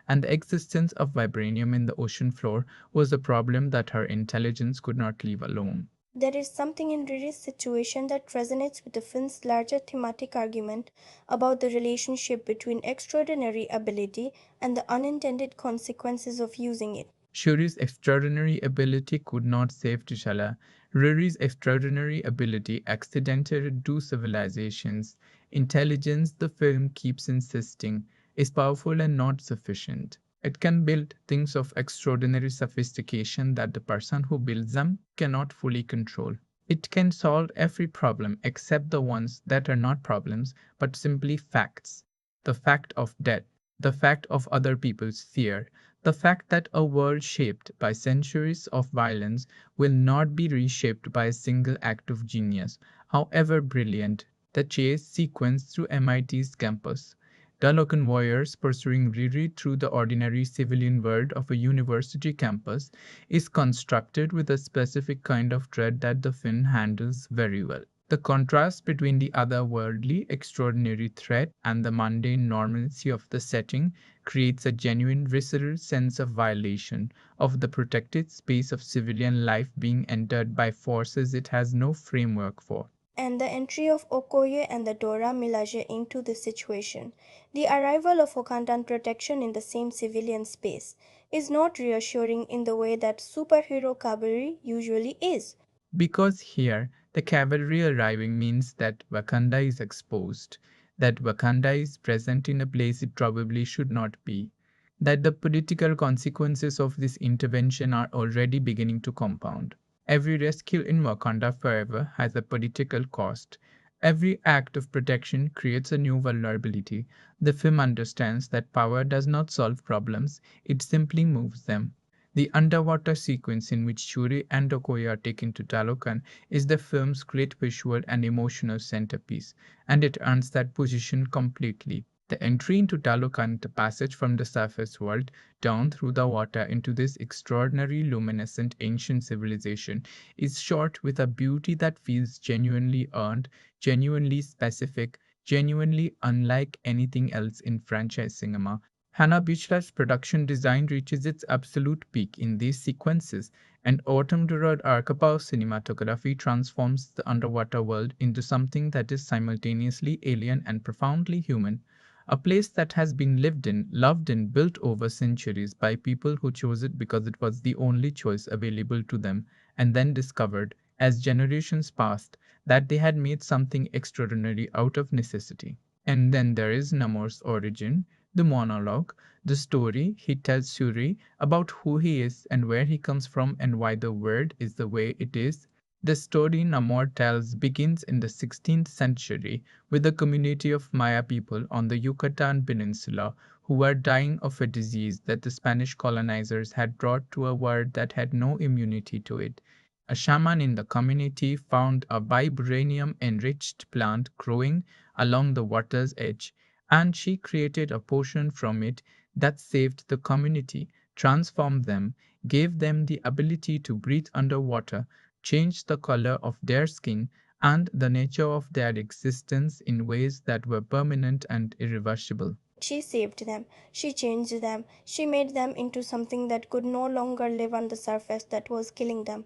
and the existence of vibranium in the ocean floor was a problem that her intelligence could not leave alone. There is something in Riri's situation that resonates with the film's larger thematic argument about the relationship between extraordinary ability and the unintended consequences of using it. Shuri's extraordinary ability could not save T'Challa. Riri's extraordinary ability accidentally two civilizations. Intelligence, the film keeps insisting, is powerful and not sufficient. It can build things of extraordinary sophistication that the person who builds them cannot fully control. It can solve every problem except the ones that are not problems but simply facts. The fact of death, the fact of other people's fear, the fact that a world shaped by centuries of violence will not be reshaped by a single act of genius, however brilliant. The chase sequence through MIT's campus. Talokan warriors pursuing Riri through the ordinary civilian world of a university campus is constructed with a specific kind of dread that the film handles very well. The contrast between the otherworldly, extraordinary threat and the mundane normalcy of the setting creates a genuine visceral sense of violation of the protected space of civilian life being entered by forces it has no framework for. And the entry of Okoye and the Dora Milaje into the situation, the arrival of Wakandan protection in the same civilian space, is not reassuring in the way that superhero cavalry usually is. Because here, the cavalry arriving means that Wakanda is exposed, that Wakanda is present in a place it probably should not be, that the political consequences of this intervention are already beginning to compound. Every rescue in Wakanda Forever has a political cost. Every act of protection creates a new vulnerability. The film understands that power does not solve problems, it simply moves them. The underwater sequence in which Shuri and Okoye are taken to Talokan is the film's great visual and emotional centerpiece, and it earns that position completely. The entry into Talokan, the passage from the surface world down through the water into this extraordinary luminescent ancient civilization, is shot with a beauty that feels genuinely earned, genuinely specific, genuinely unlike anything else in franchise cinema. Hannah Beachler's production design reaches its absolute peak in these sequences, and Autumn Durrard Arkapao's cinematography transforms the underwater world into something that is simultaneously alien and profoundly human. A place that has been lived in, loved in, built over centuries by people who chose it because it was the only choice available to them, and then discovered, as generations passed, that they had made something extraordinary out of necessity. And then there is Namor's origin, the monologue, the story he tells Shuri about who he is and where he comes from and why the world is the way it is. The story Namor tells begins in the 16th century with a community of Maya people on the Yucatan Peninsula who were dying of a disease that the Spanish colonizers had brought to a world that had no immunity to it. A shaman in the community found a vibranium enriched plant growing along the water's edge, and she created a potion from it that saved the community, transformed them, gave them the ability to breathe underwater, changed the color of their skin, and the nature of their existence in ways that were permanent and irreversible. She saved them, she changed them, she made them into something that could no longer live on the surface that was killing them.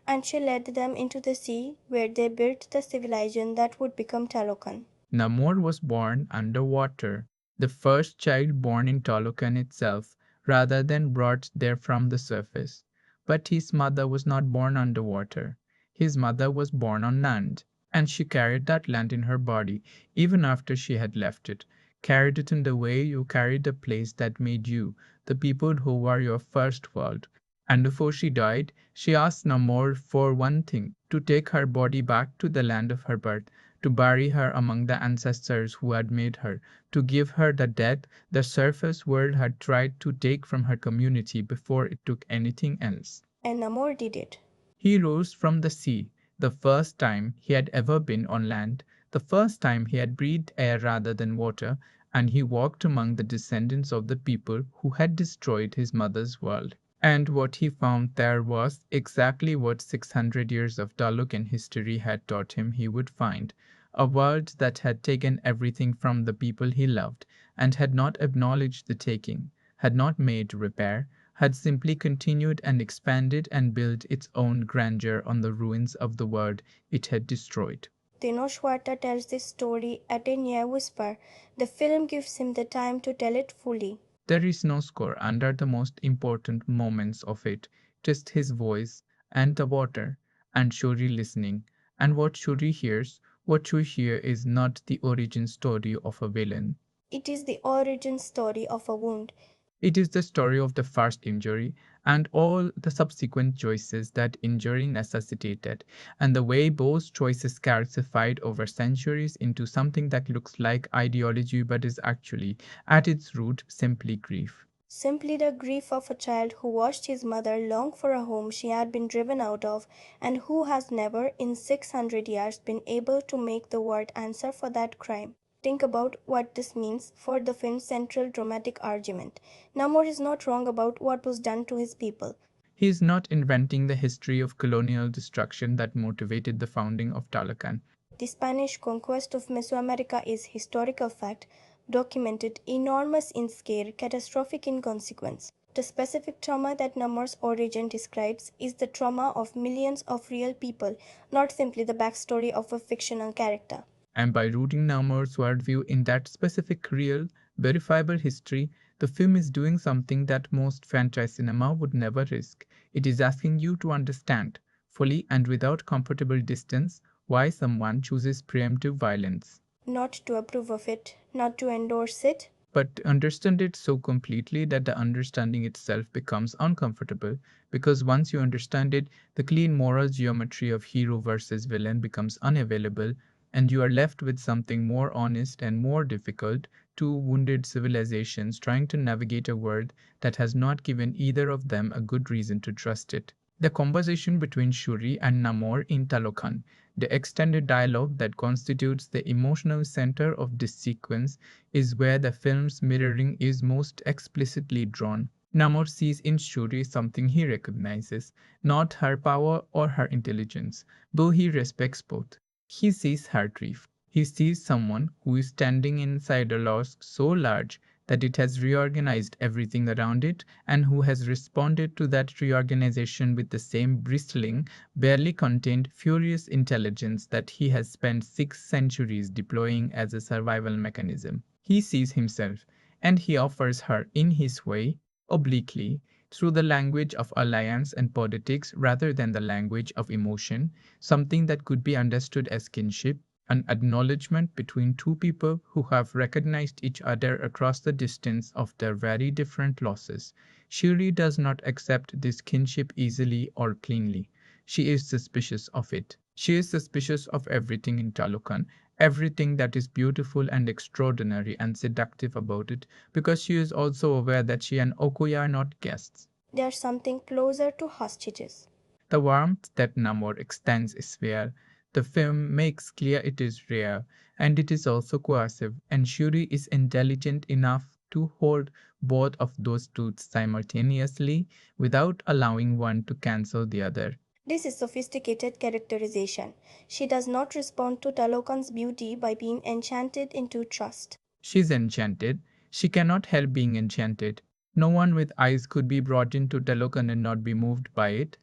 And she led them into the sea where they built the civilization that would become Talokan. Namor was born underwater, the first child born in Talokan itself, rather than brought there from the surface. But his mother was not born underwater. His mother was born on land, and she carried that land in her body even after she had left it, carried it in the way you carried the place that made you, the people who were your first world. And before she died, she asked Namor for one thing, to take her body back to the land of her birth, to bury her among the ancestors who had made her, to give her the death the surface world had tried to take from her community before it took anything else. And Namor did it. He rose from the sea, the first time he had ever been on land, the first time he had breathed air rather than water, and he walked among the descendants of the people who had destroyed his mother's world. And what he found there was exactly what 600 years of Dalukan history had taught him he would find, a world that had taken everything from the people he loved and had not acknowledged the taking, had not made repair, had simply continued and expanded and built its own grandeur on the ruins of the world it had destroyed. Tenoch Huerta tells this story at a near whisper. The film gives him the time to tell it fully. There is no score under the most important moments of it, just his voice and the water and Shuri listening. And what you hear is not the origin story of a villain. It is the origin story of a wound. It is the story of the first injury and all the subsequent choices that injury necessitated, and the way those choices calcified over centuries into something that looks like ideology but is actually, at its root, simply grief. Simply the grief of a child who watched his mother long for a home she had been driven out of, and who has never, in 600 years, been able to make the word answer for that crime. Think about what this means for the film's central dramatic argument. Namor is not wrong about what was done to his people. He is not inventing the history of colonial destruction that motivated the founding of Talokan. The Spanish conquest of Mesoamerica is historical fact, documented, enormous in scale, catastrophic in consequence. The specific trauma that Namor's origin describes is the trauma of millions of real people, not simply the backstory of a fictional character. And by rooting Namor's worldview in that specific real, verifiable history, the film is doing something that most franchise cinema would never risk. It is asking you to understand, fully and without comfortable distance, why someone chooses preemptive violence. Not to approve of it, not to endorse it. But understand it so completely that the understanding itself becomes uncomfortable, because once you understand it, the clean moral geometry of hero versus villain becomes unavailable, and you are left with something more honest and more difficult: two wounded civilizations trying to navigate a world that has not given either of them a good reason to trust it. The conversation between Shuri and Namor in Talokan, the extended dialogue that constitutes the emotional center of this sequence, is where the film's mirroring is most explicitly drawn. Namor sees in Shuri something he recognizes, not her power or her intelligence, though he respects both. He sees her grief. He sees someone who is standing inside a loss so large that it has reorganized everything around it, and who has responded to that reorganization with the same bristling, barely contained, furious intelligence that he has spent 6 centuries deploying as a survival mechanism. He sees himself, and he offers her in his way, obliquely, through the language of alliance and politics rather than the language of emotion, something that could be understood as kinship, an acknowledgement between two people who have recognized each other across the distance of their very different losses. Shuri does not accept this kinship easily or cleanly. She is suspicious of it. She is suspicious of everything in Talokan, everything that is beautiful and extraordinary and seductive about it, because she is also aware that she and Okoye are not guests. There's something closer to hostages. The warmth that Namor extends is rare. The film makes clear it is rare, and it is also coercive, and Shuri is intelligent enough to hold both of those truths simultaneously without allowing one to cancel the other. This is sophisticated characterization. She does not respond to Talokan's beauty by being enchanted into trust. She's enchanted. She cannot help being enchanted. No one with eyes could be brought into Talokan and not be moved by it.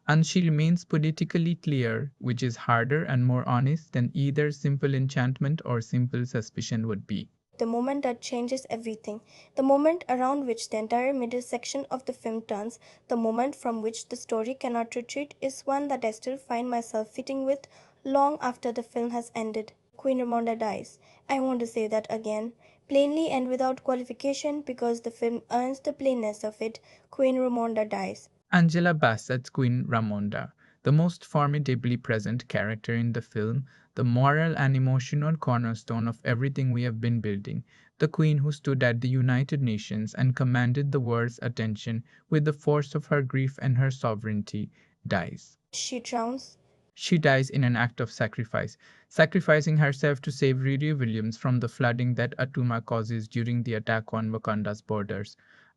And she remains politically clear, which is harder and more honest than either simple enchantment or simple suspicion would be. The moment that changes everything, the moment around which the entire middle section of the film turns, the moment from which the story cannot retreat, is one that I still find myself fitting with long after the film has ended. Queen Ramonda dies. I want to say that again, plainly and without qualification, because the film earns the plainness of it. Queen Ramonda dies. Angela Bassett's Queen Ramonda, the most formidably present character in the film, the moral and emotional cornerstone of everything we have been building, the queen who stood at the United Nations and commanded the world's attention with the force of her grief and her sovereignty, dies. She drowns. She dies in an act of sacrifice, sacrificing herself to save Riri Williams from the flooding that Atuma causes during the attack on Wakanda's borders.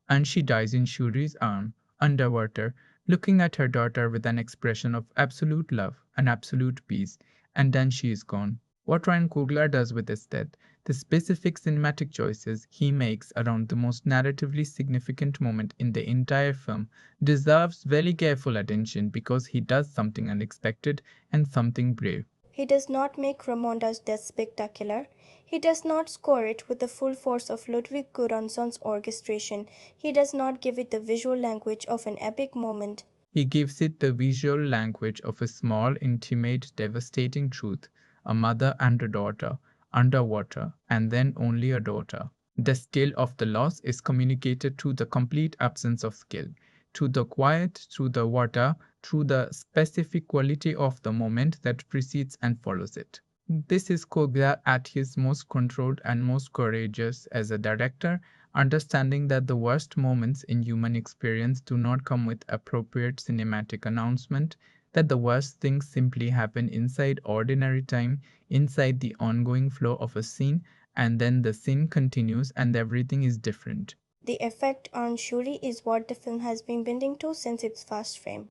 And she dies in Shuri's arm, underwater, looking at her daughter with an expression of absolute love and absolute peace, and then she is gone. What Ryan Coogler does with his death, the specific cinematic choices he makes around the most narratively significant moment in the entire film, deserves very careful attention, because he does something unexpected and something brave. He does not make Ramonda's death spectacular. He does not score it with the full force of Ludwig Göransson's orchestration. He does not give it the visual language of an epic moment. He gives it the visual language of a small, intimate, devastating truth: a mother and a daughter, underwater, and then only a daughter. The scale of the loss is communicated through the complete absence of skill, through the quiet, through the water, through the specific quality of the moment that precedes and follows it. This is Kogla at his most controlled and most courageous as a director, understanding that the worst moments in human experience do not come with appropriate cinematic announcement, that the worst things simply happen inside ordinary time, inside the ongoing flow of a scene, and then the scene continues and everything is different. The effect on Shuri is what the film has been bending to since its first frame.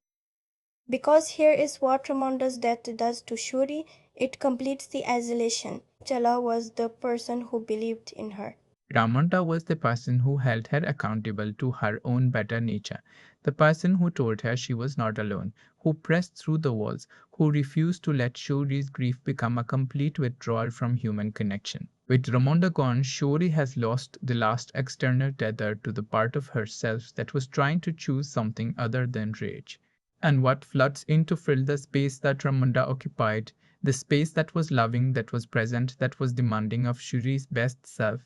Because here is what Ramonda's death does to Shuri. It completes the isolation. Chala was the person who believed in her. Ramonda was the person who held her accountable to her own better nature, the person who told her she was not alone, who pressed through the walls, who refused to let Shuri's grief become a complete withdrawal from human connection. With Ramonda gone, Shuri has lost the last external tether to the part of herself that was trying to choose something other than rage. And what floods in to fill the space that Ramonda occupied, the space that was loving, that was present, that was demanding of Shuri's best self,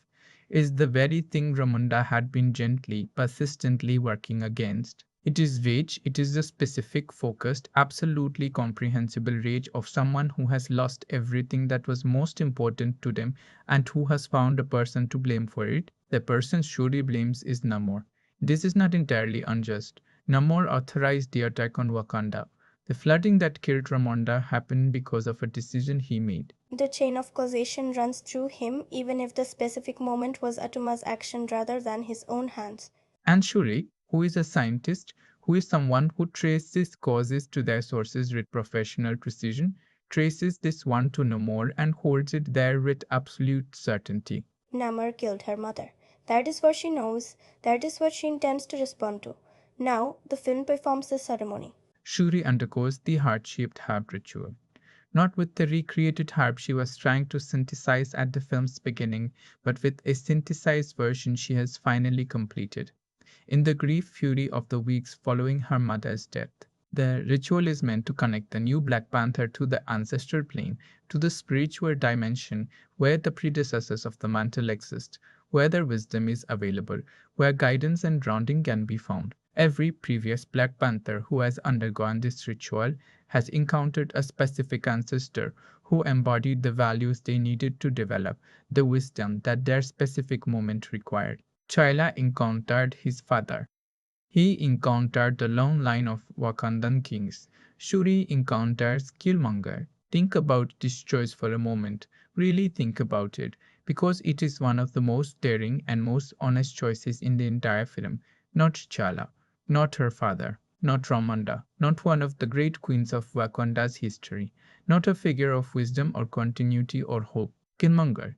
is the very thing Ramunda had been gently, persistently working against. It is rage, it is the specific, focused, absolutely comprehensible rage of someone who has lost everything that was most important to them and who has found a person to blame for it. The person Shuri blames is Namor. This is not entirely unjust. Namor authorized the attack on Wakanda. The flooding that killed Ramonda happened because of a decision he made. The chain of causation runs through him, even if the specific moment was Atuma's action rather than his own hands. And Shuri, who is a scientist, who is someone who traces causes to their sources with professional precision, traces this one to no more and holds it there with absolute certainty. Namor killed her mother. That is what she knows. That is what she intends to respond to. Now, the film performs the ceremony. Shuri undergoes the heart-shaped harp ritual. Not with the recreated harp she was trying to synthesize at the film's beginning, but with a synthesized version she has finally completed. In the grief fury of the weeks following her mother's death, the ritual is meant to connect the new Black Panther to the ancestral plane, to the spiritual dimension where the predecessors of the mantle exist, where their wisdom is available, where guidance and grounding can be found. Every previous Black Panther who has undergone this ritual has encountered a specific ancestor who embodied the values they needed to develop, the wisdom that their specific moment required. Chila encountered his father. He encountered the long line of Wakandan kings. Shuri encounters Killmonger. Think about this choice for a moment. Really think about it, because it is one of the most daring and most honest choices in the entire film. Not T'Challa, not her father, not Ramonda, not one of the great queens of Wakanda's history, not a figure of wisdom or continuity or hope. Killmonger,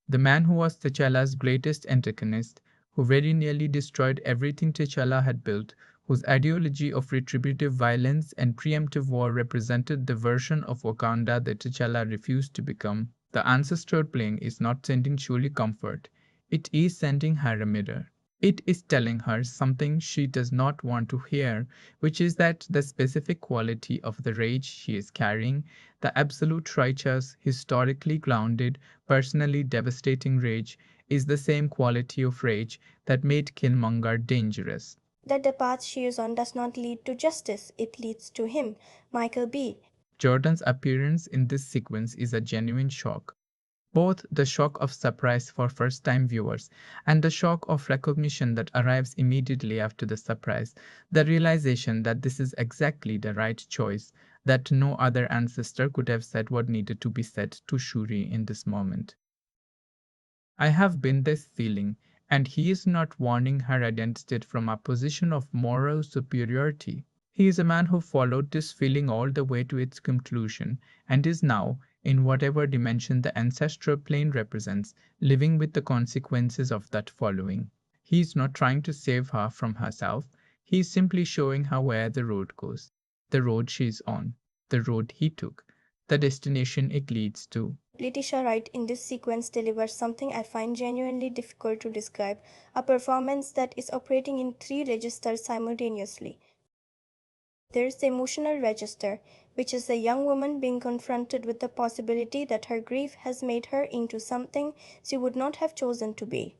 the man who was T'Challa's greatest antagonist, who very nearly destroyed everything T'Challa had built, whose ideology of retributive violence and preemptive war represented the version of Wakanda that T'Challa refused to become. The ancestral plane is not sending Shuri comfort, it is sending her a mirror. It is telling her something she does not want to hear, which is that the specific quality of the rage she is carrying, the absolute righteous, historically grounded, personally devastating rage, is the same quality of rage that made Killmonger dangerous. That the path she is on does not lead to justice, it leads to him, Michael B. Jordan's appearance in this sequence is a genuine shock. Both the shock of surprise for first time viewers and the shock of recognition that arrives immediately after the surprise, the realization that this is exactly the right choice, that no other ancestor could have said what needed to be said to Shuri in this moment. I have been this feeling, and he is not warning her against it from a position of moral superiority. He is a man who followed this feeling all the way to its conclusion, and is now, in whatever dimension the ancestral plane represents, living with the consequences of that following. He is not trying to save her from herself, he is simply showing her where the road goes, the road she is on, the road he took, the destination it leads to. Letitia Wright in this sequence delivers something I find genuinely difficult to describe, a performance that is operating in three registers simultaneously. There's the emotional register, which is the young woman being confronted with the possibility that her grief has made her into something she would not have chosen to be.